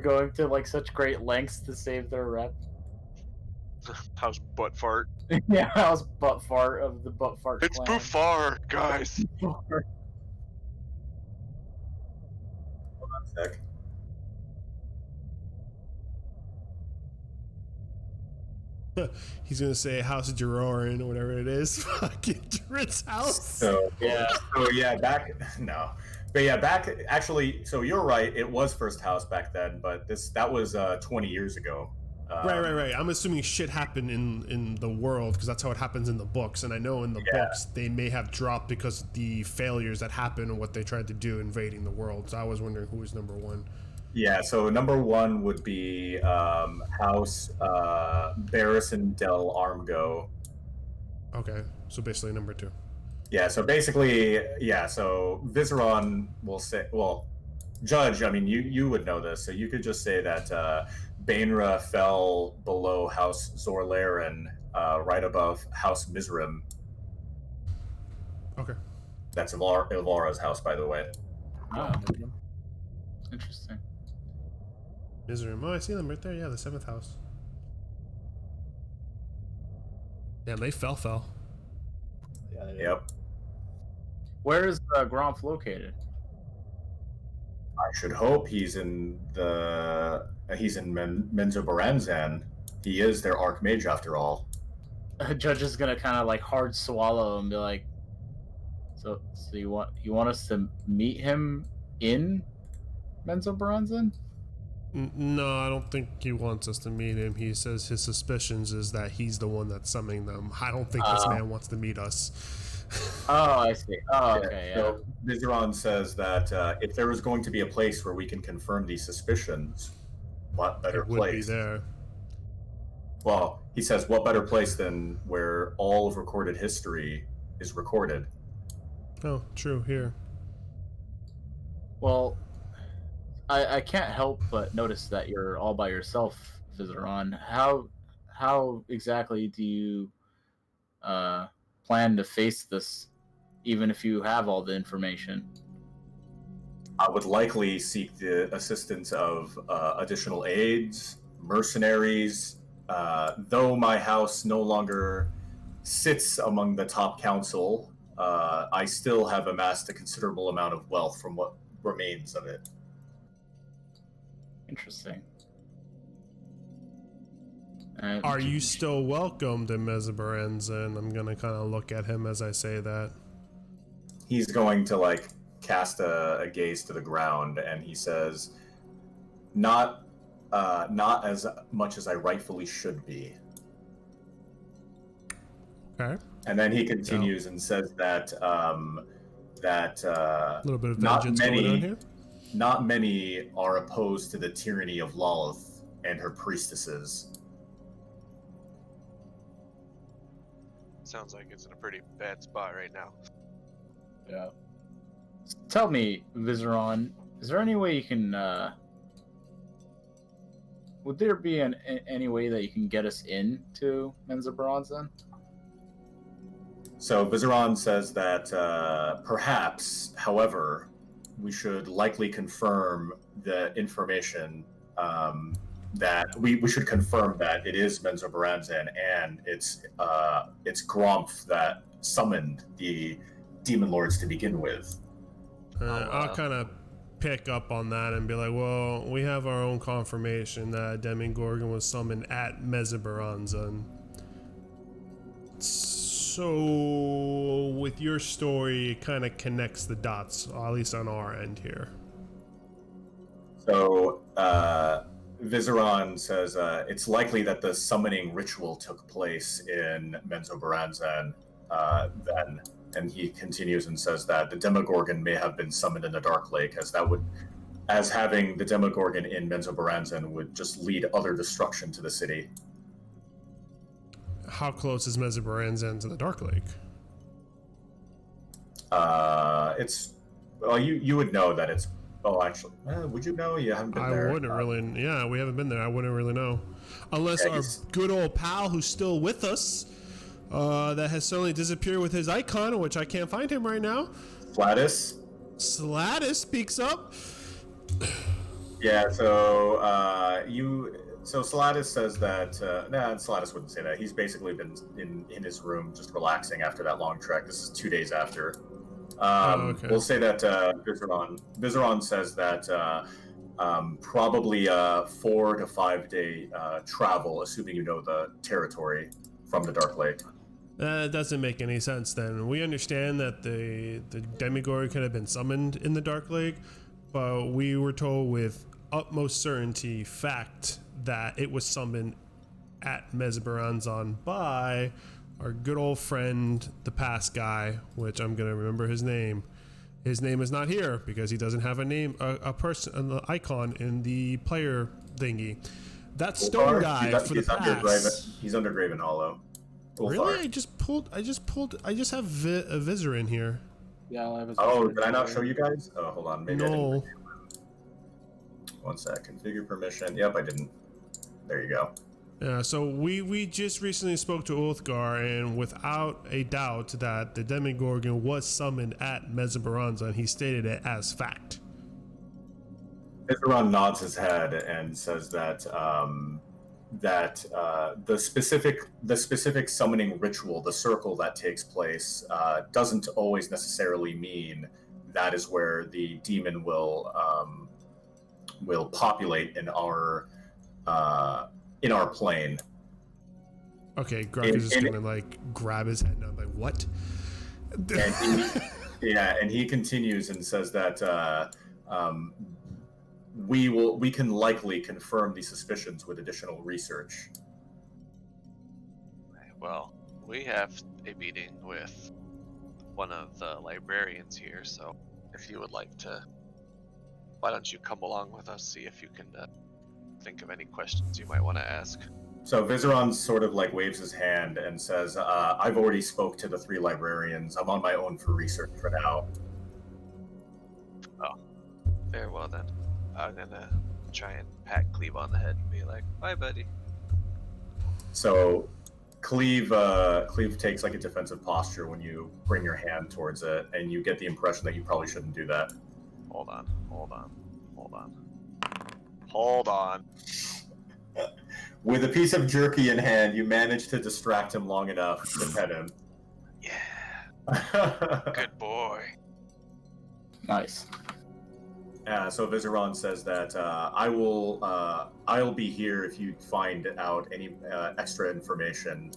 going to like such great lengths to save their rep. House butt fart. Yeah, House butt fart of the butt fart. It's clan. Buffar, guys. Hold on a sec. He's gonna say House Jerorin or whatever it is. Fucking Drit's house. So back actually. So you're right. It was First House back then, but that was 20 years ago. Right. I'm assuming shit happened in the world because that's how it happens in the books. And I know in the books they may have dropped because of the failures that happened and what they tried to do invading the world. So I was wondering who was number one. Yeah, so number one would be House Barrison del Armgo. Okay, so basically number two. Yeah, so basically, so Viseron will say, well, Judge, I mean, you would know this, so you could just say that Bainra fell below House Zorlaren, right above House Mizrim. Okay. That's Ilvara's house, by the way. Oh, interesting. Mizrim. Oh, I see them right there. Yeah, the 7th house. Damn, they fell. Yeah. Yep. Where is Gromf located? I should hope he's in Menzoberranzan. He is their Archmage after all. Judge is gonna kind of like hard swallow and be like, so you want us to meet him in Menzoberranzan? No, I don't think he wants us to meet him. He says his suspicions is that he's the one that's summoning them. I don't think this man wants to meet us. Oh, I see. Oh, okay. Yeah. So Viseron says that if there was going to be a place where we can confirm these suspicions, what better it would place? Be there. Well, he says, what better place than where all of recorded history is recorded? Oh, true. Here. Well, I can't help but notice that you're all by yourself, Viseron. How exactly do you plan to face this, even if you have all the information? I would likely seek the assistance of additional aides, mercenaries. Though my house no longer sits among the top council, I still have amassed a considerable amount of wealth from what remains of it. Interesting. Are you still welcome to Menzoberranzan? I'm gonna kind of look at him as I say that. He's going to cast a gaze to the ground, and he says, "Not as much as I rightfully should be." Okay. And then he continues and says that a little bit of vengeance going on here. Not many are opposed to the tyranny of Lolith and her priestesses. Sounds like it's in a pretty bad spot right now. Yeah. Tell me, Viseron, is there any way you can would there be any way that you can get us into Menzoberranzan? So Viseron says that perhaps, however, we should likely confirm the information that we should confirm that it is Menzoberranzan and it's Gromf that summoned the demon lords to begin with. I'll kind of pick up on that and be like, well, we have our own confirmation that Demogorgon was summoned at Mesobaranzan. So, with your story, it kind of connects the dots, at least on our end here. So, Vizeron says it's likely that the summoning ritual took place in Mesobaranzan then. And he continues and says that the Demogorgon may have been summoned in the Dark Lake, as having the Demogorgon in Mesobaranzan would just lead other destruction to the city. How close is Mesobaranzan to the Dark Lake? It's well, you would know that it's. Oh, actually, would you know? You haven't been there. I wouldn't really. Yeah, we haven't been there. I wouldn't really know, unless our good old pal, who's still with us, that has suddenly disappeared with his icon, which I can't find him right now. Slatus speaks up. Yeah. So So Slatus says that. Slatus wouldn't say that. He's basically been in his room just relaxing after that long trek. This is 2 days after. Okay. We'll say that Vizeron says that probably 4 to 5 day travel, assuming you know the territory from the Dark Lake. That doesn't make any sense then. We understand that the Demogorgon could have been summoned in the Dark Lake, but we were told with utmost certainty fact that it was summoned at Mesobaranzan by our good old friend, the past guy, which I'm gonna remember his name. His name is not here because he doesn't have a name, a person, an icon in the player thingy. That stone guy for the past. He's under GravenHollow. Really? I just have a Visor in here. Yeah, I'll have his. Oh, did I not show you guys? Oh, hold on. Maybe I No. didn't. 1 sec. Configure permission. Yep, I didn't. There you go. Yeah, so we just recently spoke to Ulthgar, and without a doubt that the Demogorgon was summoned at Mesobaranzan, he stated it as fact. Vizeron nods his head and says that the specific summoning ritual, the circle that takes place, doesn't always necessarily mean that is where the demon will populate in our plane. Okay, Grok is just gonna like grab his head and I'm like, what? And he continues and says that we can likely confirm these suspicions with additional research. Well, we have a meeting with one of the librarians here, so if you would like to, why don't you come along with us, see if you can think of any questions you might want to ask. So Vizeron sort of like waves his hand and says, I've already spoke to the 3 librarians. I'm on my own for research for now. Oh, very well then. I'm gonna try and pat Cleve on the head and be like, bye buddy. So Cleve takes like a defensive posture when you bring your hand towards it, and you get the impression that you probably shouldn't do that. Hold on. With a piece of jerky in hand, you manage to distract him long enough to pet him. Yeah. Good boy. Nice. So Vizeron says that I'll be here if you find out any extra information.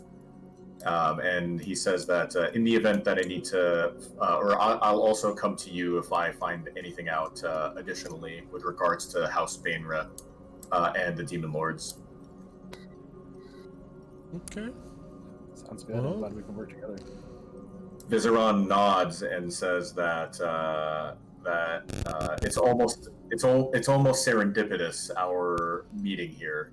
And he says that in the event that I need to, I'll also come to you if I find anything out additionally with regards to House Bainra and the Demon Lords. Okay. Sounds good. I'm glad we can work together. Vizeron nods and says that it's almost serendipitous, our meeting here.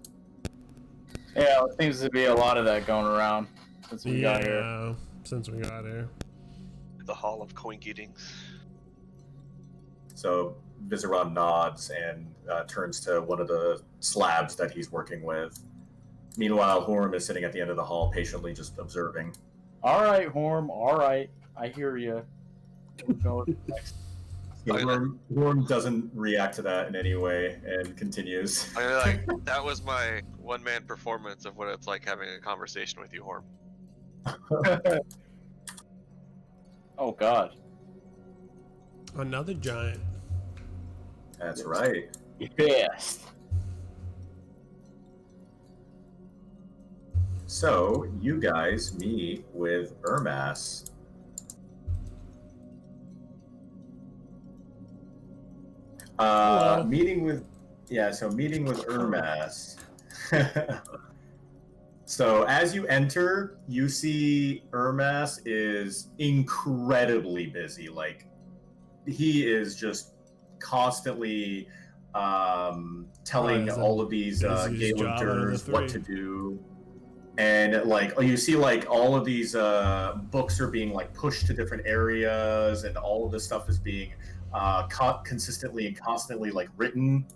Yeah, it seems to be a lot of that going around since we got here. Since we got here. The Hall of Coinkydings. So Vizeron nods and turns to one of the slabs that he's working with. Meanwhile, Horm is sitting at the end of the hall, patiently just observing. All right, Horm. All right, I hear you. Next. Horm doesn't react to that in any way and continues. I mean, like, that was my one-man performance of what it's like having a conversation with you, Horm. Oh God. Another giant. That's right. Yes. So you guys meet with Ermas. Hello. Meeting with Ermas. So as you enter, you see Ermas is incredibly busy. Like, he is just constantly telling He's the all of these busiest job out of the Gaelenters what three. to do. And like you see, like all of these books are being like pushed to different areas, and all of this stuff is being consistently and constantly like written.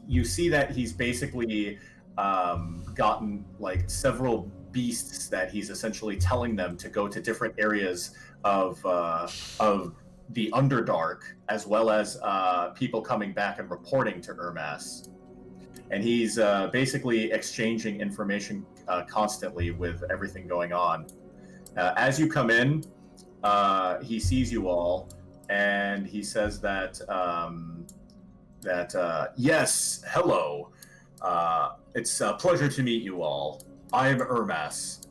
You see that he's basically gotten like several beasts that he's essentially telling them to go to different areas of the Underdark, as well as people coming back and reporting to Ermas. And he's basically exchanging information constantly with everything going on. As you come in, he sees you all, and he says that yes, hello. It's a pleasure to meet you all. I am Ermas.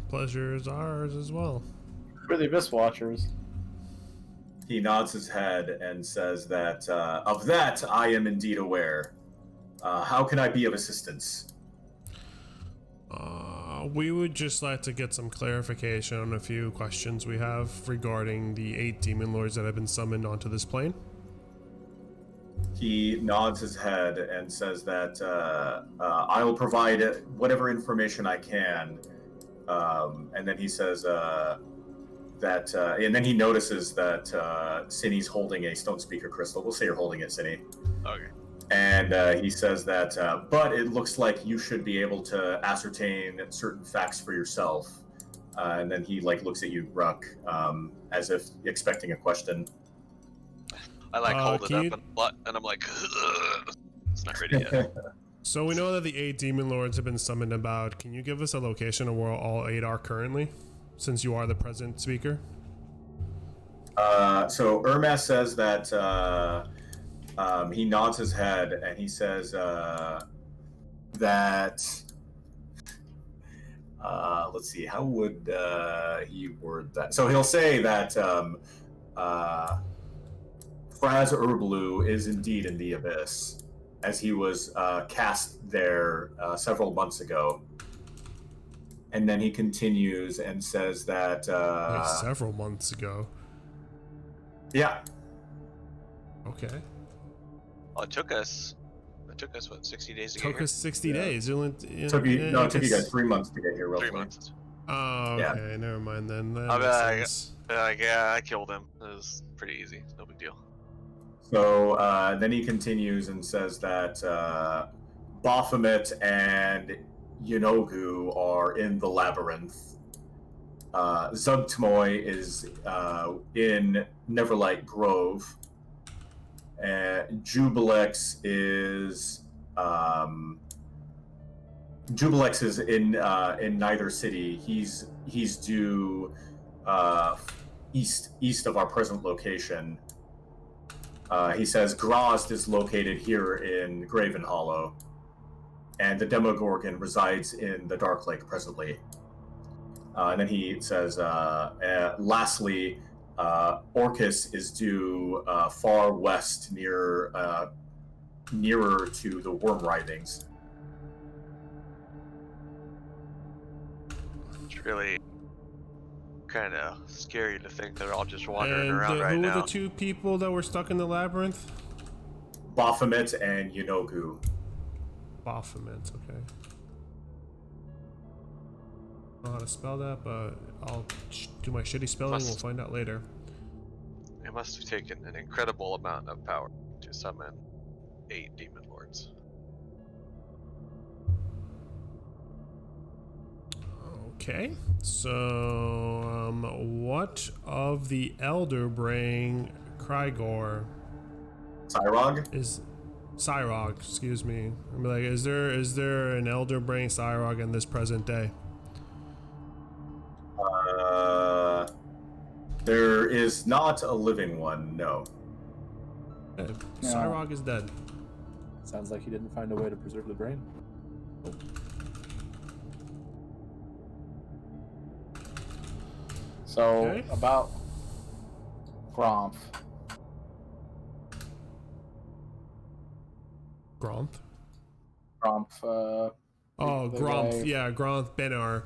Pleasure is ours as well. We're the Abyss Watchers. He nods his head and says that of that I am indeed aware. How can I be of assistance? We would just like to get some clarification on a few questions we have regarding the 8 demon lords that have been summoned onto this plane. He nods his head and says that I will provide whatever information I can. And then he says and then he notices that Cinny's holding a stone speaker crystal. We'll say you're holding it, Cinny. Okay. And he says that, but it looks like you should be able to ascertain certain facts for yourself. And then he looks at you, Ruck, as if expecting a question. I hold it up and I'm like, it's not ready yet. So we know that the 8 demon lords have been summoned about. Can you give us a location of where all 8 are currently, since you are the present speaker? So Ermas says that he nods his head and he says that let's see, how would he word that? So he'll say that Fraz Urblu is indeed in the Abyss, as he was cast there several months ago. And then he continues and says that several months ago. Yeah. Okay. Well, it took us what, 60 days to get Took here? us 60 days. It took you guys 3 months to get here, roughly. 3 months. Oh, Yeah. okay. Never mind then. That I'm makes sense. yeah, I killed him. It was pretty easy. No big deal. So then he continues and says that Baphomet and Yenogu are in the labyrinth. Zugtmoy is in Neverlight Grove. Jubilex is in neither city. He's due east of our present location. He says Grozd is located here in GravenHollow, and the Demogorgon resides in the Dark Lake presently. And then he says, lastly, Orcus is due far west, nearer to the Worm Writhings. It's really kind of scary to think they're all just wandering And around right who now. are the 2 people that were stuck in the labyrinth? Baphomet and Yenogu. Baphomet, okay. I don't know how to spell that, but I'll do my shitty spelling. We'll find out later. It must have taken an incredible amount of power to summon 8 demon lords. Okay, so what of the Elder Brain Krygor Cyrog? is Cyrog? Excuse me. I'm like, is there an Elder Brain Cyrog in this present day? There is not a living one, no. Cyrog is dead. Sounds like he didn't find a way to preserve the brain. So, Okay. about Gromf. Gronth. Gromf, Oh, the Gronth. guy- Yeah, Gronth Benar.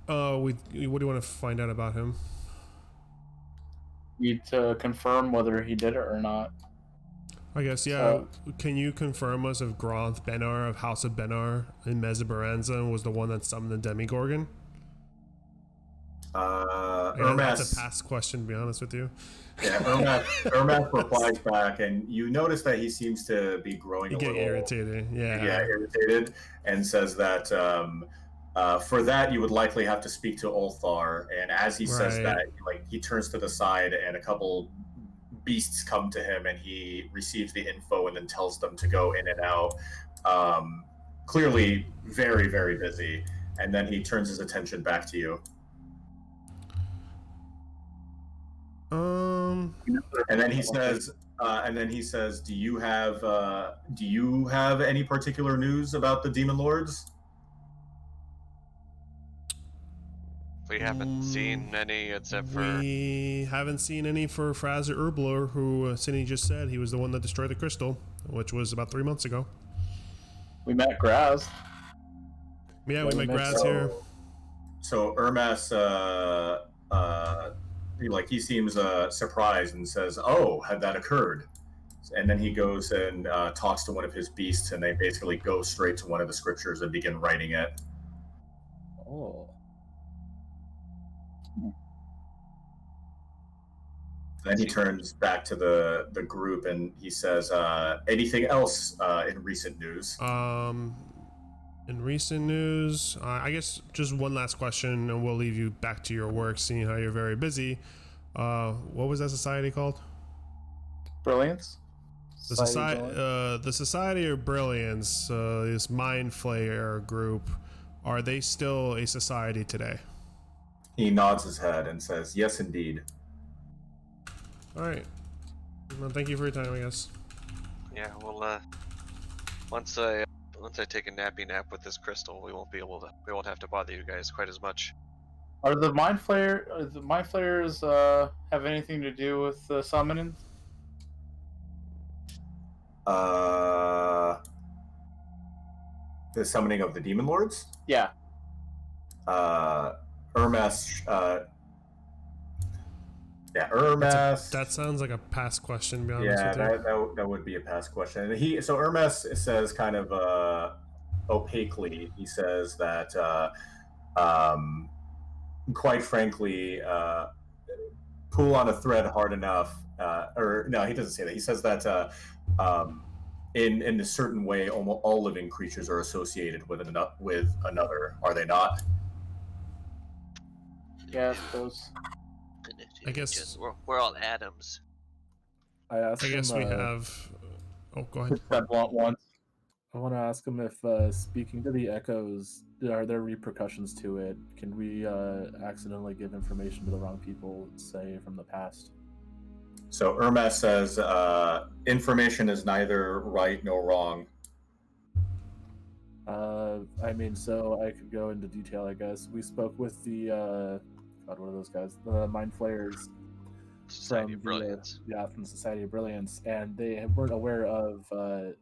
What do you want to find out about him? need to confirm whether he did it or not. I guess, yeah. So- Can you confirm us if Gronth Benar of House of Benar in Mesobaranza was the one that summoned the Demigorgon? Yeah, that's a Ermas, past question, to be honest with you. yeah, Ermas replies back, and you notice that he seems to be growing You a get little irritated. Yeah. irritated, and says that for that you would likely have to speak to Ulthar. And as he says Right. that, he turns to the side, and a couple beasts come to him, and he receives the info and then tells them to go in and out. Clearly, very, very busy. And then he turns his attention back to you. And then he says, "Do you have any particular news about the Demon Lords?" We haven't seen any except for We haven't seen any for Frazer Urbler, who Cindy just said he was the one that destroyed the crystal, which was about 3 months ago. We met Graz. Yeah, Well, we met we met Graz here. So Ermas, he seems surprised and says, "Oh, had that occurred?" And then he goes and talks to one of his beasts, and they basically go straight to one of the scriptures and begin writing it. Oh. Then he turns back to the group and he says, "Anything else in recent news?" In recent news, I guess just one last question, and we'll leave you back to your work, seeing how you're very busy. What was that society called? Brilliance? The Society society, of Brilliance? the Society of Brilliance, this Mind Flayer group. Are they still a society today? He nods his head and says, "Yes, indeed." All right. Well, thank you for your time, I guess. yeah. Well, once I take a nappy nap with this crystal, we won't have to bother you guys quite as much. Are the Mind Flayers have anything to do with the summoning? The summoning of the Demon Lords? Yeah. Ermas, Ermas. That sounds like a past question, to be honest with you. that would be a past question. And Ermas says kind of opaquely, he says that quite frankly, pull on a thread hard enough, or no, he doesn't say that. He says that in a certain way, almost all living creatures are associated with another, are they not? Yeah, I suppose. I guess- we're all atoms. I asked I guess him, we have. Oh, go ahead. That blunt once. I want to ask him if, speaking to the echoes, are there repercussions to it? Can we accidentally give information to the wrong people, say, from the past? So Ermas says, information is neither right nor wrong. So I could go into detail, I guess. We spoke with the, God, what are those guys? The Mind Flayers. Society of from the, Brilliance. from the Society of Brilliance, and they weren't aware of the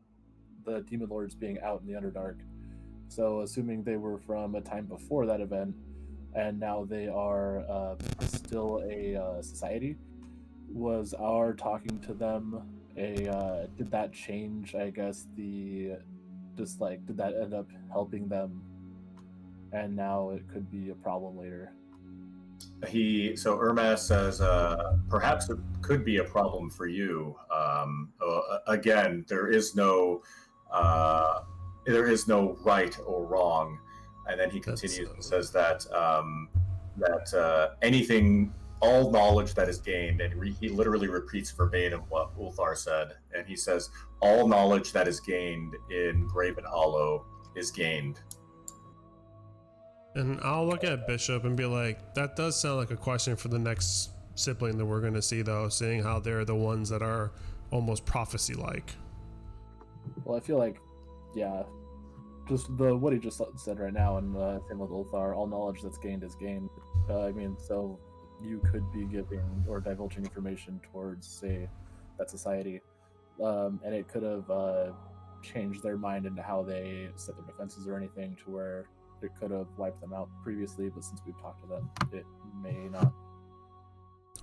Demon Lords being out in the Underdark. So, assuming they were from a time before that event, and now they are still a society, was our talking to them did that change? I guess did that end up helping them? And now it could be a problem later. So Ermas says, perhaps it could be a problem for you. Again, there is no right or wrong. And then he continues and says that anything, all knowledge that is gained, and he literally repeats verbatim what Ulthar said, and he says, all knowledge that is gained in GravenHollow is gained. And I'll look at Bishop and be like, that does sound like a question for the next sibling that we're going to see, though, seeing how they're the ones that are almost prophecy-like. Well, I feel like, yeah, just what he just said right now, and same with Ulthar, all knowledge that's gained is gained. I mean, so you could be giving or divulging information towards, say, that society, and it could have changed their mind into how they set their defenses or anything, to where it could have wiped them out previously, but since we've talked to them, it may not.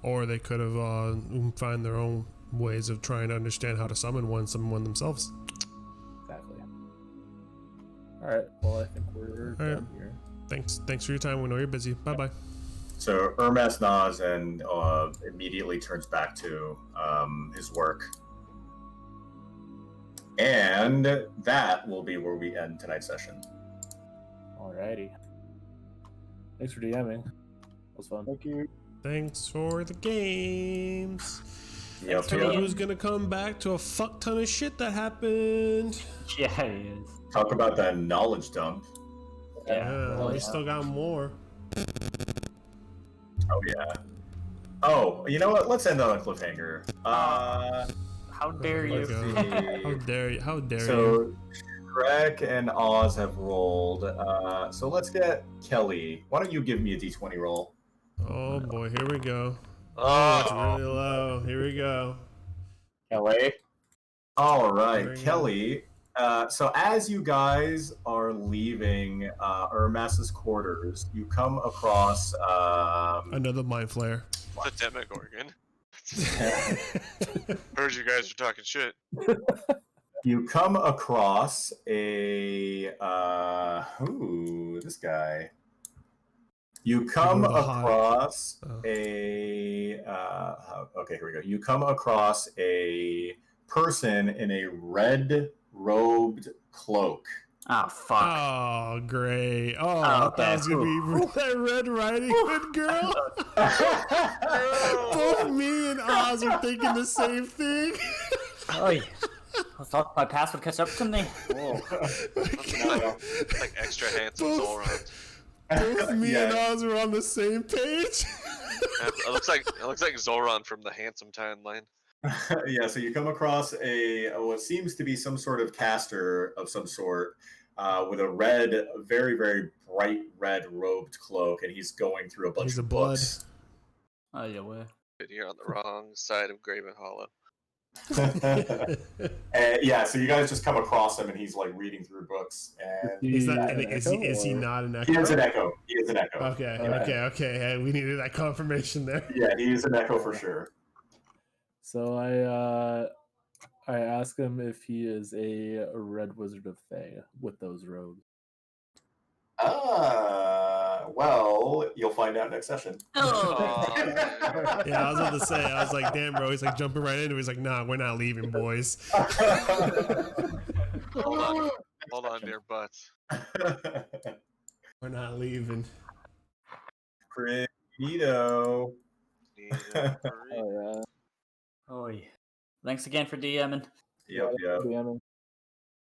Or they could have find their own ways of trying to understand how to summon one themselves. Exactly. All right. Well, I think we're done here. Thanks for your time. We know you're busy. Bye-bye. So Hermes nods and immediately turns back to his work. And that will be where we end tonight's session. Alrighty. Thanks for DMing. That was fun. Thank you. Thanks for the games. Yep. Who's gonna come back to a fuck ton of shit that happened? Yeah, he is. Talk about that knowledge dump. Yeah, we still got more. Oh yeah. Oh, you know what? Let's end on a cliffhanger. How dare you? How dare you? How dare you? So Shrek and Oz have rolled. So let's get Kelly. Why don't you give me a d20 roll? Oh boy, here we go. Oh, it's really low. Here we go. Kelly. All right, Very Kelly. So as you guys are leaving Hermes's quarters, you come across Another mind flare. The Demogorgon. Heard you guys are talking shit. you come across a this guy. You come People with a across Oh. a okay, here we go. You come across a person in a red robed cloak. Oh, fuck. Oh, great. Oh, Oh, I thought okay. it was gonna be that Red Riding Hood girl. Both me and Oz are thinking the same thing. Oh, yeah. I thought my past would catch up to me. Whoa. Like extra handsome Both- Zolron. Both me and Yeah. Oz are on the same page. It looks like Zolron from the Handsome timeline. Yeah, so you come across a what seems to be some sort of caster of some sort with a red, very, very bright red robed cloak, and he's going through a bunch He's a of blood. books. Oh, yeah, way. You're on the wrong side of GravenHollow. And yeah, so you guys just come across him, and he's like reading through books. And Is Yeah, that? an Is he echo, or- not an echo? he is an echo. He is an echo. Okay. Yeah. Okay. Hey, we needed that confirmation there. Yeah, he is an echo for sure. So I ask him if he is a red wizard of Thay with those robes. Well, you'll find out next session. Oh, Yeah, I was about to say. I was like, damn, bro. He's like jumping right into it. He's like, nah, we're not leaving, boys. Hold on, dear butts. We're not leaving. Pretito. Oh yeah. oh, yeah. Thanks again for DMing. Yep, yep. DMing.